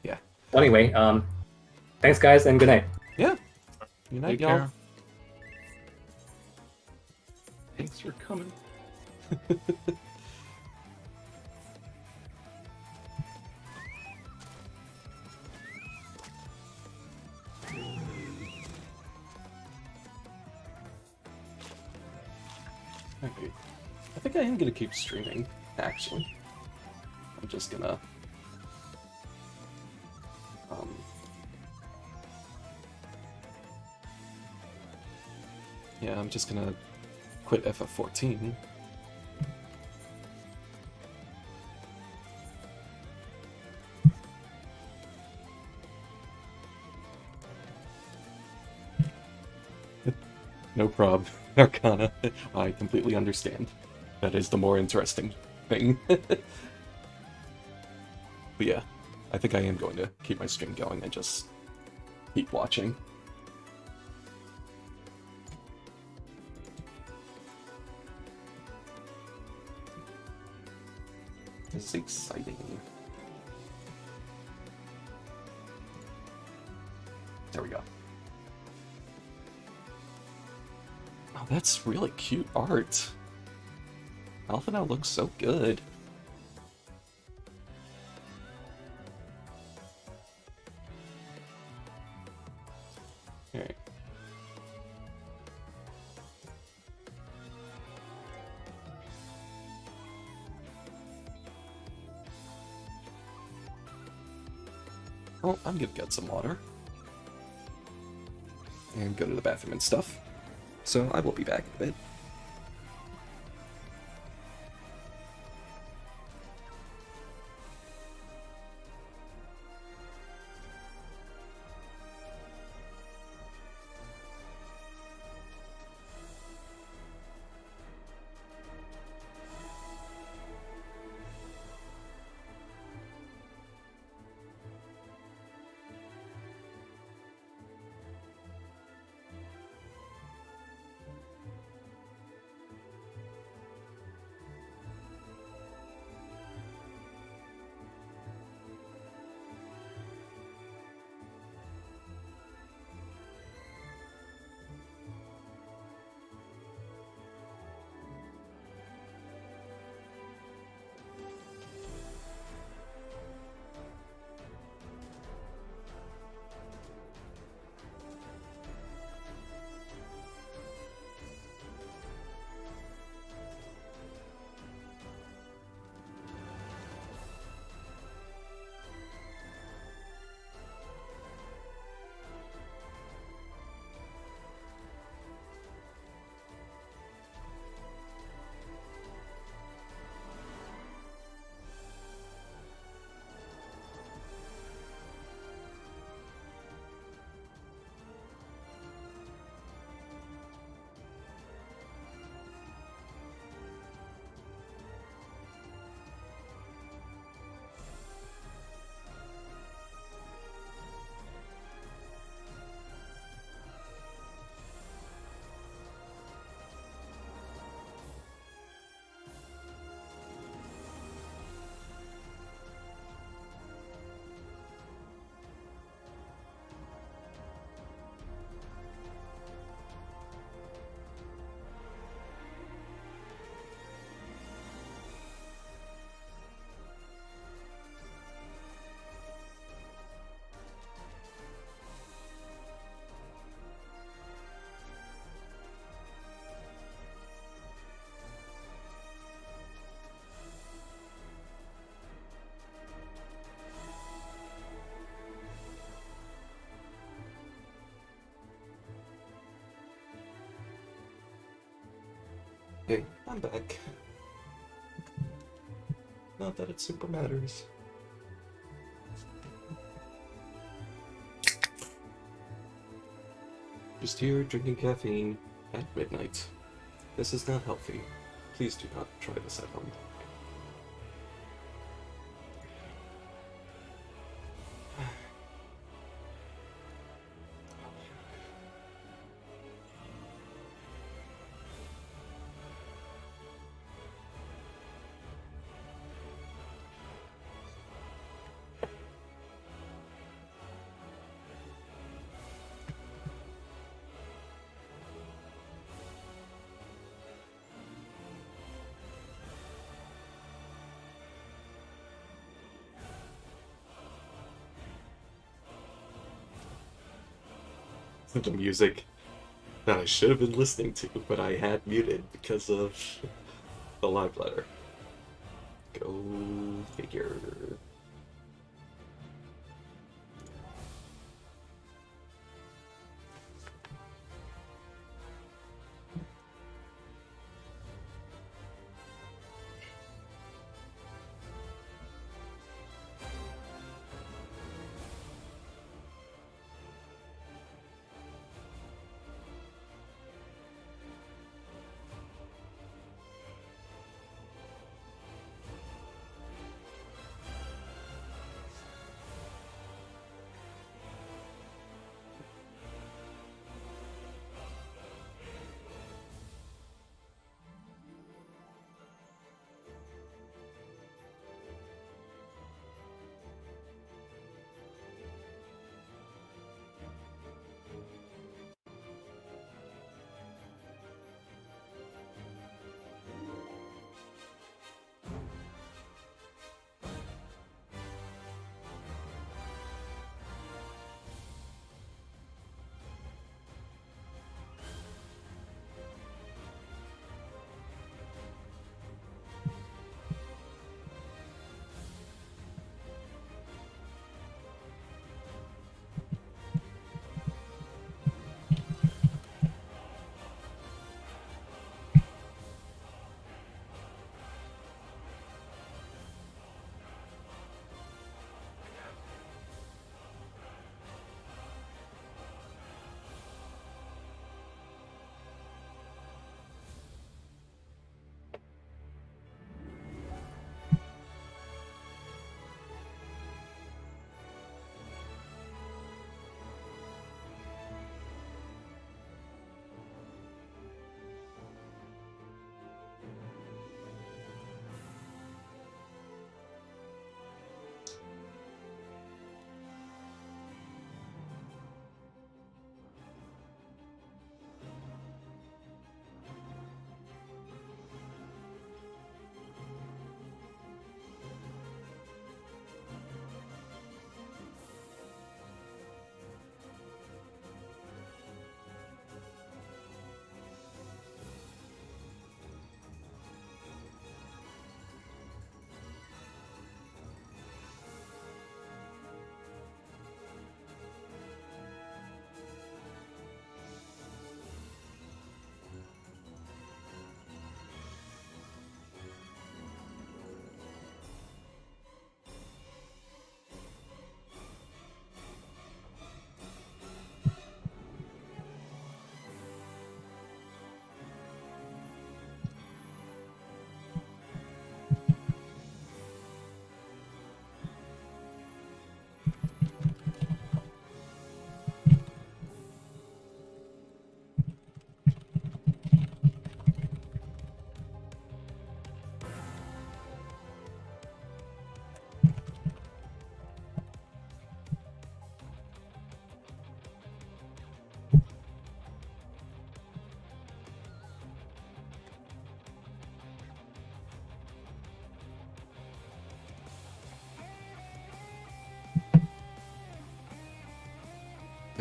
Yeah. Well, anyway, thanks, guys, and good night. Yeah. Good night, Take y'all. care. Thanks for coming. Okay. I think I am gonna keep streaming, actually. I'm just gonna yeah, I'm just gonna quit FF14. No prob, Arcana. I completely understand. That is the more interesting thing. But yeah, I think I am going to keep my stream going and just keep watching. This is exciting. There we go. Oh, that's really cute art. Alpha now looks so good. Alright. Oh, I'm gonna get some water. And go to the bathroom and stuff. So I will be back in a bit. Okay, I'm back. Not that it super matters. Just here drinking caffeine at midnight. This is not healthy. Please do not try this at home. The music that I should have been listening to, but I had muted because of the live letter. Go figure.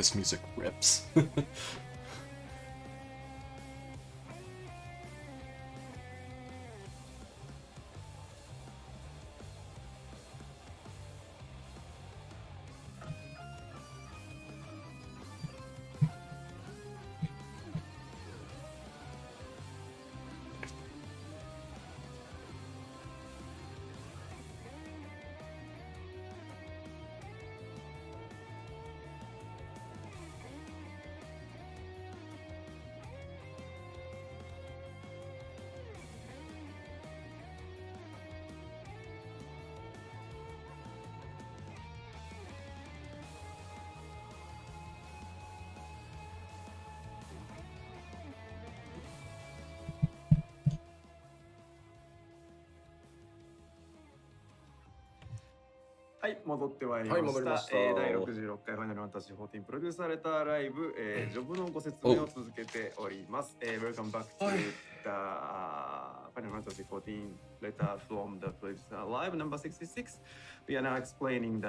This music rips.はい、戻ってまいりはいました。戻りました第66回ファイナルファンタジー14プロデュースされたライブ、ジョブのご説明を続けております。Welcome back to the Final Fantasy 14 letter from the producer live number 66. We are now explaining the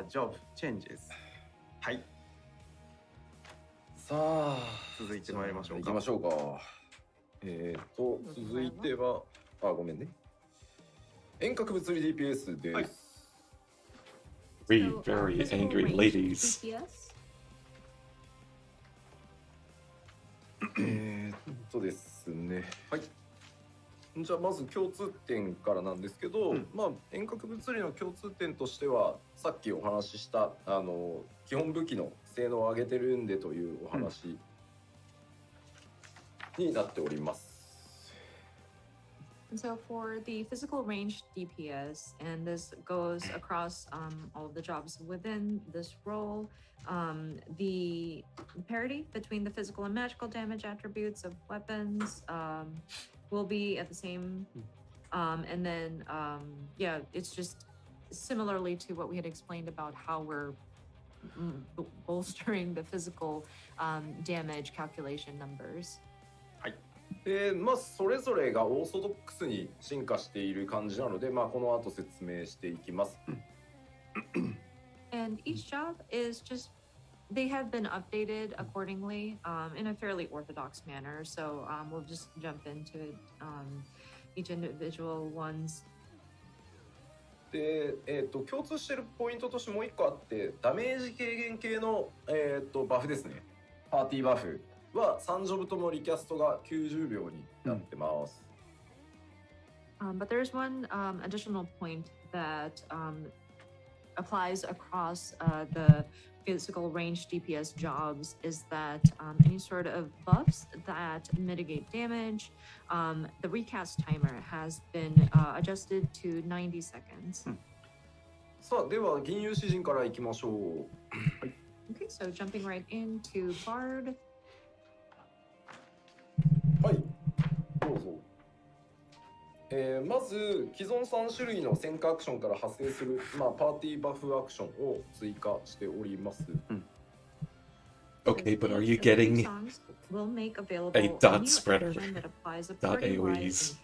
job changes. はい、さあ、続いてまいりましょうか。行きましょうか。続いては、ごめんね。遠隔物理 DPS です。はい Three So, very physical angry range ladies. DPS? ですね。はい。じゃあまず共通点からなんですけど、まあ遠隔物理の共通点としてはさっきお話しした基本武器の性能を上げてるんでというお話になっております。And so for the physical range DPS, and this goes across all of the jobs within this role, the parity between the physical and magical damage attributes of weapons will be at the same, and then yeah, it's just similarly to what we had explained about how we're bolstering the physical damage calculation numbers. まあそれぞれがオーソドックスに進化している感じなので、まあこの後説明していきます。And each job is just, they have been updated accordingly in a fairly orthodox manner. So we'll just jump into it, each individual ones. で、共通しているポイントとしてもう一個あって、ダメージ軽減系の、バフですね。パーティーバフは3ジョブともリキャストが90秒になってます。But there's one additional point that applies across the physical range DPS jobs is that any sort of buffs that mitigate damage, the recast timer has been adjusted to 90 seconds. さあ、では銀融詩人からいきましょう。Okay, so jumping right into Bard. はい、どうぞ。まず既存3種類の戦果アクションから派生する、パーティーバフアクションを追加しております。Okay, but are you getting a dot spreader? Dot AoEs.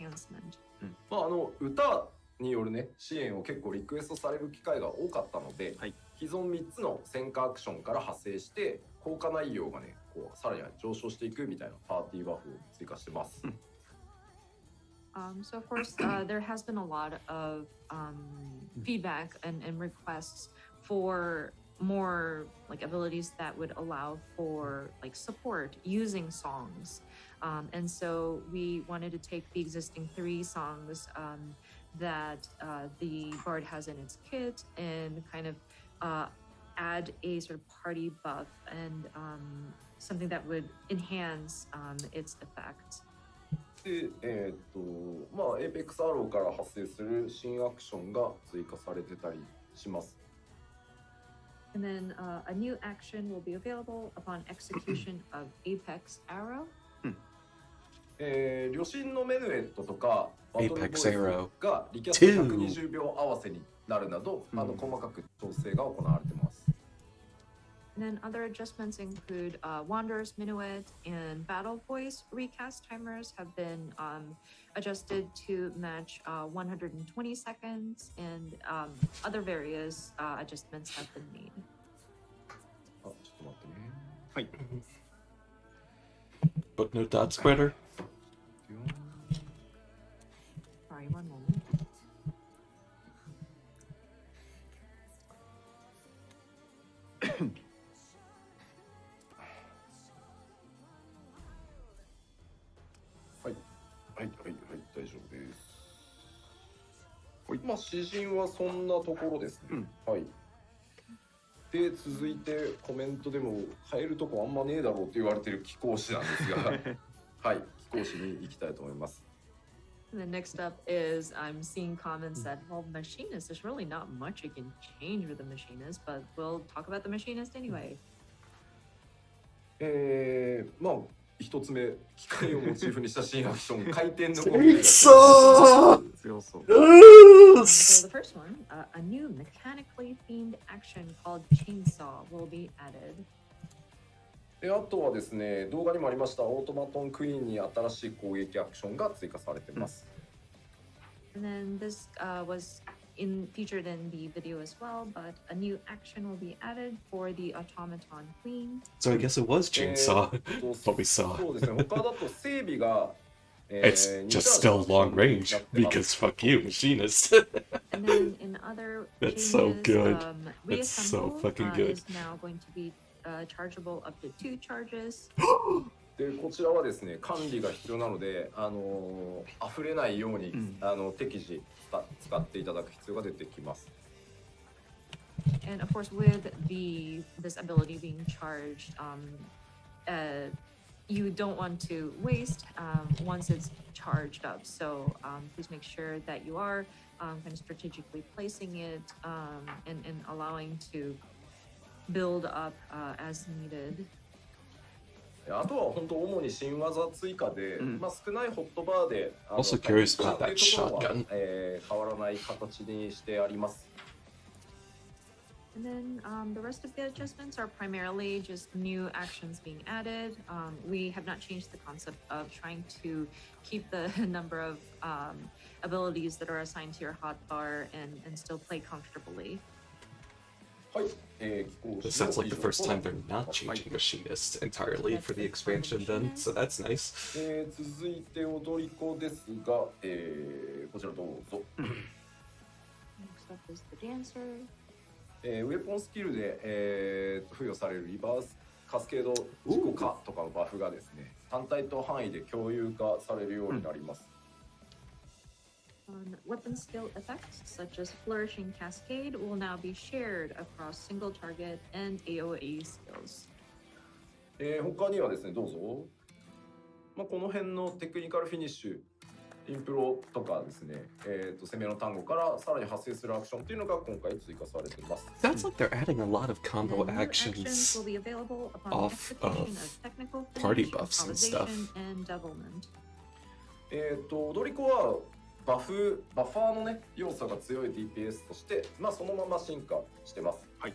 歌によるね支援を結構リクエストされる機会が多かったので、既存3つの戦果アクションから派生して効果内容がねこうさらに上昇していくみたいなパーティーバフを追加してます。So of course, there has been a lot of feedback and requests for more like abilities that would allow for like support using songs. And so we wanted to take the existing 3 songs that the Bard has in its kit and kind of add a sort of party buff and something that would enhance its effect. で、エイペックスアローから発生する新アクションが追加されてたりします。And then a new action will be available upon execution of Apex Arrow. 旅心のメヌエットとかバトルボイ Apex ス Arrow がリキャスト120秒合わせになるなど、細かく調整が行われてます。And then other adjustments include Wanderer's Minuet and Battle Voice recast timers have been adjusted to match 120 seconds, and other various adjustments have been made. ちょっと待 But no dot spreader. Sorry, one moment. はい、大丈夫です。まあ、詩人はそんなところですね。はい。で、続いてコメントでも変えるとこあんまねえだろうって言われてる貴公子なんですが、はい、貴公子に行きたいと思います。And then next up is I'm seeing comments that, well, machinist, there's really not much you can change with the machinist, but we'll talk about the machinist anyway. まあ、一つ目、機械をモチーフにした新アクション、回転の強そう。So the first one, a new mechanically themed action called Chainsaw will be added. で、あとはですね、動画にもありましたオートマトンクイーンに新しい攻撃アクションが追加されています。And then this was featured in the video as well, but a new action will be added for the automaton queen. So I guess it was Chainsaw. What we saw. そうですね、他だと整備が It's just still long range because fuck you, machinist. And then in other That's changes, so good. Reassemble That's so fucking good. is now going to be chargeable up to 2 charges. でこちらはですね、管理が必要なので、溢れないように、適時使っていただく必要が出てきます。And of course, with this ability being charged, you don't want to waste once it's charged up. So please make sure that you are kind of strategically placing it and allowing to build up as needed. あとは本当主に新技追加で、まあ少ないホットバーで Also curious about that shotgun. 変わらない形にしてあります。And then the rest of the adjustments are primarily just new actions being added. We have not changed the concept of trying to keep the number of abilities that are assigned to your hotbar and still play comfortably. はい、It sounds like the first time they're not changing machinist entirely for the expansion then, so that's nice. 続いて踊り子ですが、こちらどうぞ。Next up is the dancer. ウェポンスキルで、付与されるリバースカスケード自己化とかのバフがですね、単体と範囲で共有化されるようになります。Weapon skill effects such as Flourishing Cascade will now be shared across single target and AoE skills. 他にはですね、どうぞ。まあ、この辺のテクニカルフィニッシュ、インプロとかですね、攻めの単語からさらに発生するアクションっていうのが今回追加されています。Sounds like they're adding a lot of combo actions off of party buffs and stuff. 踊り子はバファーのね要素が強い DPS として、まあそのまま進化してます。はい。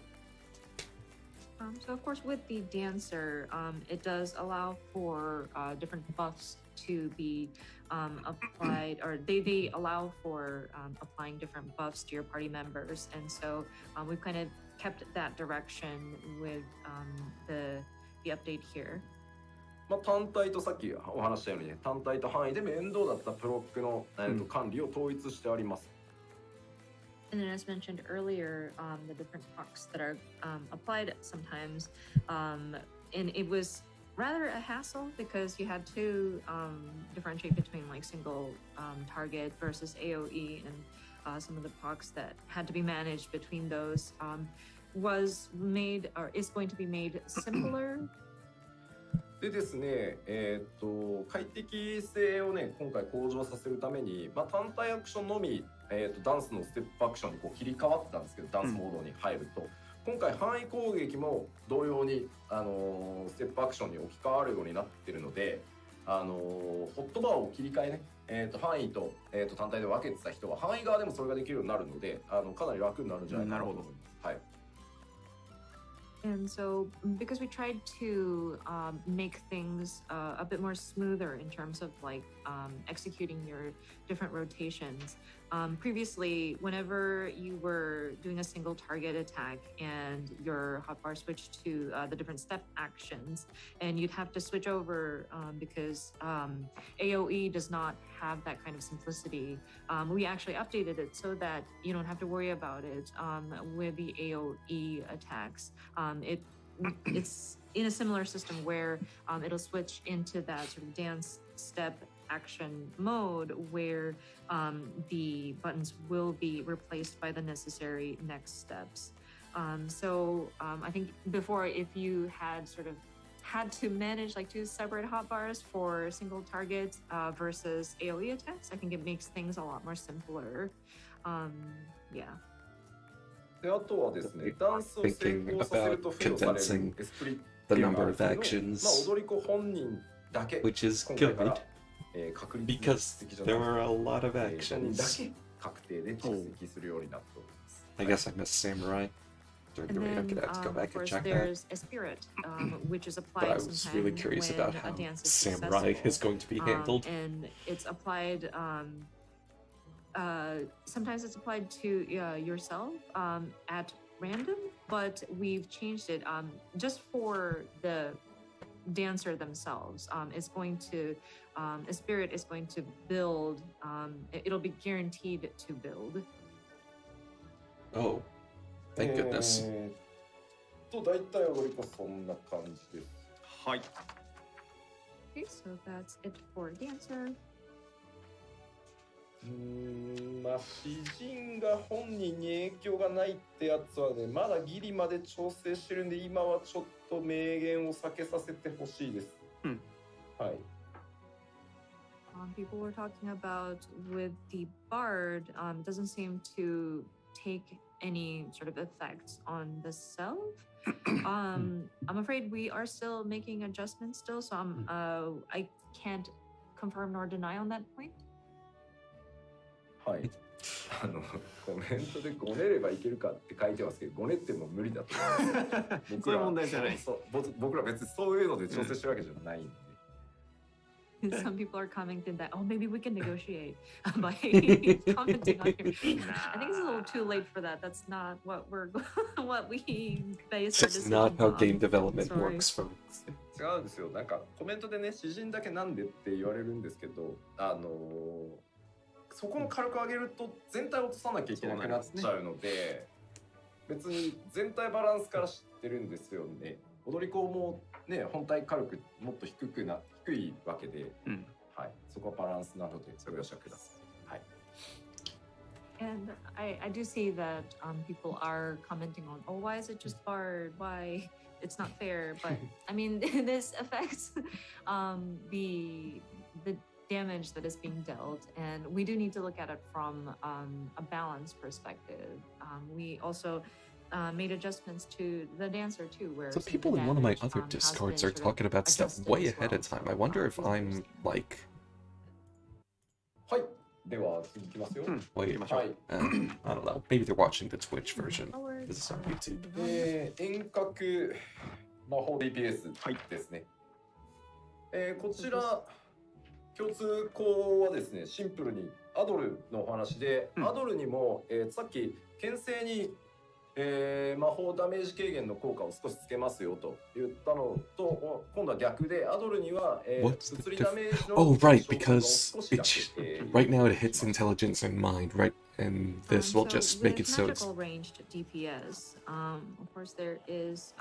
So of course with the dancer, it does allow for different buffs to be applied, or they allow for applying different buffs to your party members, and so we've kind of kept that direction with the update here. まあ単体とさっきお話したようにね、単体と範囲で面倒だったプロックの、管理を統一してあります。And then as mentioned earlier, the different procs that are applied sometimes, and it was rather a hassle because you had to differentiate between like single target versus AoE, and some of the procs that had to be managed between those was made or is going to be made simpler. でですね、快適性をね今回向上させるために、まあ、単体アクションのみ、ダンスのステップアクションにこう切り替わってたんですけど、ダンスモードに入ると、今回範囲攻撃も同様に、ステップアクションに置き換わるようになってるので、ホットバーを切り替えね、範囲と、単体で分けてた人は範囲側でもそれができるようになるので、かなり楽になるんじゃないかなと思います。はい。And so, because we tried to make things a bit more smoother in terms of like executing your different rotations. Previously, whenever you were doing a single target attack and your hotbar switched to the different step actions, and you'd have to switch over because AoE does not have that kind of simplicity. We actually updated it so that you don't have to worry about it with the AoE attacks. It's in a similar system where it'll switch into that sort of dance step action mode where the buttons will be replaced by the necessary next steps. So I think before, if you had sort of had to manage like 2 separate hotbars for single targets versus AoE attacks, I think it makes things a lot more simpler. Yeah. であとはですね、ダンスを成 Thinking 功させると about 付与され condensing るエスプリッ the ていうのが number あるん of ですけど、 actions, 踊り子本人だけ which is 今回から good 確率 because 的じゃな there く are a lot of て本人だ actions. け確定で蓄積するようになっております。 I guess I missed Samurai during the And raid. I'm then, gonna have to go of back and course, check that. there's a spirit, which is But I applied was sometime really curious when about a how dance is Samurai successful. is going to be handled. And it's applied. Sometimes it's applied to yourself at random, but we've changed it just for the dancer themselves. It's going to a spirit is going to build. It'll be guaranteed to build. Oh, thank goodness. 大体踊り子そんな感じです。はい。 Okay, so that's it for dancer. まあ詩人が本人に影響がないってやつはね、まだギリまで調整してるんで、今はちょっと明言を避けさせてほしいです。はい。People were talking about with the bard, doesn't seem to take any sort of effects on the self. I'm afraid we are still making adjustments still, so I can't confirm nor deny on that point. はい。コメントでごねればいけるかって書いてますけど、ごねっても無理だと思います。そういう問題じゃない。僕ら別にそういうので調整してるわけじゃないんで。Some people are commenting that, oh, maybe we can negotiate by commenting on your. I think it's a little too late for that. That's not what what we base our It's decisions not how on. game development Sorry. works, folks. 違うんですよ。なんかコメントでね、詩人だけなんでって言われるんですけど、そこの軽く上げると全体を落とさなきゃいけなくなっちゃうので、別に全体バランスから知ってるんですよね。踊り子もね、本体軽くもっと低いわけで、はい、そこはバランスなのでご容赦ください。はい。And I do see that people are commenting on, oh, why is it just barred? Why it's not fair? But I mean, this affects the damage that is being dealt, and we do need to look at it from a balance perspective. We also made adjustments to the dancer too, where So people in one of my other discords are talking about stuff way ahead of time. I wonder if I'm like. はい。では次いきますよ。Wait, はい。 I don't know. Maybe they're watching the Twitch version. This is on YouTube. 遠隔魔法 DPS ですね。こちら共通項はですね、シンプルにアドルのお話で、アドルにも、さっき牽制に、魔法ダメージ軽減の効果を少しつけますよと言ったのと、今度は逆でアドルには、物理ダメージの Oh, right, because right now it hits intelligence and mind, right? And this will just make it so it's. Magical ranged DPS. Of course, there is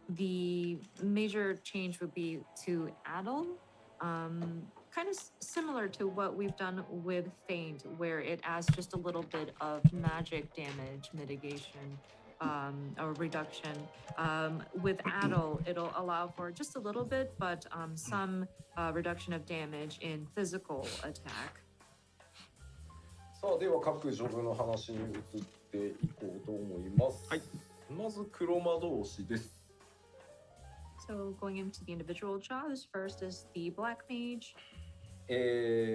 the major change would be to add-on. Kind of similar to what we've done with Feint, where it adds just a little bit of magic damage mitigation or reduction. With Addle, it'll allow for just a little bit, but some reduction of damage in physical attack. さあでは各ジョブの話に移っていこうと思います。はい。まず黒魔導士です。So going into the individual jobs, first is the Black Mage.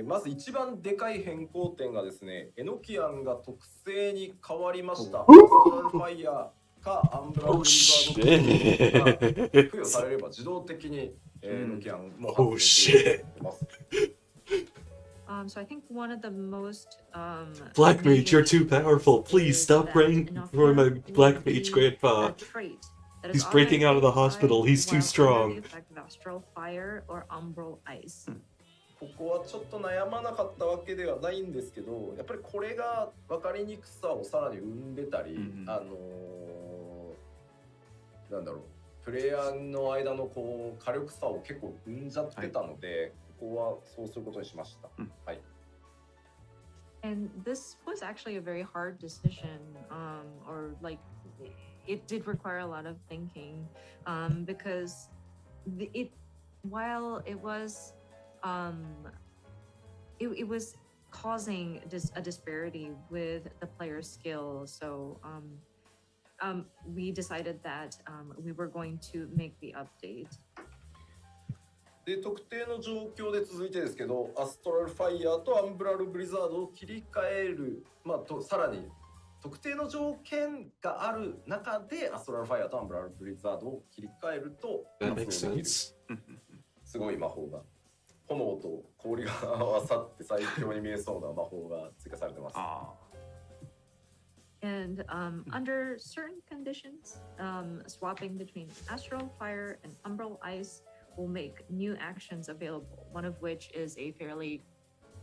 まず一番でかい変更点がですね、エノキアンが特性に変わりました。アストラルファイヤーかアンブラルブリザ Oh ードが shit! 付与されれば自動的にノキアンも Oh 発動できます。 So I think one of the most Black Mage, major you're too powerful. Please is stop that praying enough for my will Black be Mage grandpa. a trait that is He's breaking out of the automatically hospital. applied He's too while strong. under the effect of astral fire or umbral ice. ここはちょっと悩まなかったわけではないんですけど、やっぱりこれが分かりにくさをさらに生んでたり、なんだろう、プレイヤーの間のこう火力差を結構生んじゃってたので、ここはそうすることにしました。はい。And this was actually a very hard decision, or like it did require a lot of thinking, because while it was it was causing a disparity with the player's skill. So we decided that we were going to make the update. で特定の状況で続いてですけど、アストラルファイヤーとアンブラルブリザードを切り替える、さらに特定の条件がある中でアストラルファイヤーとアンブラルブリザードを切り替えると That makes sense. すごい魔法が、炎と氷が合わさって最強に見えそうな魔法が追加されてます。And under certain conditions, swapping between astral fire and umbral ice will make new actions available, one of which is a fairly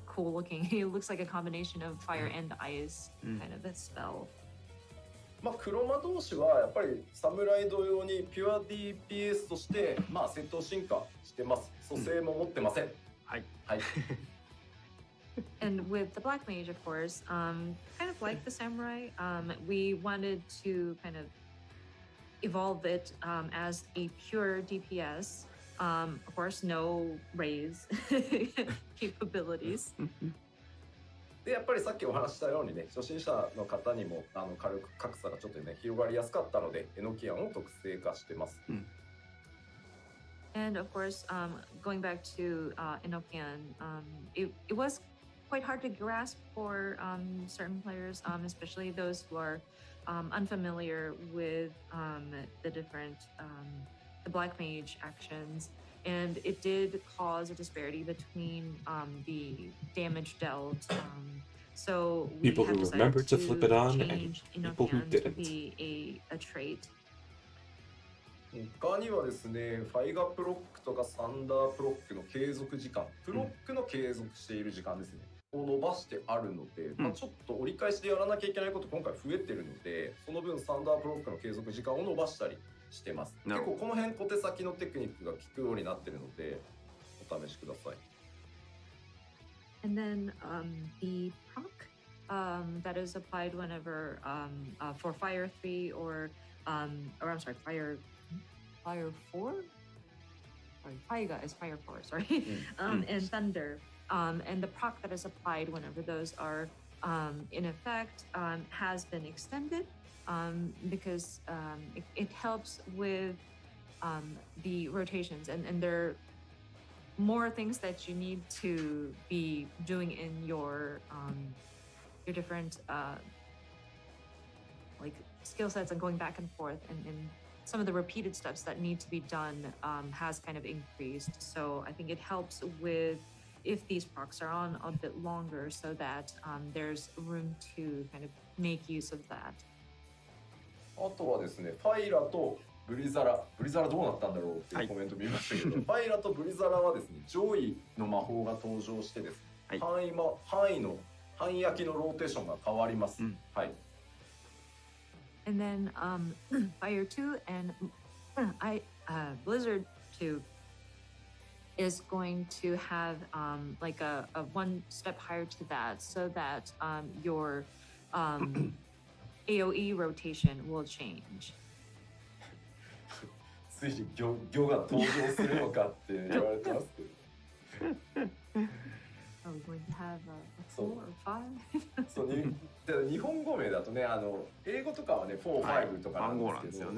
cool looking, it looks like a combination of fire and ice kind of a spell. 黒魔同士はやっぱり侍同様にピュア DPS として戦闘進化してます。蘇生も持ってません。はい。はい。And with the Black Mage, of course, kind of like the Samurai, we wanted to kind of evolve it as a pure DPS. Of course, no raise capabilities. でやっぱりさっきお話ししたようにね、初心者の方にも火力格差がちょっとね広がりやすかったので、エノキアンを特性化してます。And of course, going back to Enochian, it was quite hard to grasp for certain players, especially those who are unfamiliar with the different the Black Mage actions, and it did cause a disparity between the damage dealt. So we People have who decided remembered to flip it on and change people who Enochian to didn't. be a trait. 他にはですね、ファイガプロックとかサンダープロックの継続時間、プロックの継続している時間ですね、を伸ばしてあるので、ちょっと折り返しでやらなきゃいけないこと今回増えてるので、その分サンダープロックの継続時間を伸ばしたりしてます。結構この辺小手先のテクニックが効くようになってるので、お試しください。And then the proc that is applied whenever for Fire 3 or I'm sorry, Fire 4? Sorry, Faiga is Fire 4, sorry. And Thunder. And the proc that is applied whenever those are in effect has been extended because it helps with the rotations, and there are more things that you need to be doing in your different like skill sets and going back and forth, and some of the repeated steps that need to be done has kind of increased. So I think it helps with if these procs are on a bit longer, so that there's room to kind of make use of that. あとはですね、ファイラとブリザラどうなったんだろうっていうコメント見ましたけど、ファイラとブリザラはですね、上位の魔法が登場してですね、範囲焼きのローテーションが変わります。はい。And then Fire 2 and Blizzard 2 is going to have like a one step higher to that, so that your AoE rotation will change. ついに魚が登場するのかって言われてますけど。Are we going to have a 4 or 5? そう、日本語名だとね、英語とかはね、4、5とかなんですけど、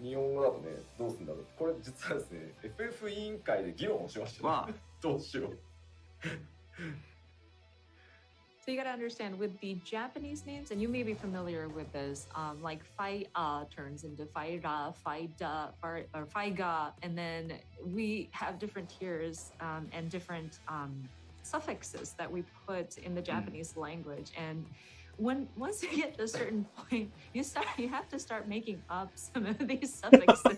日本語だとね、どうするんだろう。これ実はですね、FF 委員会で議論をしました、ね。どうしよう。So you gotta understand with the Japanese names, and you may be familiar with this, like Fai turns into Faira, Faida, or Faiga, and then we have different tiers and different suffixes that we put in the Japanese language. And once you get to a certain point, you have to start making up some of these suffixes.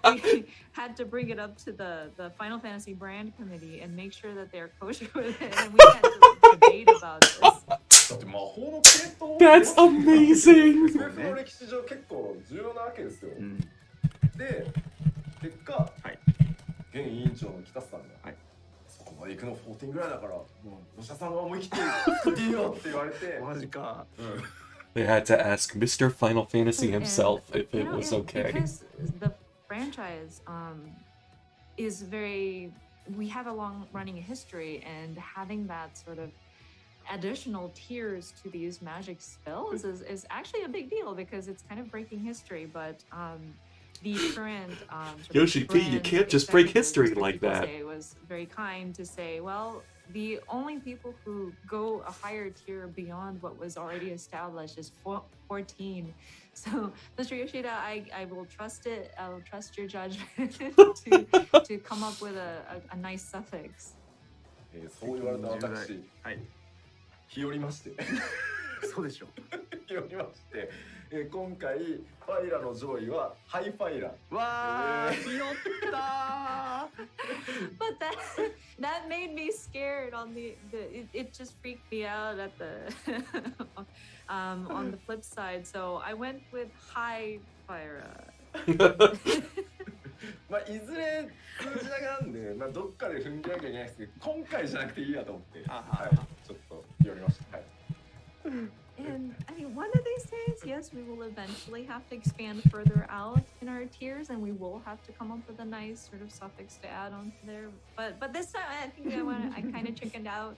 And we had to bring it up to the Final Fantasy brand committee and make sure that they're kosher with it, and we had to debate about this. だって魔法の系統 That's amazing! FF の歴史上結構重要なわけですよ。で、結果、現委員長の北さんが、そこまで行くの14ぐらいだから、もうお医者さんは思い切って作っていいよって言われて、マジか。They had to ask Mr. Final Fantasy himself if it was okay. Because the franchise is very, we have a long running history, and having that sort of additional tiers to these magic spells is actually a big deal, because it's kind of breaking history. But the current Yoshi P, you can't just break history like that. It was very kind to say, well, the only people who go a higher tier beyond what was already established is 14. So, Mr. Yoshida, I will trust it. I will trust your judgment to come up with a nice suffix. そう言われた私、日和りまして。そうでしょ。日和りまして、今回ファイラの上位はハイファイラ。わー、ひよったー。But that made me scared on it just freaked me out at the on the flip side. So I went with high fire. まあいずれ数字だけなんで、まあどっかで踏んでなきゃいけないですけど、今回じゃなくていいやと思って、はい、ちょっと寄りました。はい。And I mean, one of these days, yes, we will eventually have to expand further out in our tiers, and we will have to come up with a nice sort of suffix to add on to there. But this time, I think I kind of chickened out.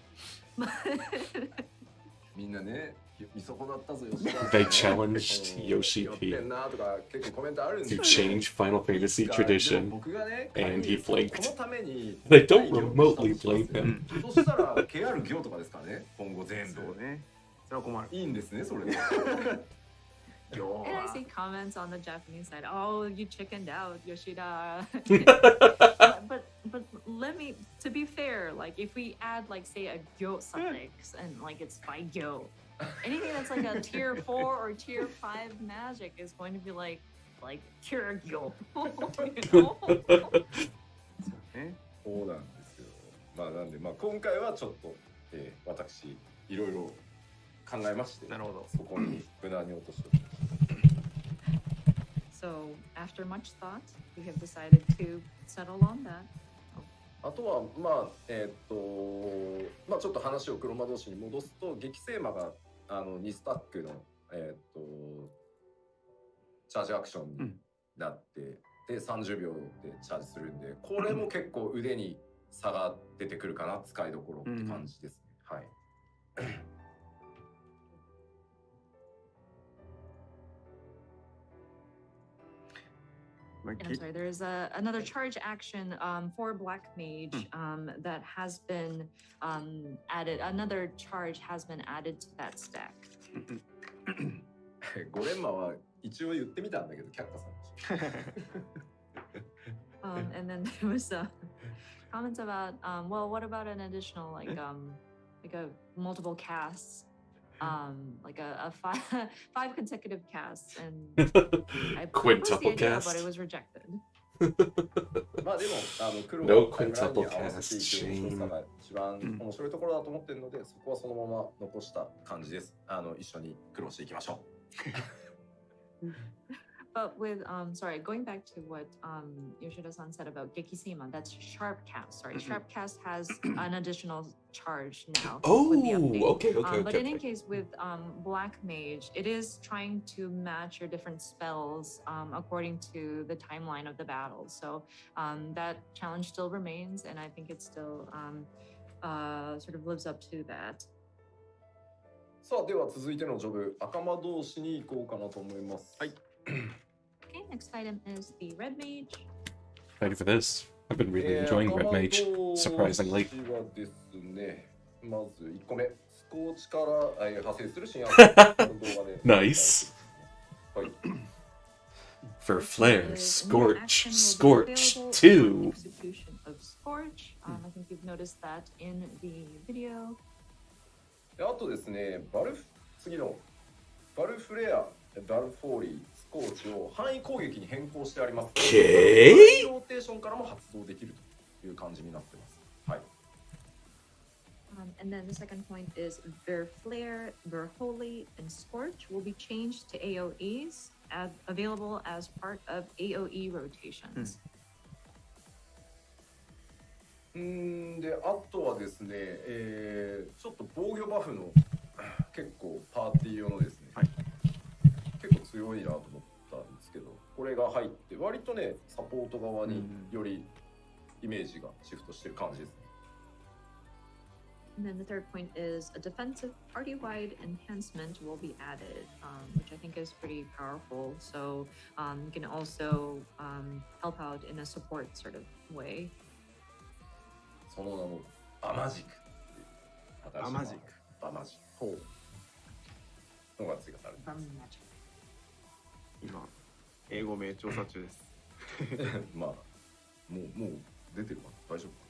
みんなね、見損なったぞ吉田。They challenged Yoshi P to change Final Fantasy tradition, and he blinked. They don't remotely blame him. そしたら KR 行とかですからね、今後全部ね。それは困る。いいんですね、それで。And I see comments on the Japanese side. Oh, you chickened out, Yoshida. but let me, to be fair, like if we add like say a gyo suffix and like it's by gyo, anything that's like a tier 4 or tier 5 magic is going to be like tier gyo. そうなんですよ。まあなんで今回はちょっと、私いろいろ考えまして、なるほど。そこに無難に落として。So after much thought, we have decided to settle on that. あとはまあちょっと話を黒魔同士に戻すと、激星魔が2スタックのチャージアクションになって、で30秒でチャージするんで、これも結構腕に差が出てくるかな、使いどころって感じですね。はい。And I'm sorry, there's another charge action for Black Mage that has been added. Another charge has been added to that stack. ゴレンマは一応言ってみたんだけど、却下されました。And then there was comments about, well, what about an additional like a multiple casts? Like a five consecutive casts, and I quintuple cast, but it was rejected. まあでも黒 No がタイムラインに合わ quintuple せていく面白さが一番面白いところだと思ってるので、そこはそのまま残した感じです。一緒に苦労していきましょう。But with sorry, going back to what Yoshida-san said about Gekisima, that's Sharp Cast. Sorry, Sharp Cast has an additional charge now. With the update. Okay. But in any case, with Black Mage, it is trying to match your different spells according to the timeline of the battle. So that challenge still remains, and I think it still sort of lives up to that. さあ、では続いてのジョブ、赤魔同士に行こうかなと思います。はい。Okay, next item is the Red Mage. Thank you for this. I've been really enjoying Red Mage, surprisingly. はですね、まず1個目、スコーチから派生する新アプリの動画で。 Nice. はい。 For Flare, Is a new Scorch, action will be Scorch available 2. upon execution of Scorch. I think you've noticed that in the video. であとですね、次のバルフレア、バルフォーリー、スコーチを範囲攻撃に変更してあります。Okay. ローテーションからも発動できるという感じになってます。はい。And then the second point is Verflare, Verholy, and Scorch will be changed to AoEs, available as part of AoE rotations. で、あとはですね、ちょっと防御バフの結構パーティー用のですね、結構強いなと思ったんですけど、これが入って割とね、サポート側によりイメージがシフトしてる感じですね。And then the third point is a defensive party-wide enhancement will be added, which I think is pretty powerful. So you can also help out in a support sort of way. その名もバマジック。バマジック。バマジッほう。クのが追加されてます。今英語名調査中です。まあもう出てるかな、大丈夫かな。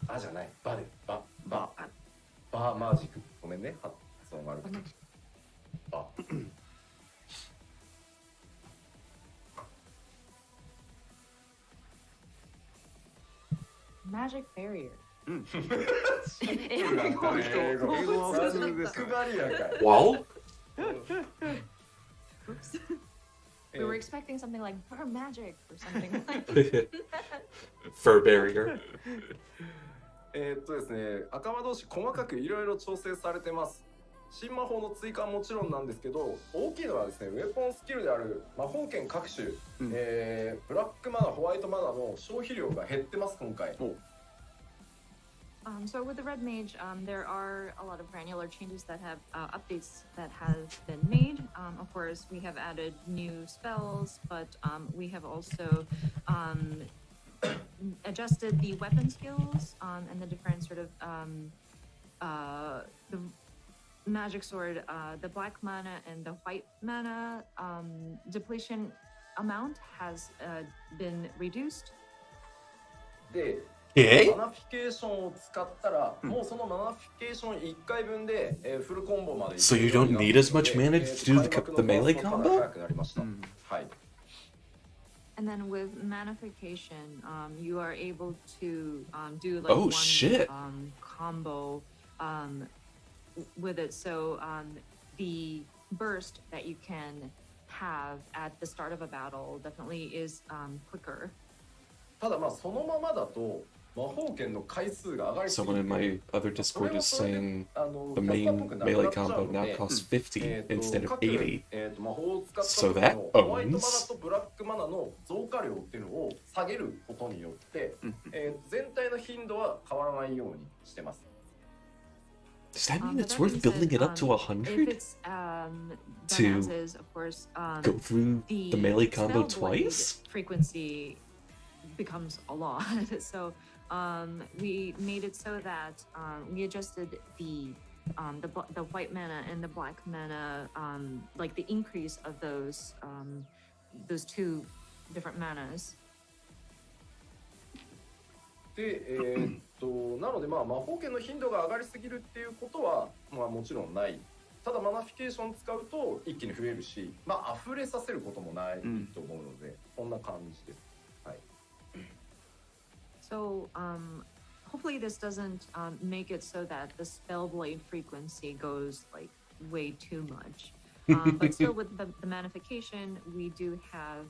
あじゃない、バでバマジック。ごめんね、発音が悪くて。バ。Magic barrier. 英語は普通です。配りやかい。 Well, Oops. We were expecting something like fur magic or something like fur barrier. ですね、赤魔同士細かくいろいろ調整されてます。新魔法の追加はもちろんなんですけど、大きいのはですね、ウェポンスキルである魔法剣各種、ブラックマナ、ホワイトマナの消費量が減ってます、今回。So with the Red Mage, there are a lot of granular changes that have updates that have been made. Of course, we have added new spells, but we have also adjusted the weapon skills and the different sort of the magic sword, the black mana and the white mana depletion amount has been reduced. で、 Okay. マナフィケーションを使ったら、もうそのマナフィケーション1回分で、フルコンボまで。 So you don't need as much mana to do the melee combo? はい。 And then with manification, you are able to do like Oh, one shit. Combo with it. So the burst that you can have at the start of a battle definitely is quicker. ただまあそのままだと魔法剣の回数が上がりすぎ Someone て in my other Discord is saying the main melee combo now costs 50 instead of 80. 魔法を使った So 時 that のホワイトマナ owns. とブラックマナの増加量っていうのを下げることによって、全体の頻度は変わらないようにしてます。 Does that mean But it's that worth being building said, it up to if 100? it's To done as is, of course, Go through the melee combo spell blade twice? frequency becomes a lot. So we made it so that we adjusted the white mana and the black mana, like the increase of those two different manas. で、なのでまあ魔法剣の頻度が上がりすぎるっていうことはまあもちろんない。ただマナフィケーション使うと一気に増えるし、まあ溢れさせることもないと思うので、こんな感じです。はい。 So hopefully this doesn't make it so that the spell blade frequency goes like way too much. But still with the manification, we do have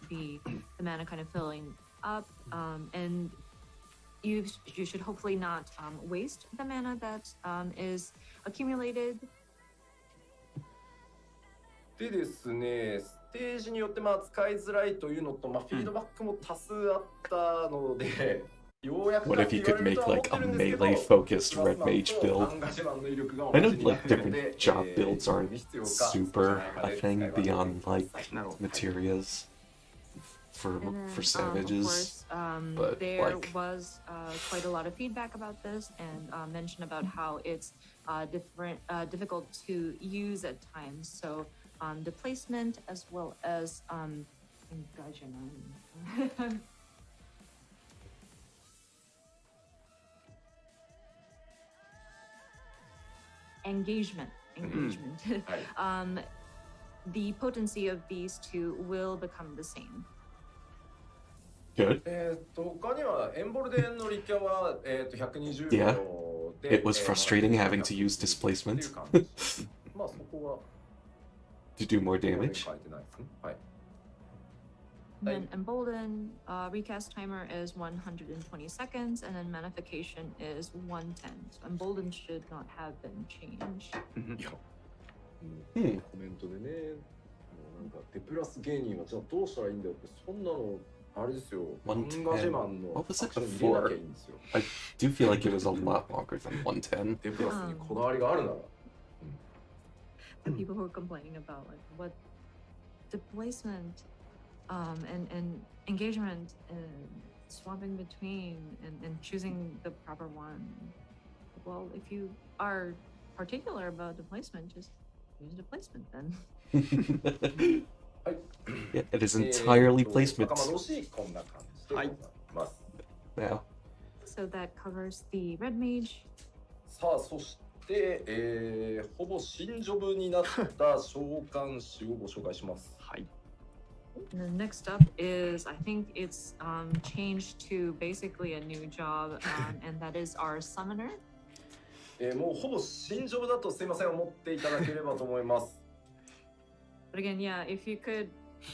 the mana kind of filling up, and you should hopefully not waste the mana that is accumulated. でですね、ステージによってまあ使いづらいというのと、まあフィードバックも多数あったので、ようやく What if you could make like a melee focused red mage build? I know like different job builds aren't super a thing beyond like materials. for And then, for of savages. course, but, there like- was quite a lot of feedback about this and mention about how it's difficult to use at times. So the placement as well as engagement. The potency of these two will become the same. Good. 他にはエンボルデンの力キャは120 Yeah. 秒で It was frustrating having to use displacement っていう感じですまあそこは to do more 変え damage. てないですねはい And then embolden recast timer is 120 seconds, and then manification is 110. So embolden should not have been changed. いやHmm. コメントでねもうなんかデプラス芸人はじゃあどうしたらいいんだよってそんなのあれですよアンガジェマンの What was ア it クション入れな before? きゃいいんですよ I do feel like it was a lot longer than 110. デプラスにこだわりがあるなら The people who are complaining about like what displacement and engagement and swapping between and choosing the proper one. Well, if you are particular about the placement, just use the placement then. はい Yeah, it is entirely 仲 placement 間同士こんな感じでございます now. So that covers the red mage. さあそして、ほぼ新ジョブになった召喚師をご紹介しますはい And then next up is, I think it's changed to basically a new job, and that is our summoner. もうほぼ新ジョブだとすいません思っていただければと思います But again, yeah, if you could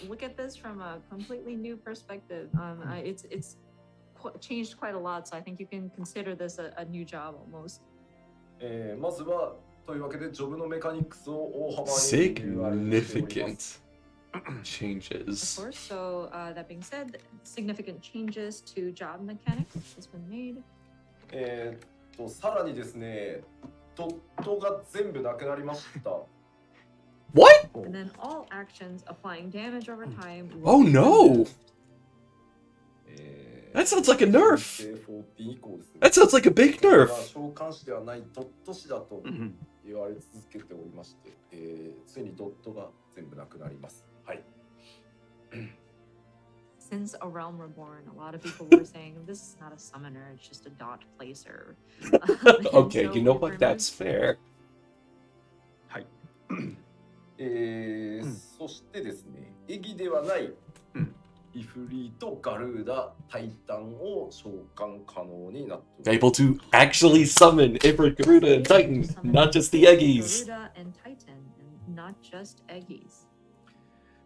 look at this from a completely new perspective, it's changed quite a lot. So I think you can consider this a new job almost. まずはというわけでジョブのメカニクスを大幅にリニューアルしております Of Changes. course. So that being said, significant changes to job mechanics has been made. さらにですねドットが全部なくなりました What? And then all actions applying damage over time. will Oh be no! removed. That sounds like a nerf. 14以降ですね That sounds like a big これは nerf. 召喚師ではないドット師だとうん言われ続けておりまして、ついにドットが全部なくなりますはい Since A Realm Reborn, a lot of people were saying this is not a summoner; it's just a dot placer. And Okay, so you know we've what? That's fair. はいそしてですねエギではない、うんイフリーとガルーダタイタンを召喚可能になっております Able to actually summon Ifrit, Garuda, and Titan, not just the Eggies. Garuda and Titan, and not just Eggies.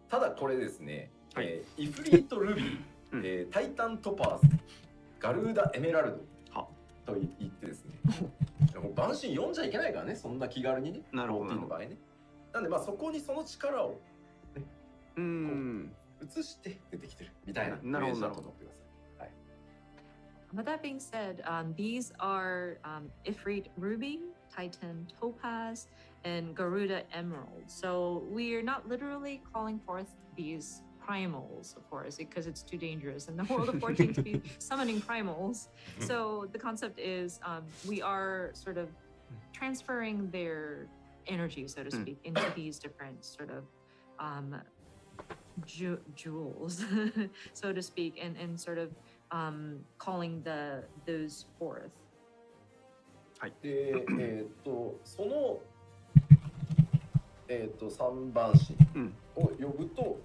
ただこれですね、はいイフリーとルビー、うんタイタントパーズガルーダエメラルドはと言ってですねもう万神読んじゃいけないからねそんな気軽にねなるほど14の場合ねなんでまあそこにその力をうん移して出てきてるみたいななるほどイメージだと思ってください But that being said, these are Ifrit Ruby, Titan Topaz, and Garuda Emerald. So we are not literally calling forth these primals, of course, because it's too dangerous in the world of fortune to be summoning primals. So the concept is we are sort of transferring their energy, so to speak, into these different sort of jewels, so to speak, and sort of calling those forth. でその3番神を呼ぶと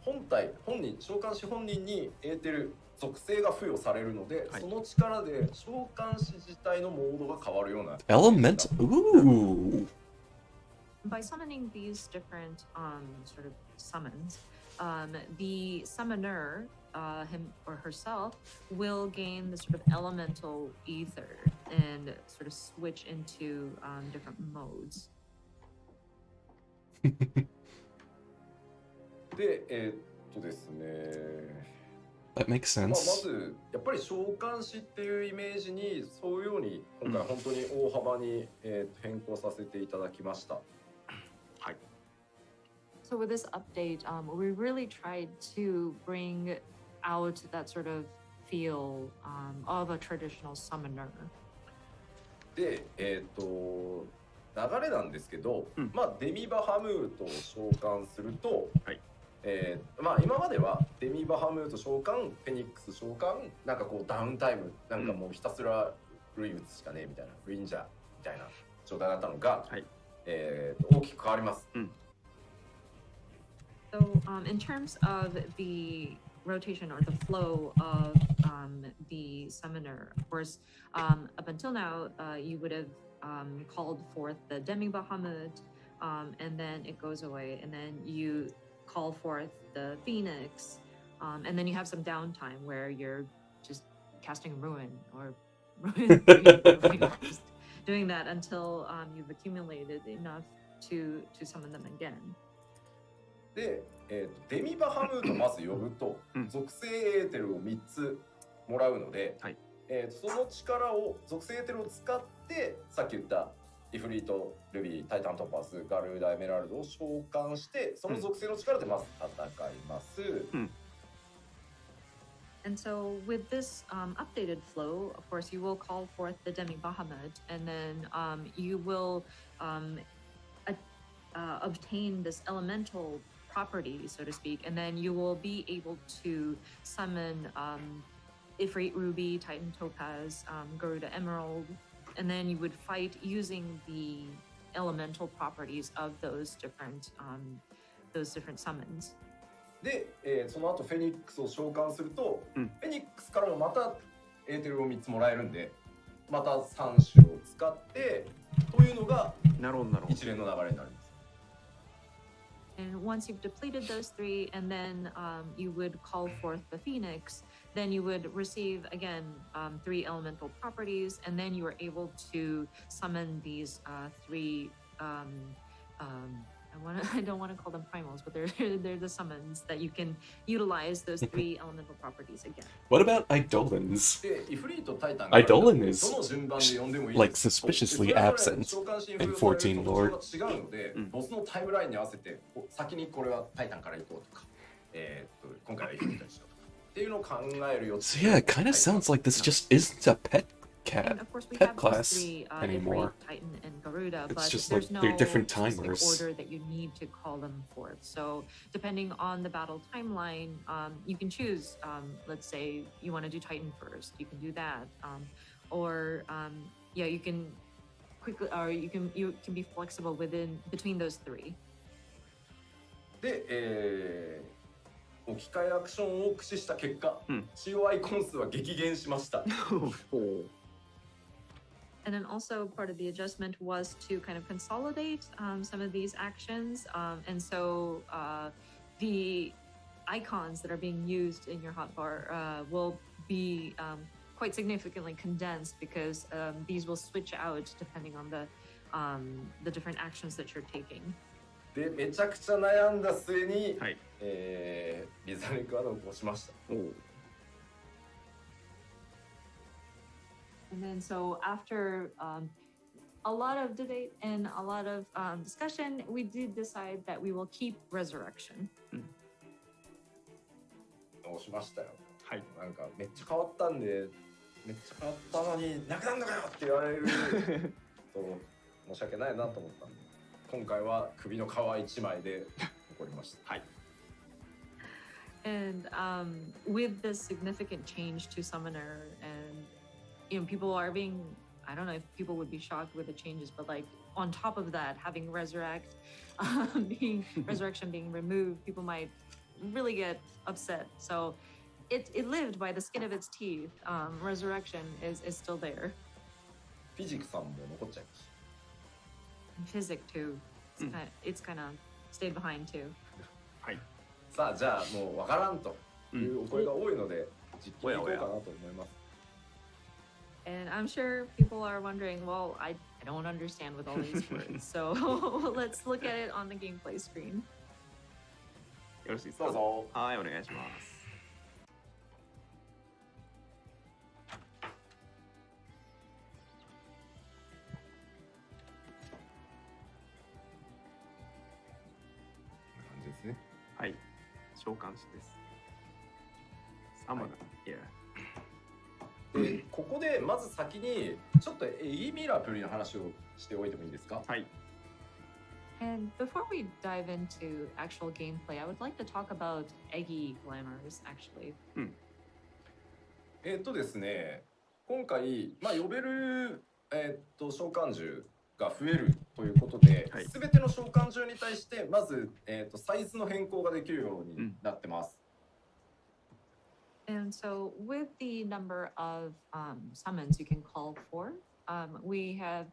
本人召喚師本人にエーテル属性が付与されるので、はいその力で召喚師自体のモードが変わるような Elemental. Ooh. By summoning these different sort of summons, the summoner, him or herself, will gain the sort of elemental ether and sort of switch into different modes. でですね That makes ま sense. ずやっぱり召喚師っていうイメージに沿うように今回本当に大幅に、変更させていただきました。 So with this update, we really tried to bring out that sort of feel of a traditional summoner. で、流れなんですけど、まあデミバハムートを召喚すると、まあ今まではデミバハムート召喚、フェニックス召喚、なんかこうダウンタイム、なんかもうひたすらルイ打つしかねえみたいな、フリンジャーみたいな状態だったのが、大きく変わります。So in terms of the rotation or the flow of the summoner, of course, up until now, you would have called forth the Demi Bahamut, and then it goes away, and then you call forth the Phoenix, and then you have some downtime where you're just casting Ruin or Ruin 3, just doing that until you've accumulated enough to summon them again. で、デミバハムートまず呼ぶと、属性エーテルを3つもらうので、その力を属性エーテルを使ってさっき言ったイフリート、ルビー、タイタントパス、ガルーダ、エメラルドを召喚してその属性の力でまず戦います。And so with this updated flow, of course, you will call forth the Demi Bahamut, and then you will obtain this elemental property, so to speak, and then you will be able to summon Ifrit Ruby, Titan Topaz, Garuda Emerald, and then you would fight using the elemental properties of those different summons. で、その後フェニックスを召喚すると、フェニックスからもまたエーテルを3つもらえるんで、また3種を使ってというのが一連の流れになります。And once you've depleted those 3, and then you would call forth the Phoenix, then you would receive again 3 elemental properties, and then you are able to summon these 3. I don't want to call them primals, but they're the summons that you can utilize those 3 elemental properties again. What about Eidolons? Eidolon is like suspiciously absent in 14 lore. So yeah, it kind of sounds like this just isn't a pet class anymore. Titan and Garuda, It's but just there's like they're no different specific timers. order that you need to call them forth. So depending on the battle timeline, you can choose. Let's say you want to do Titan first, you can do that, or you can quickly, or you can be flexible between those 3. で、置き換えアクションを駆使した結果、COI コン数は激減しました。And then also part of the adjustment was to kind of consolidate some of these actions. And so the icons that are being used in your hotbar will be quite significantly condensed because these will switch out depending on the different actions that you're taking. で、めちゃくちゃ悩んだ末に、リザレクアドを起こしました。And then so after a lot of debate and a lot of discussion, we did decide that we will keep Resurrection. どうしましたよ。なんかめっちゃ変わったんで、めっちゃ変わったのになくなんのかよって言われると申し訳ないなと思ったんで、今回は首の皮一枚で残りました。And with this significant change to Summoner, and people are being, I don't know if people would be shocked with the changes, but like on top of that, having Resurrection being removed, people might really get upset. So it lived by the skin of its teeth. Resurrection is still there. フィジクさんも残っちゃいました。Physic too. It's kind of stayed behind too. さあじゃあもうわからんというお声が多いので実験いこうかなと思います。And I'm sure people are wondering, well, I don't understand with all these words. So let's look at it on the gameplay screen. よろしいですか？どうぞ。はい、お願いします。こんな感じですね。はい、召喚師です。あ、まだ。いや。でここでまず先にちょっとエギミラプリの話をしておいてもいいですか？はい。 And before we dive into actual gameplay, I would like to talk about Eggy glamours, actually. ですね、今回、まあ、呼べる、召喚獣が増えるということで、はいすべての召喚獣に対してまず、サイズの変更ができるようになってます。And so, with the number of summons you can call for, we have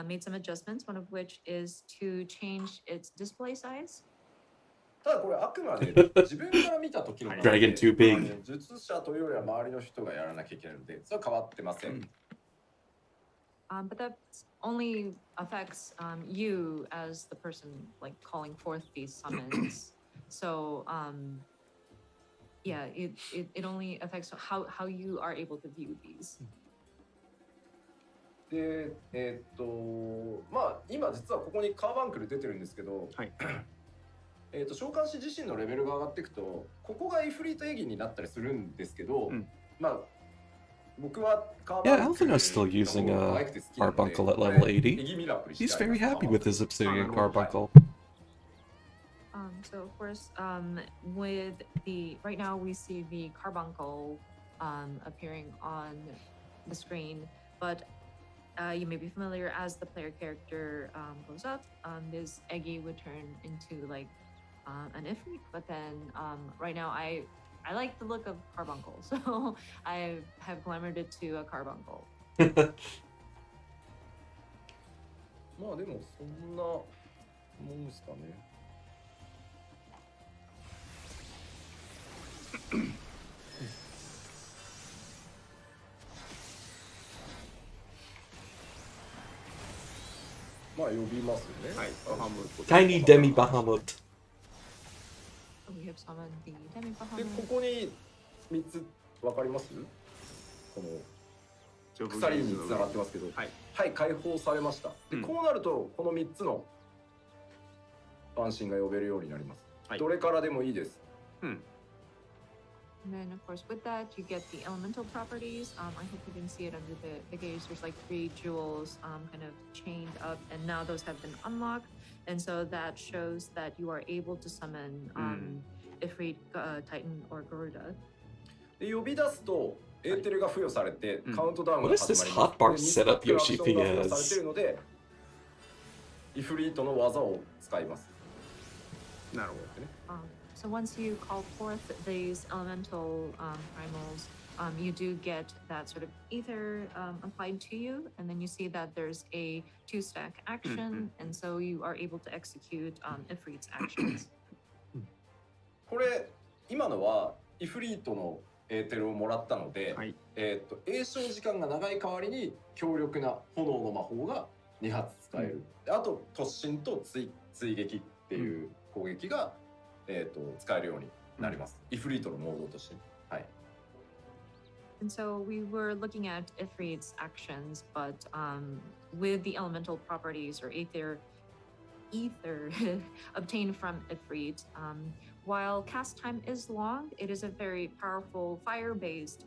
made some adjustments, one of which is to change its display size. ただこれあくまで自分から見た時の話で Dragon too big. 術者というよりは周りの人がやらなきゃいけないので、それは変わってません。But that only affects you as the person like calling forth these summons. So yeah, it only affects how you are able to view these. で、まあ今実はここにカーバンクル出てるんですけど、はい。召喚師自身のレベルが上がっていくと、ここがイフリートエギになったりするんですけど、まあ僕はカーバ Yeah, ンクル Alphina's still using の方が a 可愛くて好きなので、 carbuncle at これ level 80. エギミラプリして He's ありま very す。 happy with his obsidian carbuncle. So of course, with the right now we see the carbuncle appearing on the screen, but you may be familiar as the player character goes up, this Eggy would turn into like an Ifrit, but then right now I like the look of carbuncle, so I have glamored it to a carbuncle. まあでもそんなもんですかね。まあ呼びますよね。はい。半分。 Tiny Demi Bahamut. We have summoned the Demi で、こ Bahamut. こに3つ分かります？このジョブ鎖につながってますけど、はい。はい、解放されました。で、こうなるとこの3つの安心が呼べるようになります。はい。どれからでもいいです。And then, of course, with that, you get the elemental properties. I hope you can see it under the gaze. There's like 3 jewels kind of chained up, and now those have been unlocked. And so that shows that you are able to summon Ifrit, Titan, or Garuda. で、呼び出すとエーテルが付与されて、カウントダウンが What is 始 this まります。 hotbar で、 setup 3つのアクション Yoshi が付与され P ている has? ので、イフリートの技を使います。なるほど。 So once you call forth these elemental primals, you do get that sort of ether applied to you, and then you see that there's a 2-stack action, and so you are able to execute Ifrit's actions. これ今のはイフリートのエーテルをもらったので、はい。栄唱時間が長い代わりに強力な炎の魔法が2発使える。であと突進と追撃っていう攻撃が、使えるようになります。イフリートのモードとして。はい。And so we were looking at Ifrit's actions, but with the elemental properties or ether obtained from Ifrit, while cast time is long, it is a very powerful fire-based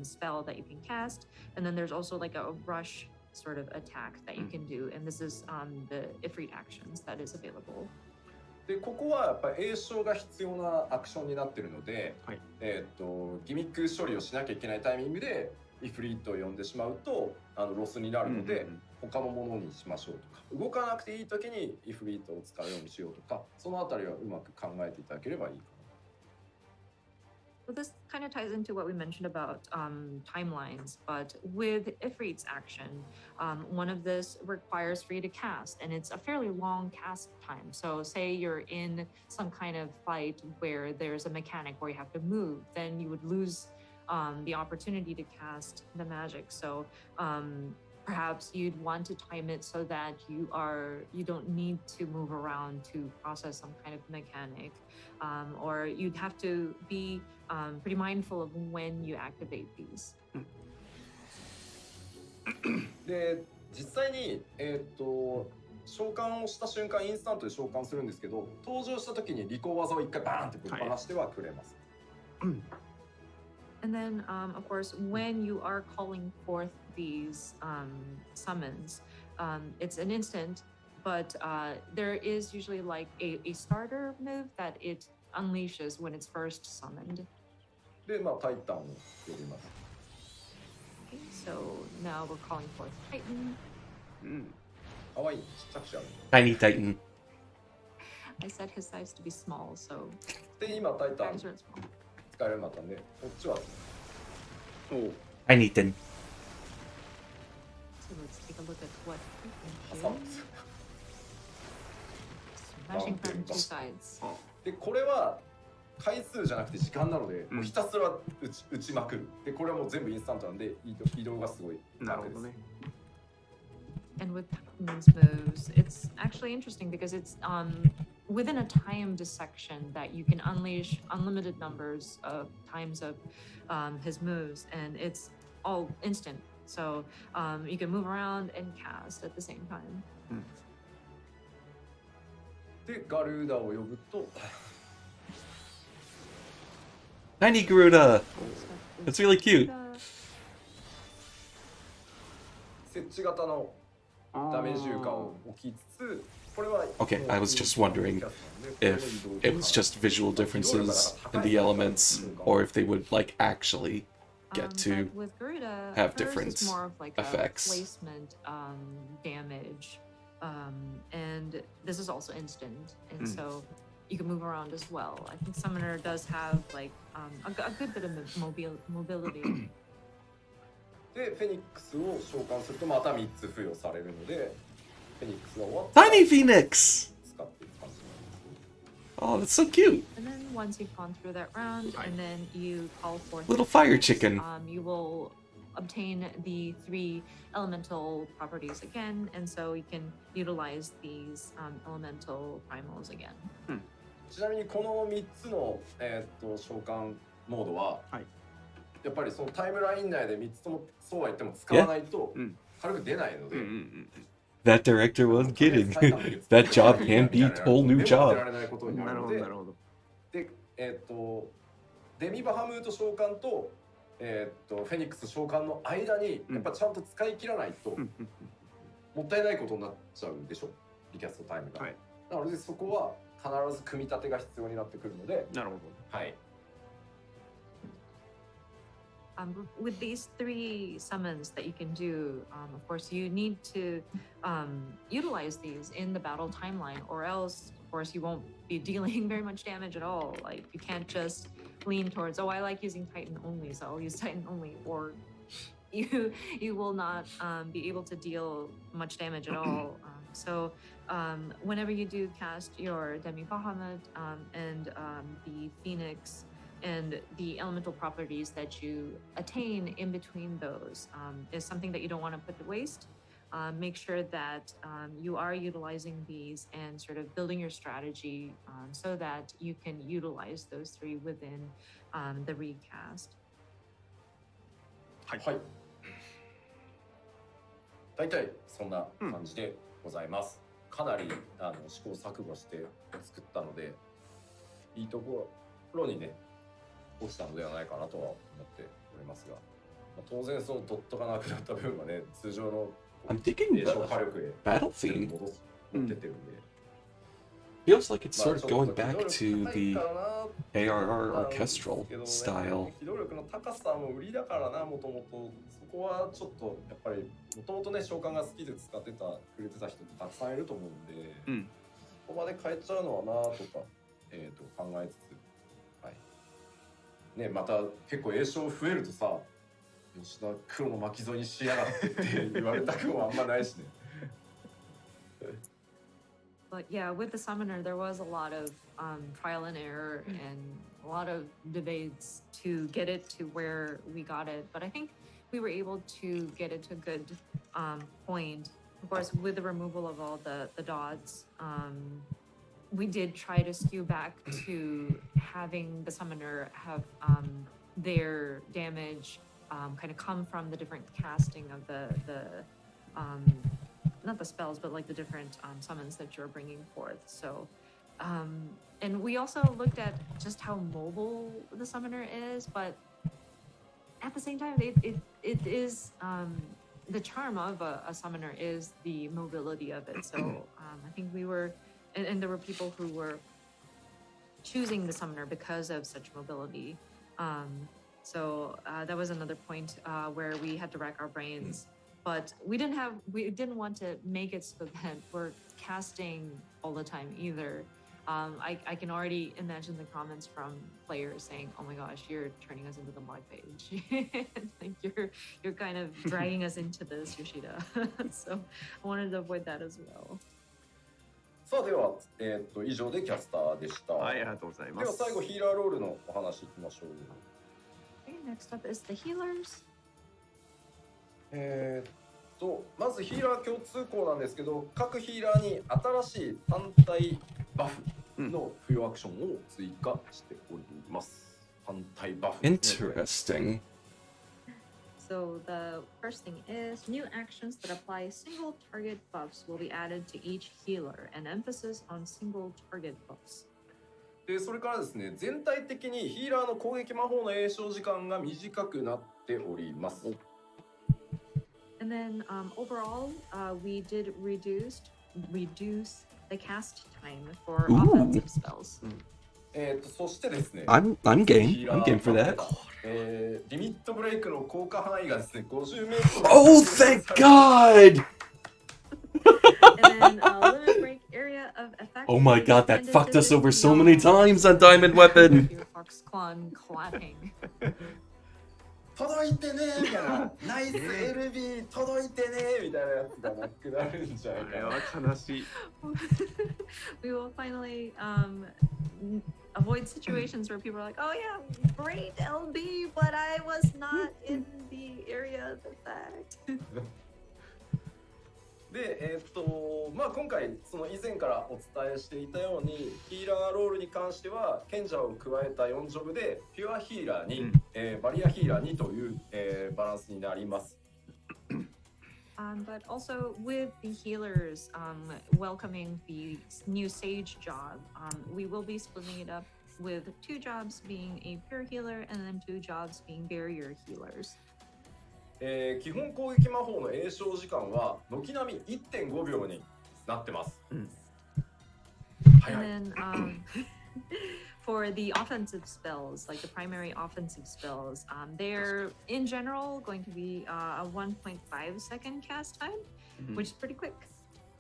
spell that you can cast. And then there's also like a rush sort of attack that you can do. And this is the Ifrit actions that is available. でここはやっぱり栄唱が必要なアクションになってるので、はい。ギミック処理をしなきゃいけないタイミングでイフリートを呼んでしまうとロスになるので、他のものにしましょうとか、動かなくていい時にイフリートを使うようにしようとか、そのあたりはうまく考えていただければいいかな。 So this kind of ties into what we mentioned about timelines, but with Ifrit's action, one of this requires for you to cast, and it's a fairly long cast time. So say you're in some kind of fight where there's a mechanic where you have to move, then you would lose the opportunity to cast the magic. So perhaps you'd want to time it so that you don't need to move around to process some kind of mechanic, or you'd have to be pretty mindful of when you activate these. で実際に召喚をした瞬間インスタントで召喚するんですけど、登場した時に利口技を一回バーンってぶっ放してはくれます。And then, of course, when you are calling forth these summons, it's an instant, but there is usually like a starter move that it unleashes when it's first summoned. で、まあ、タイタンを呼びます。 Okay, so now we're calling forth Titan. うん。かわいい。ちっちゃくしある。 Tiny Titan. I set his size to be small, so で、今タイタン guys are small. 使えるようになったんで、こっちはおう。 Tiny Titan. So let's take a look at what he 挟 can むん do. ですよ。 Smashing from two sides. で、これは回数じゃなくて時間なので、もうひたすら打ちまくる。で、これはもう全部インスタントなんで、移動がすごい楽です。 And with Titan's moves, it's actually interesting because it's within a timed section that you can unleash unlimited numbers of times of his moves, and it's all instant. So you can move around and cast at the same time. で、ガルーダを呼ぶと、 Tiny Garuda. So That's really cute. 設置型のダメージ효과を置きつつ、これは Okay, I was just wondering if it was just visual differences in the elements, or if they would like actually get to but with Garuda, have hers different is more of like effects. a placement damage, and this is also instant, and so you can move around as well. I think Summoner does have like a good bit of mobility. で、フェニックスを召喚するとまた3つ付与されるので、フェニックスが終わったら Tiny Phoenix. 使っていく感じになります。 Oh, that's so cute. And then once you've gone through that round, and then you call forth Little the fire Phoenix, chicken. You will obtain the 3 elemental properties again, and so you can utilize these elemental primals again. ちなみにこの3つの、召喚モードは、はいやっぱりそのタイムライン内で3つともそうは言っても使わないと軽く出ないので、 That director was kidding. That job can be a whole new や job. られないことにななるほど、るのでなるほど。で、デミバハムート召喚と、フェニックス召喚の間にやっぱちゃんと使い切らないと、もったいないことになっちゃうでしょ、リキャストタイムが。はいなのでそこは必ず組み立てが必要になってくるので、なるほど。はい。With these 3 summons that you can do, of course, you need to utilize these in the battle timeline, or else, of course, you won't be dealing very much damage at all. Like, you can't just lean towards, oh, I like using Titan only, so I'll use Titan only, or you will not be able to deal much damage at all. So whenever you do cast your Demi Bahamut and the Phoenix, and the elemental properties that you attain in between those is something that you don't want to put to waste. Make sure that you are utilizing these and sort of building your strategy so that you can utilize those 3 within the recast. はい。大体そんな感じでございます。かなり試行錯誤して作ったので、いいところにね落ちたのではないかなとは思っておりますが、まあ、当然そのドットがなくなった分はね、通常の I'm thinking 霊障火力へ battle 全 theme 部持ってってるんで。 feels like it's まあ sort ち of ょっ going と back 機動 to 力高い the からな ARR なんです orchestral けどね style. 機動力の高さも売りだからな、もともとそこはちょっとやっぱりもともとね召喚が好きで使ってたくれてた人ってたくさんいると思うんで、ここまで変えちゃうのはなとか、考えつつ、はいね、また結構栄翔増えるとさ、吉田黒の巻き添えにしやがってって言われたくもあんまないしね。But yeah, with the summoner, there was a lot of trial and error and a lot of debates to get it to where we got it. But I think we were able to get it to a good point. Of course, with the removal of all the dots, we did try to skew back to having the summoner have their damage kind of come from the different casting of the not the spells, but like the different summons that you're bringing forth. So, and we also looked at just how mobile the summoner is, but at the same time, it is the charm of a summoner is the mobility of it. So I think we were, and there were people who were choosing the summoner because of such mobility. So that was another point where we had to rack our brains. But we didn't want to make it so that we're casting all the time either. I can already imagine the comments from players saying, "Oh my gosh, you're turning us into the mod page. Like you're kind of dragging us into this, Yoshida." So I wanted to avoid that as well. さあでは、以上でキャスターでした。はい、ありがとうございま。ですは最後ヒーラーロールのお話いきましょう。Okay, next up is the healers. まずヒーラー共通項なんですけど、各ヒーラーに新しい単体バフの付与アクションを追加しております。単体バフ。Interesting. So the first thing is new actions that apply single target buffs will be added to each healer, an emphasis on single target buffs. でそれからですね、全体的にヒーラーの攻撃魔法の詠唱時間が短くなっております。And then overall, we did reduce the cast time for offensive spells. そしてですね、I'm game. I'm game for that. リミットブレイクの効果範囲がですね、50メートル。Oh, thank God! And then limit break area of effect. Oh my God, that fucked us over so many times on Diamond Weapon. Fox Clan clapping. 届いてねみたいな、ナイス LB 届いてねみたいなやつがなくなるんじゃないかな。あれは悲しい。We will finally avoid situations where people are like, "Oh yeah, great LB, but I was not in the area of effect." で、まあ今回その以前からお伝えしていたようにヒーラーロールに関しては賢者を加えた4ジョブでピュアヒーラーに、バリアヒーラーにという、バランスになります。But also with the healers welcoming the new Sage job, we will be splitting it up with 2 jobs being a pure healer and then 2 jobs being barrier healers. 基本攻撃魔法の詠唱時間は軒並み 1.5 秒になってます。And then for the offensive spells, like the primary offensive spells, they're in general going to be a 1.5 second cast time, which is pretty quick.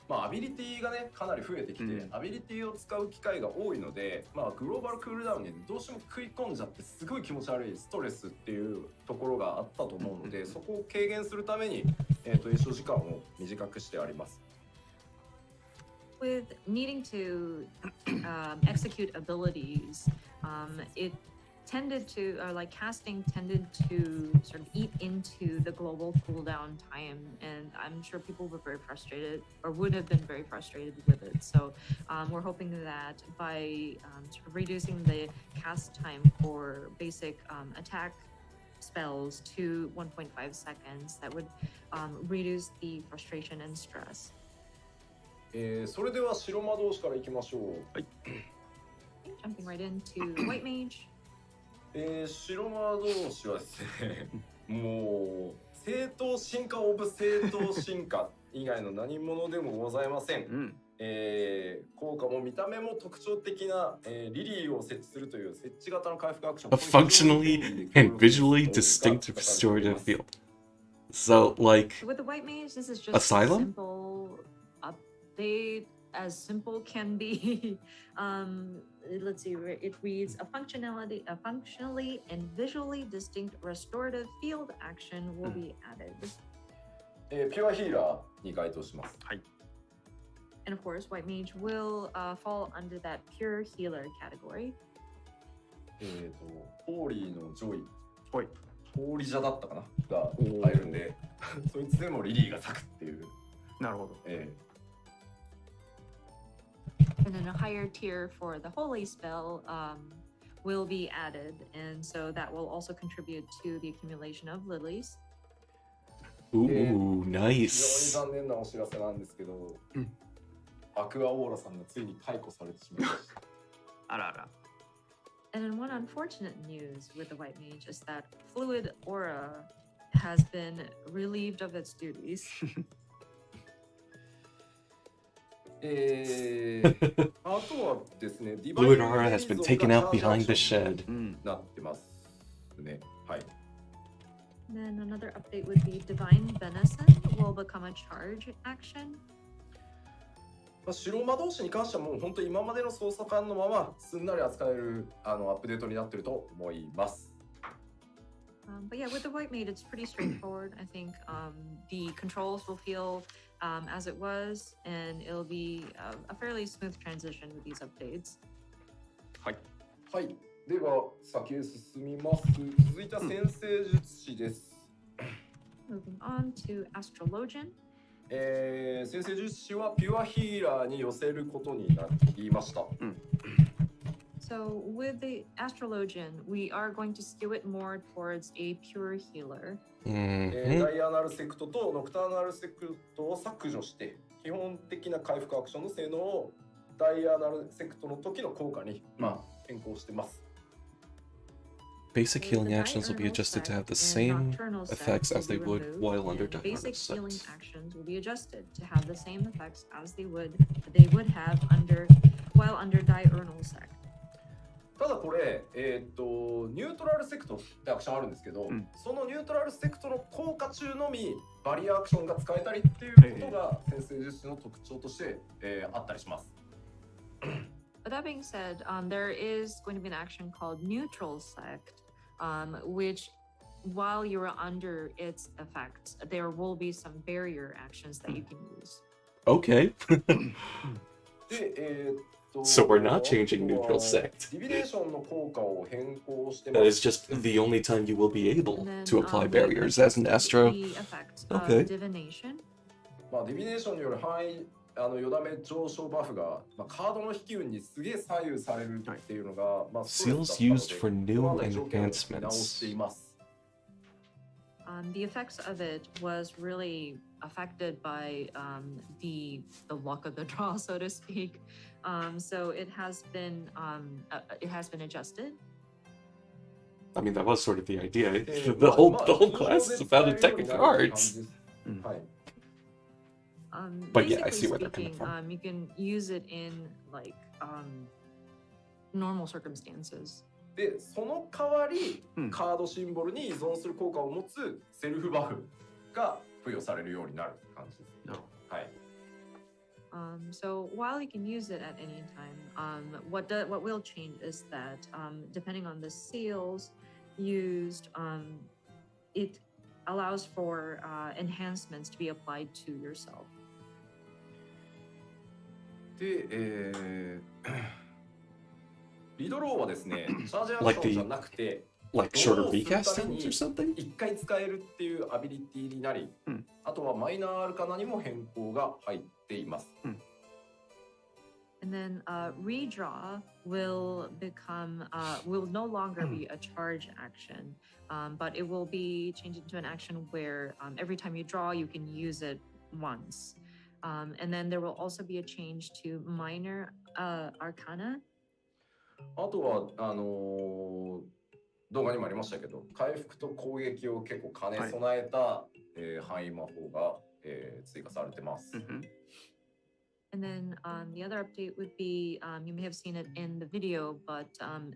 まあアビリティがねかなり増えてきて、アビリティを使う機会が多いので、まあグローバルクールダウンにどうしても食い込んじゃってすごい気持ち悪いストレスっていうところがあったと思うので、そこを軽減するために詠唱時間を短くしてあります。With needing to execute abilities, it tended to, or like casting tended to sort of eat into the global cooldown time, and I'm sure people were very frustrated, or would have been very frustrated with it. So we're hoping that by sort of reducing the cast time for basic attack spells to 1.5 seconds, that would reduce the frustration and stress. それでは白魔導士からいきましょう。はい。Jumping right into White Mage. 白魔導士はですね、もう正当進化オブ正当進化以外の何者でもございません。効果も見た目も特徴的な、リリーを設置するという設置型の回復アクション。A functionally and visually distinctive restorative field. So, like, with the White Mage, this is just Asylum? A simple update, as simple can be. Let's see, it reads a functionally and visually distinct restorative field action will be added. ピュアヒーラーに該当します。はい。And of course, White Mage will fall under that pure healer category. ホーリーのジョイ、ホーリジャだったかなが入るんで、そいつでもリリーが咲くっていう。なるほど。And then a higher tier for the holy spell will be added, and so that will also contribute to the accumulation of lilies. Ooh, 非 nice. 常に残念なお知らせなんですけど、アクアオーラさんがついに解雇されてしまいました。あらあら。And then one unfortunate news with the White Mage is that Fluid Aura has been relieved of its duties. あとはですね、ディ Fluid Aura has been taken out behind the shed. なってますね。はい。 And then another update would be Divine Benison will become a charge action. まあ、白魔導士に関してはもう本当に今までの操作感のまますんなり扱えるアップデートになってると思います。But yeah, with the White Mage, it's pretty straightforward. I think the controls will feel as it was, and it'll be a fairly smooth transition with these updates. はい。はい。では先へ進みます。続いては先生術師です。Moving on to Astrologian. 先生術師はピュアヒーラーに寄せることになりました。So with the Astrologian, we are going to skew it more towards a pure healer. ダイアナルセクトとノクターナルセクトを削除して基本的な回復アクションの性能をダイアナルセクトの時の効果に、変更してます。Basic healing actions will be adjusted to have the same effects as they would while under Basic diurnal healing sex. actions will be adjusted to have the same effects as they would have while under diurnal sec. ただこれ、ニュートラルセクトってアクションあるんですけど、そのニュートラルセクトの効果中のみバリアアクションが使えたりっていうことが先生術師の特徴として、あったりします。But that being said, there is going to be an action called Neutral Sect, which, while you're under its effects, there will be some barrier actions that you can use. Okay. で、So we're not changing neutral sect. ディビネーションの効果を変更して That ま is す。 just the only time you will be able And then, to apply we barriers as an Astro. The effect Okay. of Divination. まあ、ディビネーションによる範囲よだめ上昇バフが、カードの引き運にすげえ左右されるっていうのが、ストレスだったので Seals used for new この辺り条件を直し enhancements. ています。The effects of it was really affected by the luck of the draw, so to speak. So it has been adjusted. I mean, that was sort of the idea. ま The あ whole まあ the whole 通常 class で is 使 about え a るよ deck うに of なるっていう感 cards. じです。はい。 But yeah, I Basically see where they're coming speaking, from. you can use it in like normal circumstances. で、その代わり、カードシンボルに依存する効果を持つセルフバフが付与されるようになる感じです。はい。So while you can use it at any time, what will change is that depending on the seals used, it allows for enhancements to be applied to yourself. で、リドローはですね、チャージアクションじゃなくて、 Like ド shorter ローする recast ため times に or something? 1回使えるっていうアビリティになり、あとはマイナーアルカナにも変更が入っています。And then redraw will no longer be a charge action, but it will be changed into an action where every time you draw, you can use it once. And then there will also be a change to minor arcana. あとは動画にもありましたけど、回復と攻撃を結構兼ね備えた、範囲魔法が、追加されてます。And then the other update would be, you may have seen it in the video, but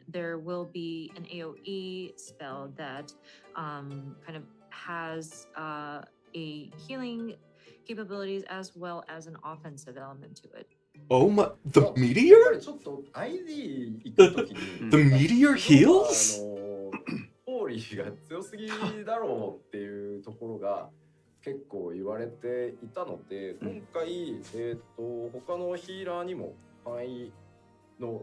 there will be an AoE spell that kind of has a healing capabilities as well as an offensive element to it. Oh my, the やっぱ meteor? りちょっと ID 行くときに The meteor heals? ホーリーが強すぎだろうっていうところが結構言われていたので、今回、他のヒーラーにも範囲の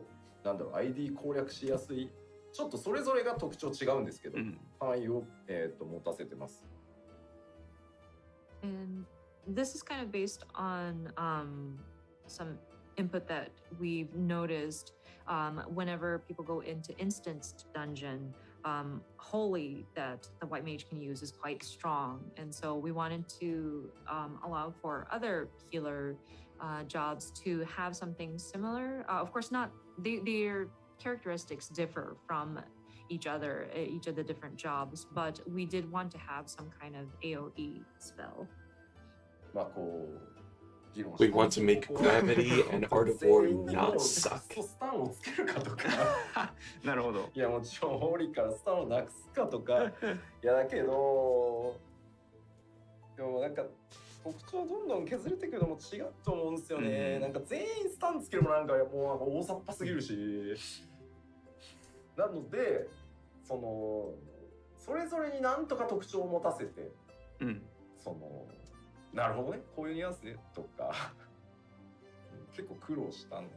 ID 攻略しやすい、ちょっとそれぞれが特徴違うんですけど、範囲を、持たせてます。And this is kind of based on some input that we've noticed whenever people go into instanced dungeon. Holy that the White Mage can use is quite strong, and so we wanted to allow for other healer jobs to have something similar. Of course, not they're characteristics differ from each other, each of the different jobs, but we did want to have some kind of AoE spell. まあこう議論 We して want to make gravity and art of war 全員にも not う suck. スタンをつけるかとかなるほど。いやもちろんホーリーからスタンをなくすかとかいやだけどでもなんか特徴どんどん削れていくのも違うと思うんですよね、なんか全員スタンつけるもなんかもうなんか大雑把すぎるしなのでそれぞれになんとか特徴を持たせて、なるほどねこういうニュアンスねとか結構苦労したのでい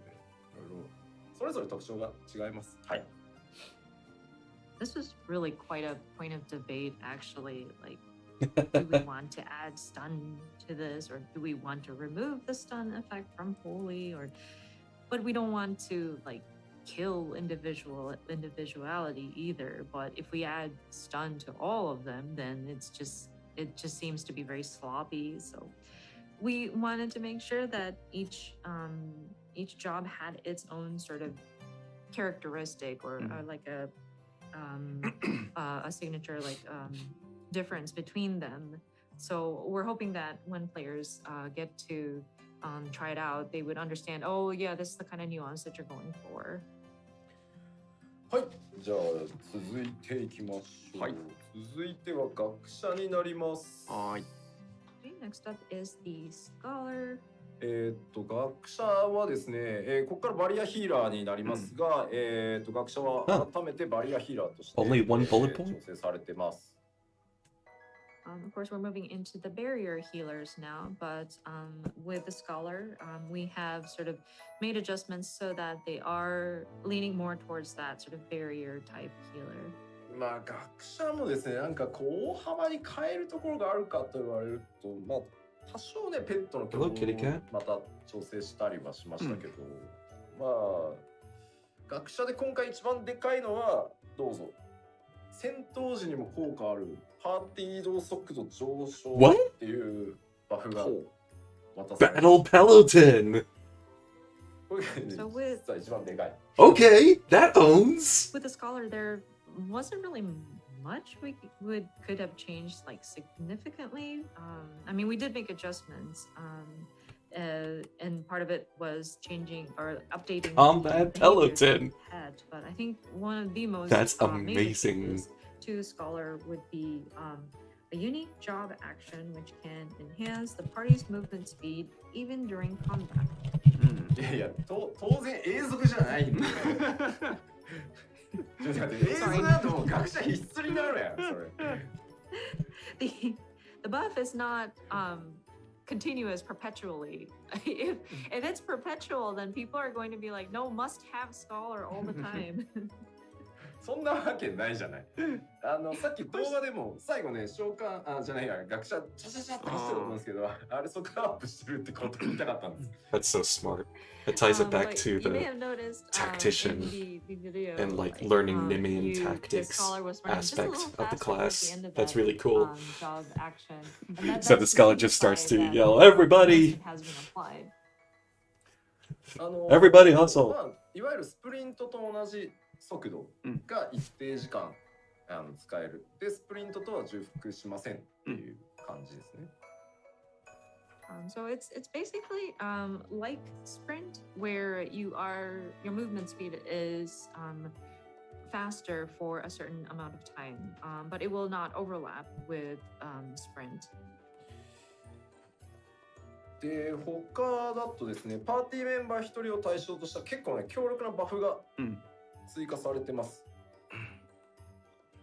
ろいろそれぞれ特徴が違います。はい。This was really quite a point of debate, actually. Like, do we want to add stun to this, or do we want to remove the stun effect from Holy, but we don't want to like kill individuality either. But if we add stun to all of them, then it just seems to be very sloppy. So we wanted to make sure that each job had its own sort of characteristic or like a signature difference between them. So we're hoping that when players get to try it out, they would understand, oh yeah, this is the kind of nuance that you're going for. はい、じゃあ続いていきましょう。はい、続いては学者になります。はい。Okay, next up is the scholar. 学者はですね、ここからバリアヒーラーになりますが、学者は改めてバリアヒーラーとして、Only one bullet point? 調整されてます。Of course, we're moving into the barrier healers now, but with the scholar, we have sort of made adjustments so that they are leaning more towards that sort of barrier type healer. まあ学者もですね、なんかこう大幅に変えるところがあるかと言われると、まあ多少ねペットの共同また調整したりはしましたけど、まあ学者で今回一番でかいのはどうぞ。戦闘時にも効果あるパーティー移動速度上昇っていうバフが渡される。Battle Peloton! これが実は一番でかい。Okay, that owns! With the scholar, there wasn't really much we could have changed like significantly. I mean, we did make adjustments. And part of it was changing or updating Combat Peloton. But I think one of the most that's amazing to Scholar would be a unique job action which can enhance the party's movement speed even during combat. いやいや、当然永続じゃないんだよ。永続だと学者必須になるやんそれ。The buff is not continuous perpetually. If it's perpetual, then people are going to be like, no, must have scholar all the time. そんなわけないじゃない。さっき動画でも最後ね、召喚じゃないや、学者チャチャチャって走ってると思うんですけど、あれ速度アップしてるってこと言いたかったんです。That's so smart. It ties it back to the tactician and like learning Nimian tactics aspect of the class. That's really cool. So the scholar just starts to yell, "Everybody! Everybody hustle!" いわゆるスプリントと同じ速度が一定時間使える。で、スプリントとは重複しませんっていう感じですね。So it's basically like sprint, where your movement speed is faster for a certain amount of time, but it will not overlap with sprint. で、他だとですね、パーティーメンバー一人を対象とした結構ね強力なバフが追加されてます。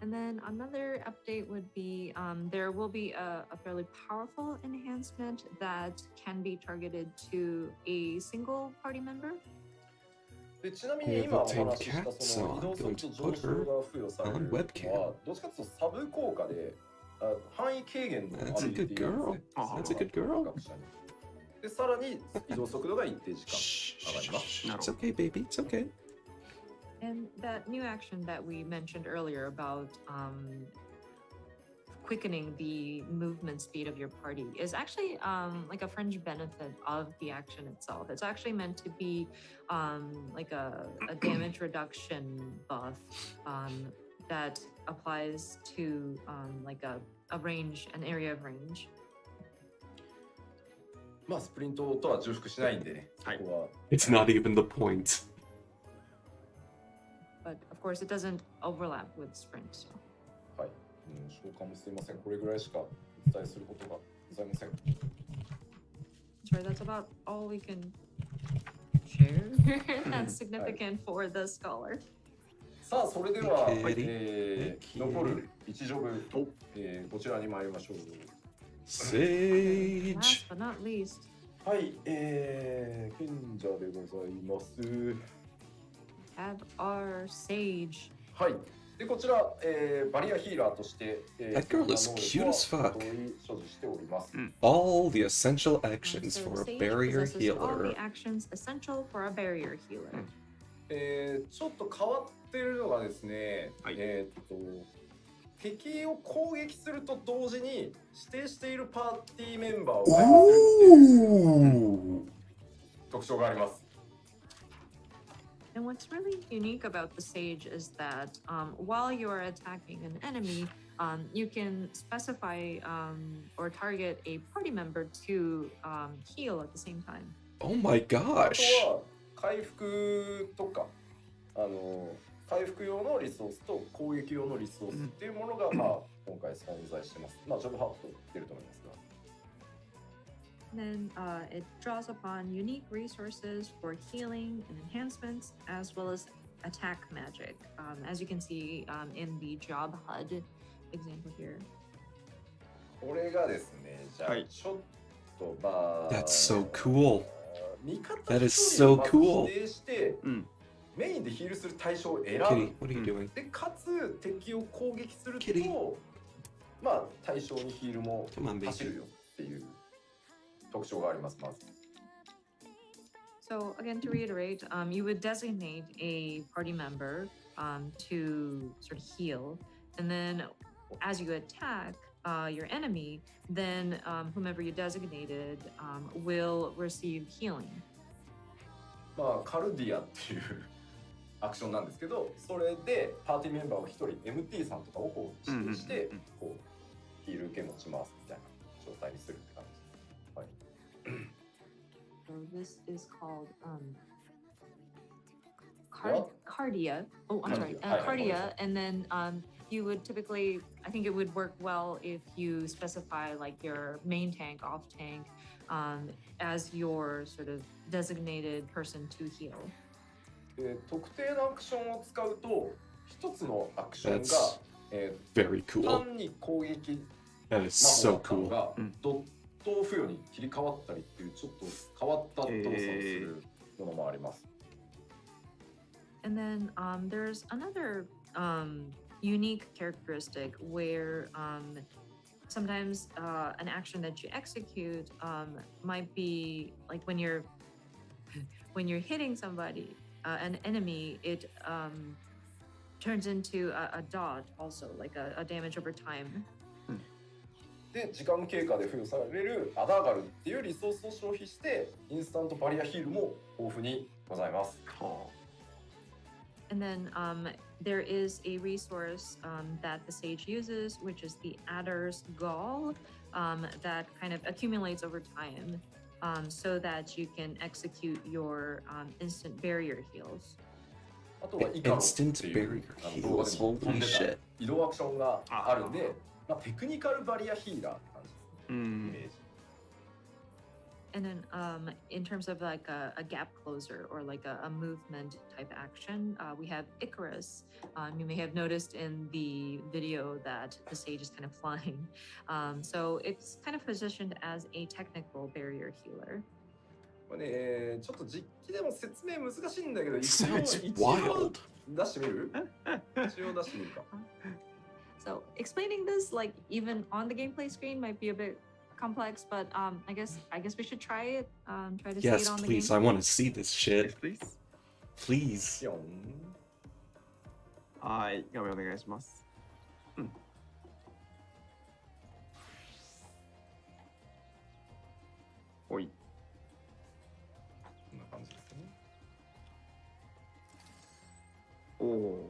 And then another update would be there will be a fairly powerful enhancement that can be targeted to a single party member. でちなみに今お話ししたその移動速度上昇が付与されるのはどっちかというとサブ効果で範囲軽減のアビリティなんですね。That's a good girl. でさらに移動速度が一定時間上がります。It's okay, baby. It's okay. And that new action that we mentioned earlier about quickening the movement speed of your party is actually like a fringe benefit of the action itself. It's actually meant to be like a damage reduction buff that applies to like a range, an area of range. まあスプリントとは重複しないんでね、そこは。It's not even the point. But of course, it doesn't overlap with sprint. So. はい。召喚もすいません。これぐらいしかお伝えすることがございません。Sorry, that's about all we can share. That's significant for the scholar. さあ、それでは、Okay. 残る1ジョブ、こちらに参りましょう。 Sage. Last but not least. はい、賢者でございます。 Have our sage. はい。で、こちら、バリアヒーラーとして、That girl is cute as fuck. 所持しております。All the essential actions So for a sage barrier possesses all the healer. actions essential for a barrier healer. ちょっと変わってるのがですね、はい敵を攻撃すると同時に指定しているパーティーメンバーを回復するっていう特徴があります。 And what's really unique about the sage is that while you're attacking an enemy, you can specify or target a party member to heal at the same time. Oh my あと gosh. は回復とか回復用のリソースと攻撃用のリソースっていうものが、まあ、今回存在してます。まあ、ジョブハーフと言ってると思いますが。 Then it draws upon unique resources for healing and enhancements, as well as attack magic, as you can see in the job HUD example here. これがですね、じゃあ、はいちょっとまあ、 That's so cool. 味方 That 一 is 人を so まず cool. 指定して、うんメインでヒールする対象を選 Kitty, ぶ。 what are you doing? で、かつ敵を攻撃する Kitty. と、まあ、対象にヒールも Come on, 走 baby. るよっていう特徴があります、まず。 So again, to reiterate, you would designate a party member to sort of heal, and then as you attack your enemy, then whomever you designated will receive healing. まあ、カルディアっていうアクションなんですけど、それでパーティーメンバーを一人 MT さんとかをこう指定して、こうヒール受け持ちますみたいな状態にするって感じです。はい。 So this is called What? cardia. Oh, I'm sorry, Cardia. cardia. And then you would typically, I think it would work well if you specify like your main tank, off tank, as your sort of designated person to heal. 特定のアクションを使うと、一つのアクションが That's、very cool. 単に攻撃 That is 魔 so 法だったの cool. が、ドット付与に切り替わったりっていうちょっと変わった動作をするものもあります。And then there's another unique characteristic where sometimes an action that you execute might be like when you're hitting somebody, an enemy, it turns into a dot also, like a damage over time. で、時間経過で付与されるアダーガルっていうリソースを消費して、インスタントバリアヒールも豊富にございます。 And then there is a resource that the sage uses, which is the Adder's Gall, that kind of accumulates over time so that you can execute your instant barrier heals. あとはイカロってい Instant う barrier 動画で heals. も飛ん Holy でた shit. 移動アクションがあるんで、まあ、テクニカルバリアヒーラーって感じですね。イメージ。 And then in terms of like a gap closer or like a movement type action, we have Icarus. You may have noticed in the video that the sage is kind of flying. So it's kind of positioned as a technical barrier healer. これね、ちょっと実機でも説明難しいんだけど、 Sounds 一応 wild. 出してみる一応出してみるか。 So explaining this like even on the gameplay screen might be a bit complex, but I guess we should try it. Try to see Yes, it on the please. game. I want to see this shit. please. Please. 4はい、画面お願いします。ほい。こんな感じですね。おお。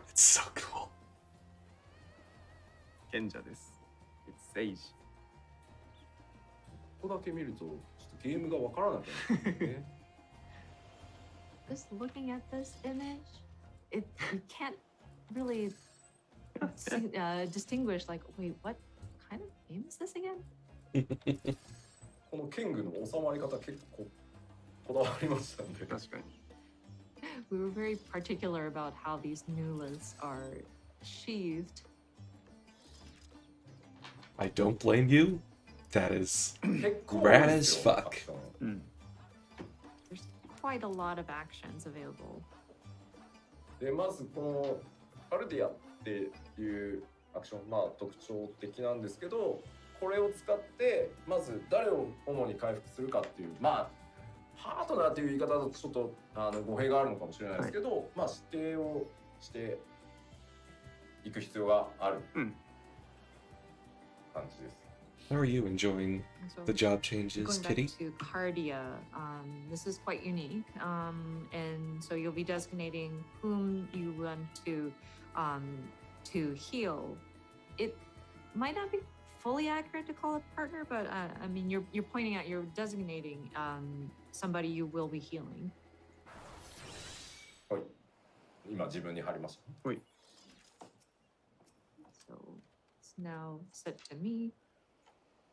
It's so cool. 賢者です。It's Sage。ここだけ見るとちょっとゲームがわからなくなるんですね。Just looking at this image, you can't really distinguish. Like, wait, what kind of game is this again? この剣具の収まり方結構こだわりましたんで。確かに。We were very particular about how these nulas are sheathed. I don't blame you. That is 結構 rad 多いで as すよ fuck. アクションうん。 There's quite a lot of actions available. でまずこのカルディアっていうアクション、まあ特徴的なんですけど、これを使ってまず誰を主に回復するかっていう、まあパートナーっていう言い方だとちょっと語弊があるのかもしれないですけど、まあ指定をしていく必要があるうん。感じです。How are you enjoying And so the job changes, going back Kitty? to Cardia, this is quite unique. And so you'll be designating whom you want to heal. It might not be fully accurate to call a partner, but I mean, you're pointing out, you're designating somebody you will be healing. はい。今自分に貼りました。ほい。 So it's now set to me.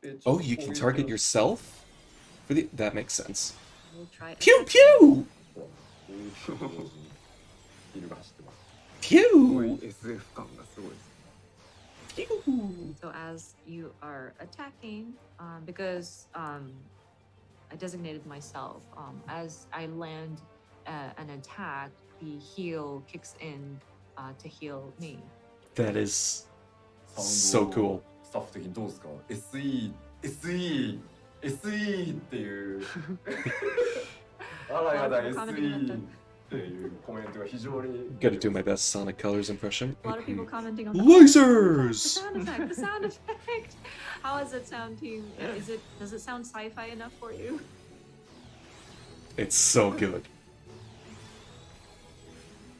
でちょっ Oh, と you 攻 can 撃 target yourself? That makes sense. We'll try. Pew pew! 攻撃と同時にヒールが走ってます。すごい Pew! SF 感がすごいです。 Pew! So as you are attacking, because I designated myself, as I land an attack, the heal kicks in to heal me. That is サウ so ンド cool. スタッフ的にどうですか？ SE っていうあらやだ SE っていうコメントが非常に Gotta do my best Sonic Colors impression. A lot of people commenting on the Lasers! sound effect. The sound effect. How does it sound to you? Does it sound sci-fi enough for you? It's so good.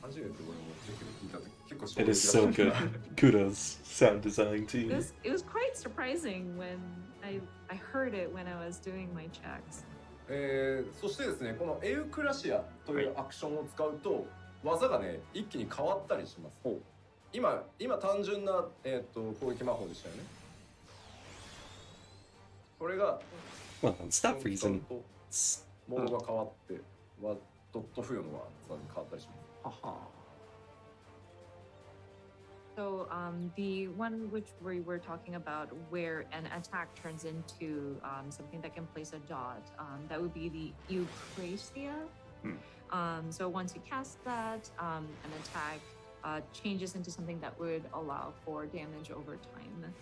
初めて俺も聞いた時結構衝 It 撃 is だ so った good. Kudos, sound design team. It was quite surprising when I heard it when I was doing my checks. そしてですね、このエウクラシアというアクションを使うと、技がね一気に変わったりします。今単純な、攻撃魔法でしたよね。これが Well, stop freezing. モードが変わってドット付与の技に変わったりします。はは。 So the one which we were talking about where an attack turns into something that can place a dot, that would be the Eucrasia. So once you cast that, an attack changes into something that would allow for damage over time.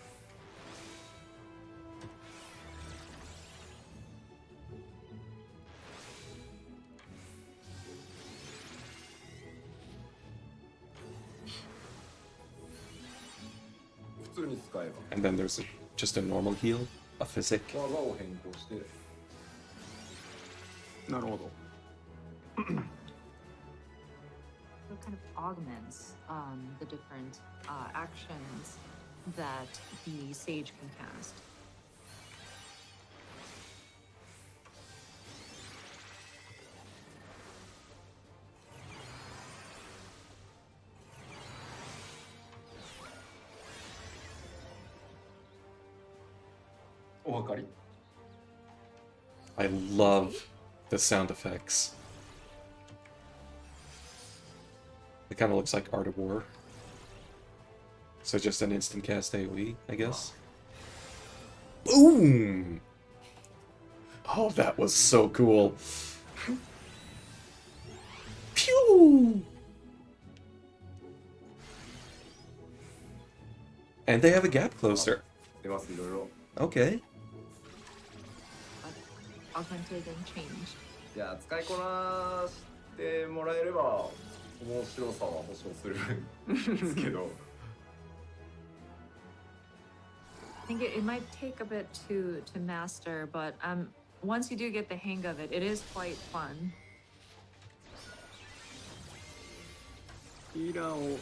And then there's just a normal heal, a physic. 技を変更してなるほど。 So it kind of augments the different actions that the sage can cast. I love the sound effects. It kind of looks like Art of War. So just an instant cast AoE, I guess. Boom! Oh, that was so cool. Pew! And they have a gap closer. 出ますいろいろ。 Okay. Augmented and changed. いや使いこなしてもらえれば面白さは保証するんですけど。I think it might take a bit to master, but once you do get the hang of it, it is quite fun. ヒーラーを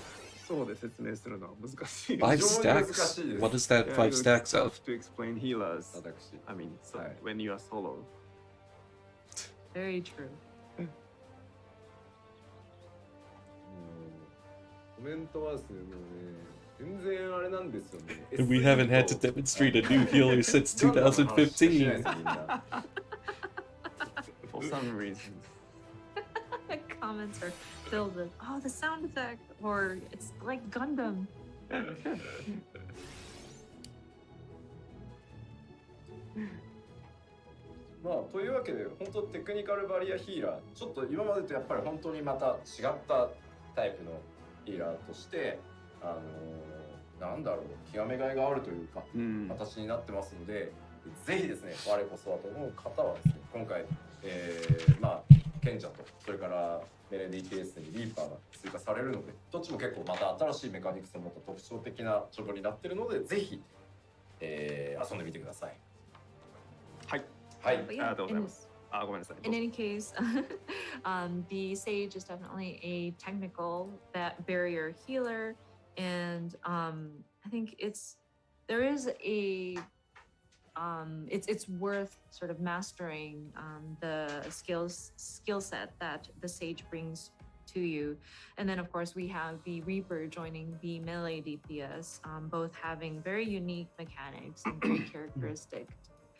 そうで説明するのは難しい。 5 非常に難 stacks? しいです。 What is that Yeah, 5 it's stacks tough of? to explain healers. 私 I mean, so はい when you are solo. Very true. コメントはですね、もうね、全然あれなんですよね。 We haven't had to demonstrate a new healer since 2015. For some reason. Comments are filled with, oh, the sound effect, or it's like Gundam. まあ、というわけで、本当テクニカルバリアヒーラー、ちょっと今までとやっぱり本当にまた違ったタイプのヒーラーとして、なんだろう、極めがいがあるというか、うん。形になってますので、ぜひですね、我こそはと思う方はですね、今回、まあ、賢者と、それからメレン DPS にリーパーが追加されるので、どっちも結構また新しいメカニクスを持った特徴的な処分になっているので、ぜひ、遊んでみてください。はい。はい。 But あり yeah, がとうござい in, ます。あ、ごめんなさい。 in any case, the Sage is definitely a technical barrier healer, and I think it's worth sort of mastering the skill set that the Sage brings to you. And then of course we have the Reaper joining the melee DPS, both having very unique mechanics and very characteristic.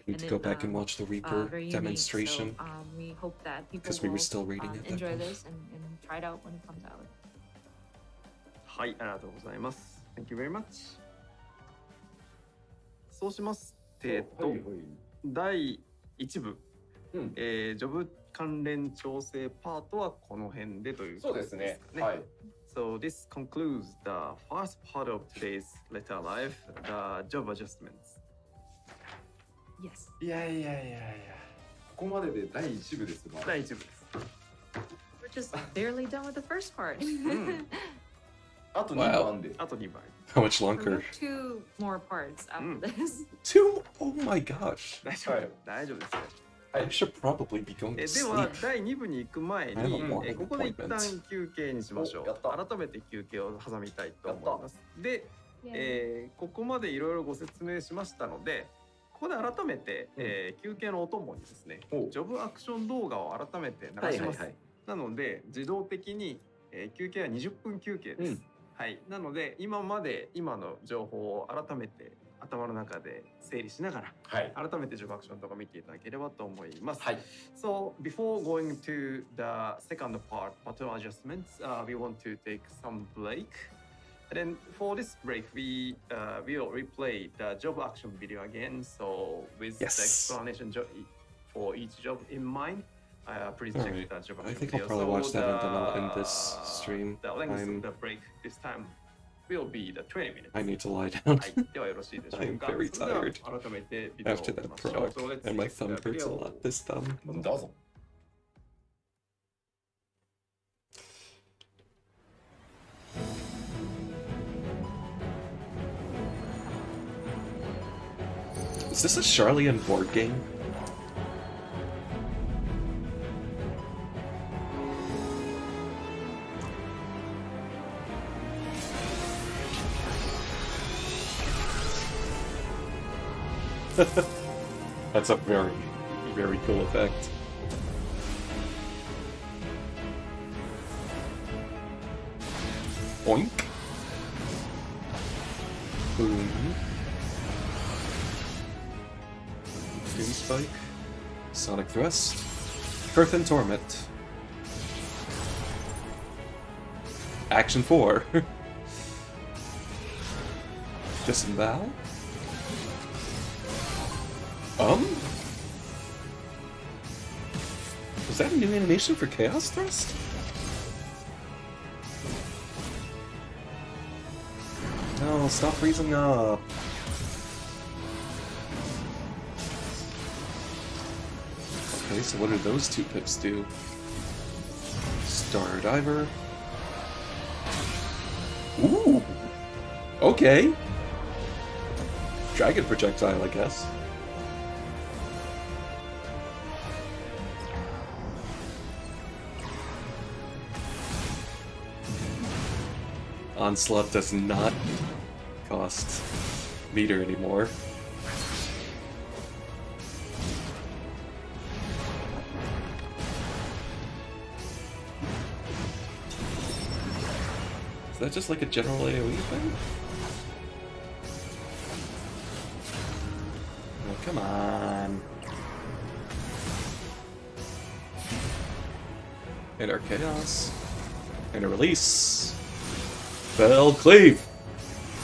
Need to go back and watch the Reaper Very unique. demonstration. So, we hope that people Because we were will still reading it that enjoy point. this and try it out when it comes out. はい、ありがとうございます。Thank you very much. そうしますと、はいはい。第1部、うんジョブ関連調整パートはこの辺でというそうですね。かね。はい。 So this concludes the first part of today's letter life, the job adjustments. Yes. いやいやいやいや、ここまでで第1部ですが。第1部です。 We're just barely done with the first part. あと2 Wow. 番で。あと2倍。 How much So we longer? have 2 more parts after this. 2? Oh my gosh. 大丈夫、はい大丈夫ですよ。 I should probably be going to で sleep. は第2部に行く前に、 I have a morning ここで一 appointment. 旦休憩にしましょおやったう。改めて休憩を挟みたいと思います。で、 Yay. ここまでいろいろご説明しましたので、ここで改めて、休憩のお供にですね、おジョブアクション動画を改めて流します。なので自動的に、休憩は20分休憩です。うんはい。なので今の情報を改めて頭の中で整理しながら、はい。改めてジョブアクションとか見ていただければと思います。はい。 So before going to the second part, pattern adjustments, we want to take some break. And then for this break, we will replay the job action video again. So with Yes. the explanation for each job in mind, please check Alright. the job I action think I'll video. probably watch that and then I'll end the- this stream. The length I'm- of the break this time will be the 20 minutes. I need to lie down. はい、ではよろしいでしょうか。 I'm very それでは tired 改めてビデオを After 見 that ましょう。 prog, So let's and my see thumb the hurts a video. lot. This thumb. どうぞ。 Is this a Charlian board game? That's a very, very cool effect. Oink. Boom. Doom Spike. Sonic Thrust. Earth and Torment. Action 4. Disembowel? Was that a new animation for Chaos Thrust? No, stop freezing up. Okay, so what do those two pips do? Star Diver. Ooh! Okay! Dragon projectile, I guess. Onslaught does not cost meter anymore. Is that just like a general AoE thing? Oh, come on. Inner Chaos. Inner Release. Fell Cleave!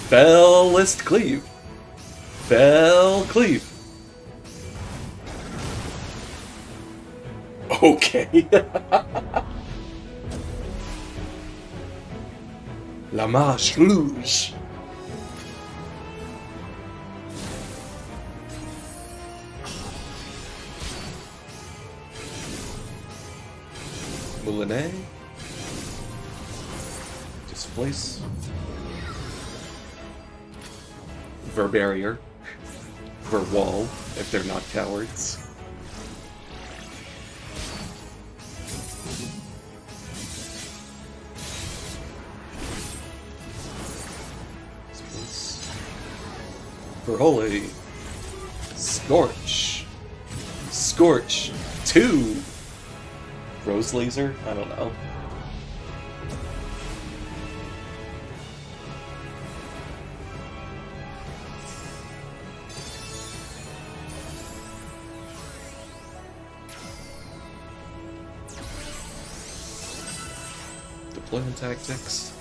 Fell List Cleave! Fell Cleave! Okay. La Marche Rouge! Moulinet. Displace. Barrier. Wall, if they're not cowards. Displace. Holy. Scorch. Scorch 2. Rose Laser? I don't know. Deployment tactics.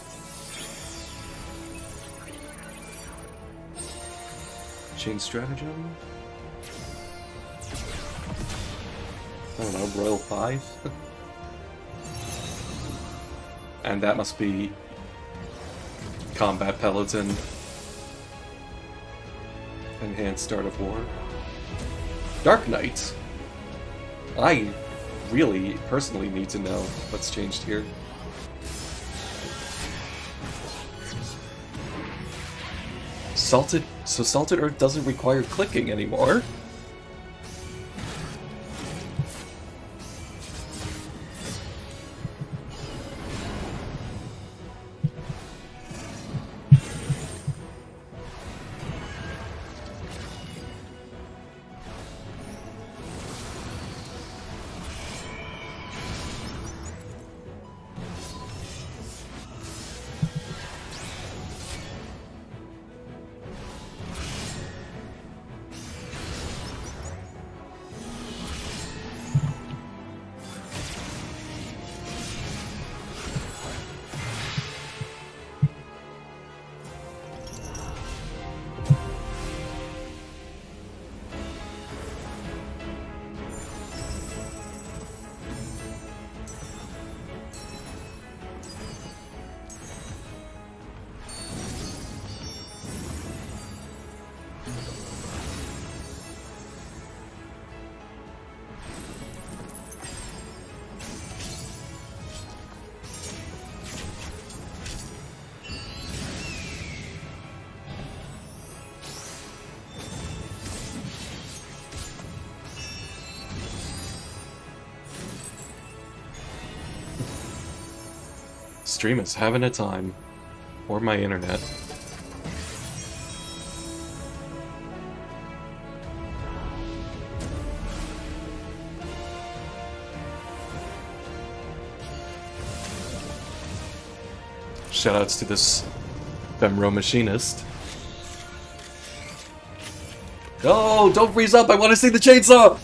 Chain stratagem. I don't know, Royal 5? And that must be Combat Peloton. Enhanced Start of War. Dark Knight! I really, personally need to know what's changed here. Salted Earth doesn't require clicking anymore. Stream is having a time. Or my internet. Shoutouts to this Femro machinist. Oh, don't freeze up! I want to see the chainsaw!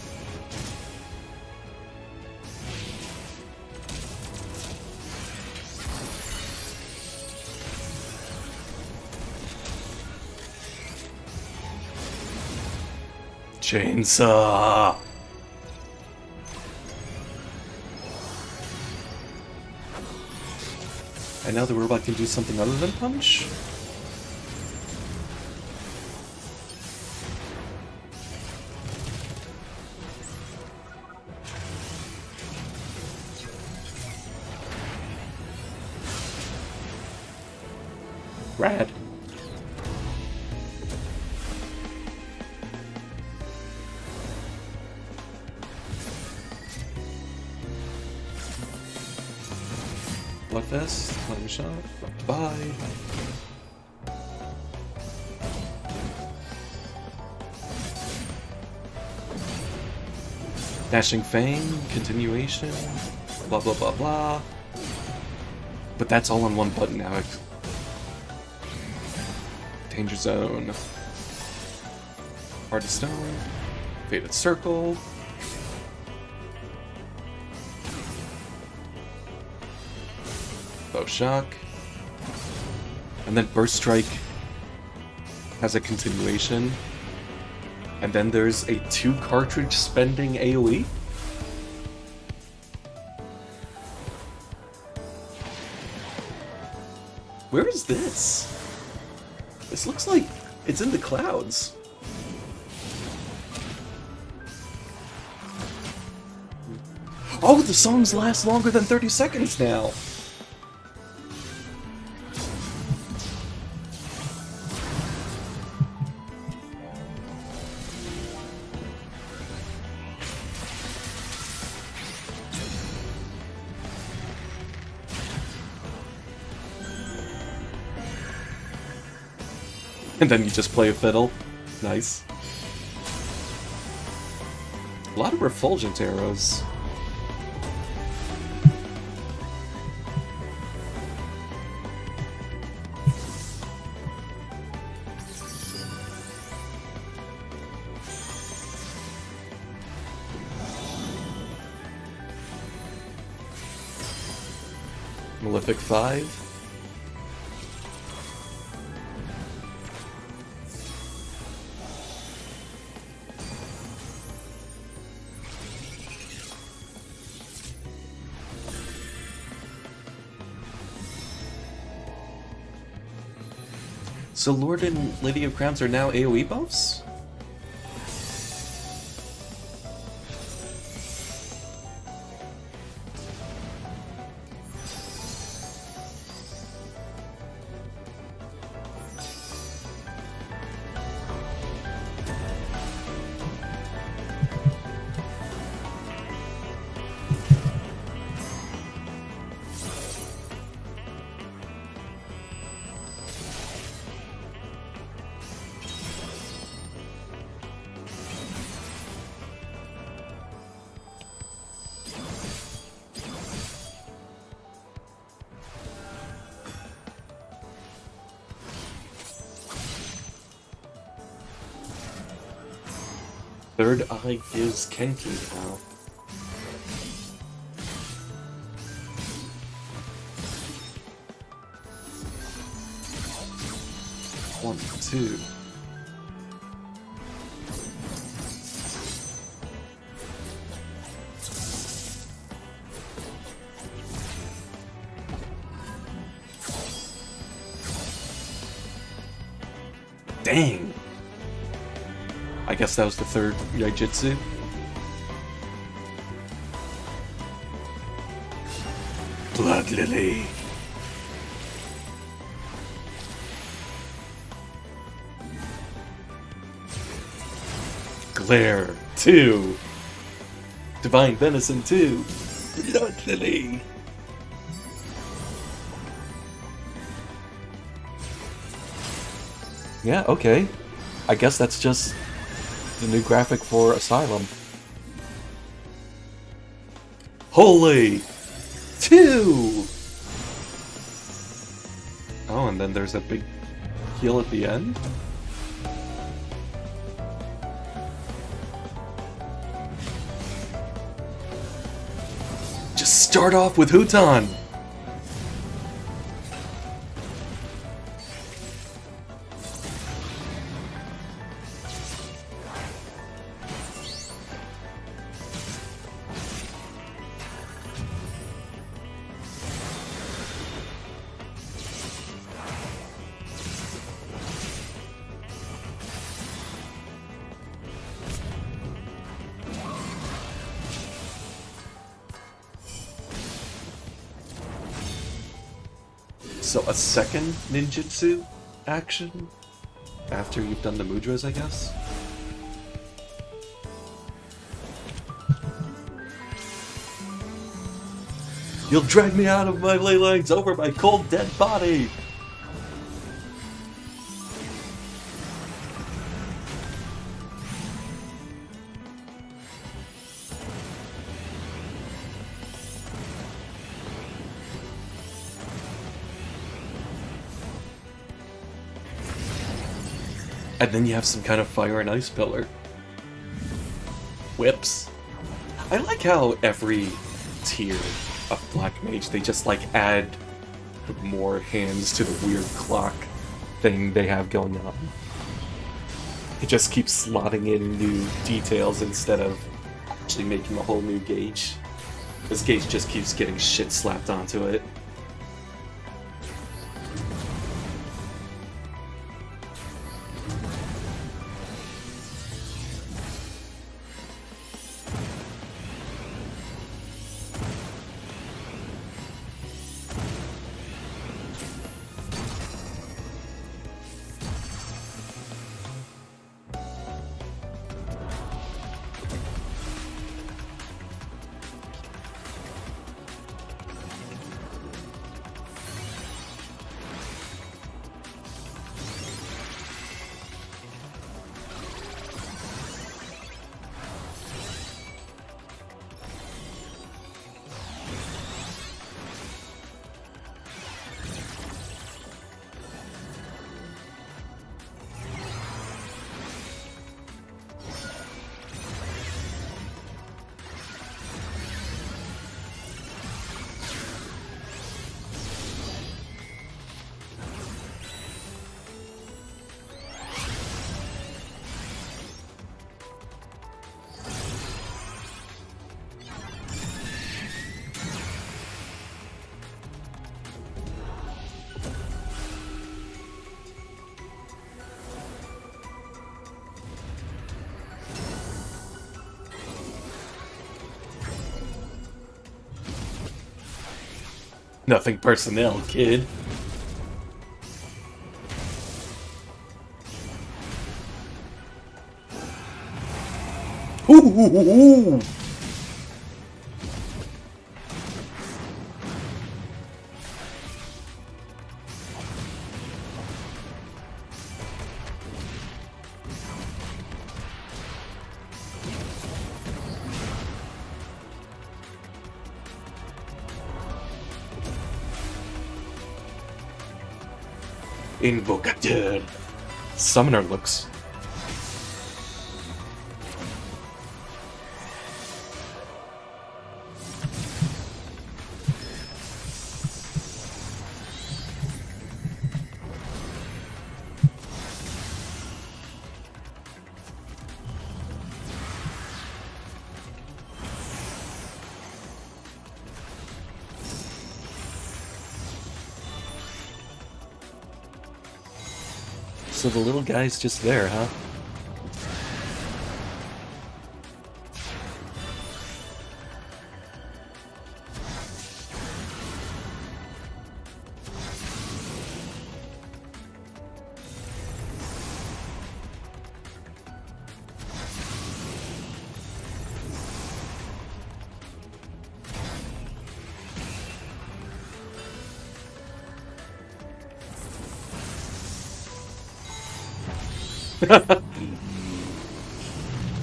Chainsaw! And now the robot can do something other than punch? Rad. Bloodfest, Flame Shot, bye. Gnashing Fang, continuation, blah blah blah blah. But that's all on one button now. Danger Zone. Heart of Stone. Fated Circle. Bow Shock. And then Burst Strike has a continuation. And then there's a 2 cartridge spending AoE. Where is this? This looks like it's in the clouds. Oh, the songs last longer than 30 seconds now. And then you just play a fiddle. Nice. A lot of refulgent arrows. Malefic 5. So Lord and Lady of Crowns are now AoE buffs? Third Eye gives Kenki now. One, two. Dang! I guess that was the third Yaijutsu. Blood Lily. Glare 2. Divine Venison 2. Blood Lily. Yeah, okay. I guess that's just the new graphic for Asylum. Holy! 2! Oh, and then there's a big heal at the end? Just start off with Huton! So a second ninjutsu action after you've done the mudras, I guess? You'll drag me out of my ley lines over my cold dead body! And then you have some kind of fire and ice pillar. Whips. I like how every tier of Black Mage, they just like add more hands to the weird clock thing they have going on. It just keeps slotting in new details instead of actually making a whole new gauge. This gauge just keeps getting shit slapped onto it. Nothing personnel, kid. Ooh! Invocateur. Summoner looks. So the little guy's just there, huh?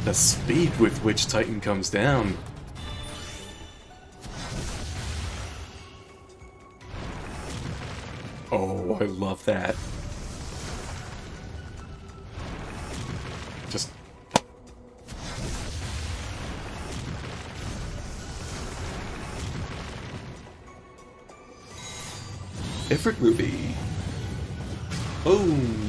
The speed with which Titan comes down. Oh, I love that. Just... Ifrit Ruby. Boom.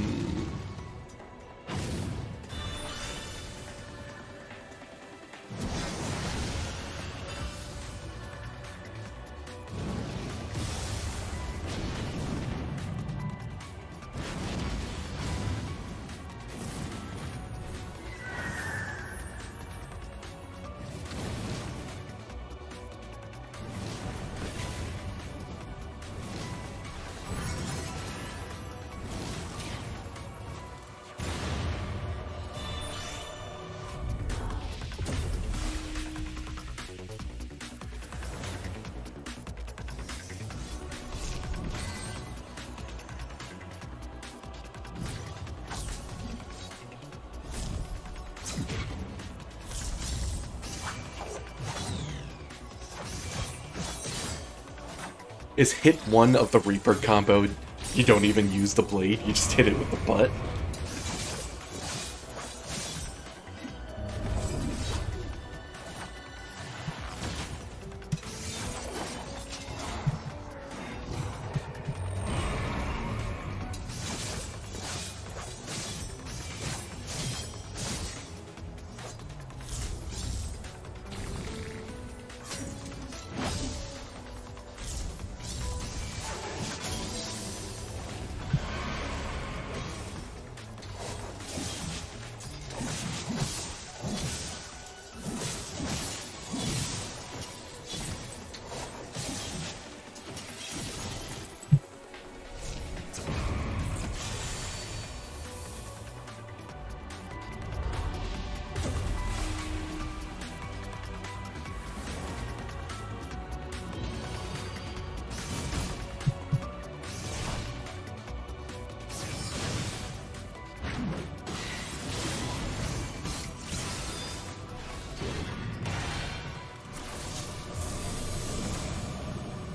Is hit 1 of the Reaper combo, you don't even use the blade, you just hit it with the butt?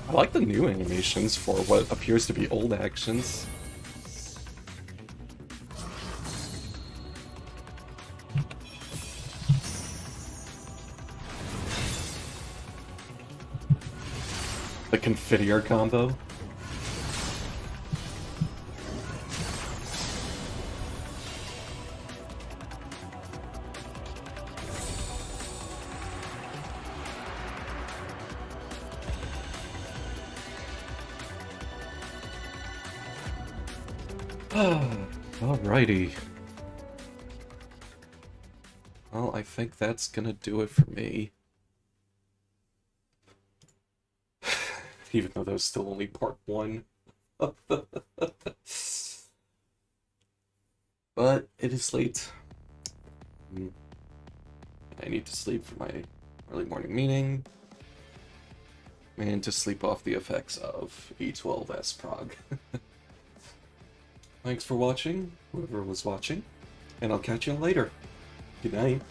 I like the new animations for what appears to be old actions. The Confiteor combo. Alrighty. Well, I think that's gonna do it for me. Even though that was still only part 1. But it is late. I need to sleep for my early morning meeting. And to sleep off the effects of E12S Prog. Thanks for watching, whoever was watching, and I'll catch you later. Good night.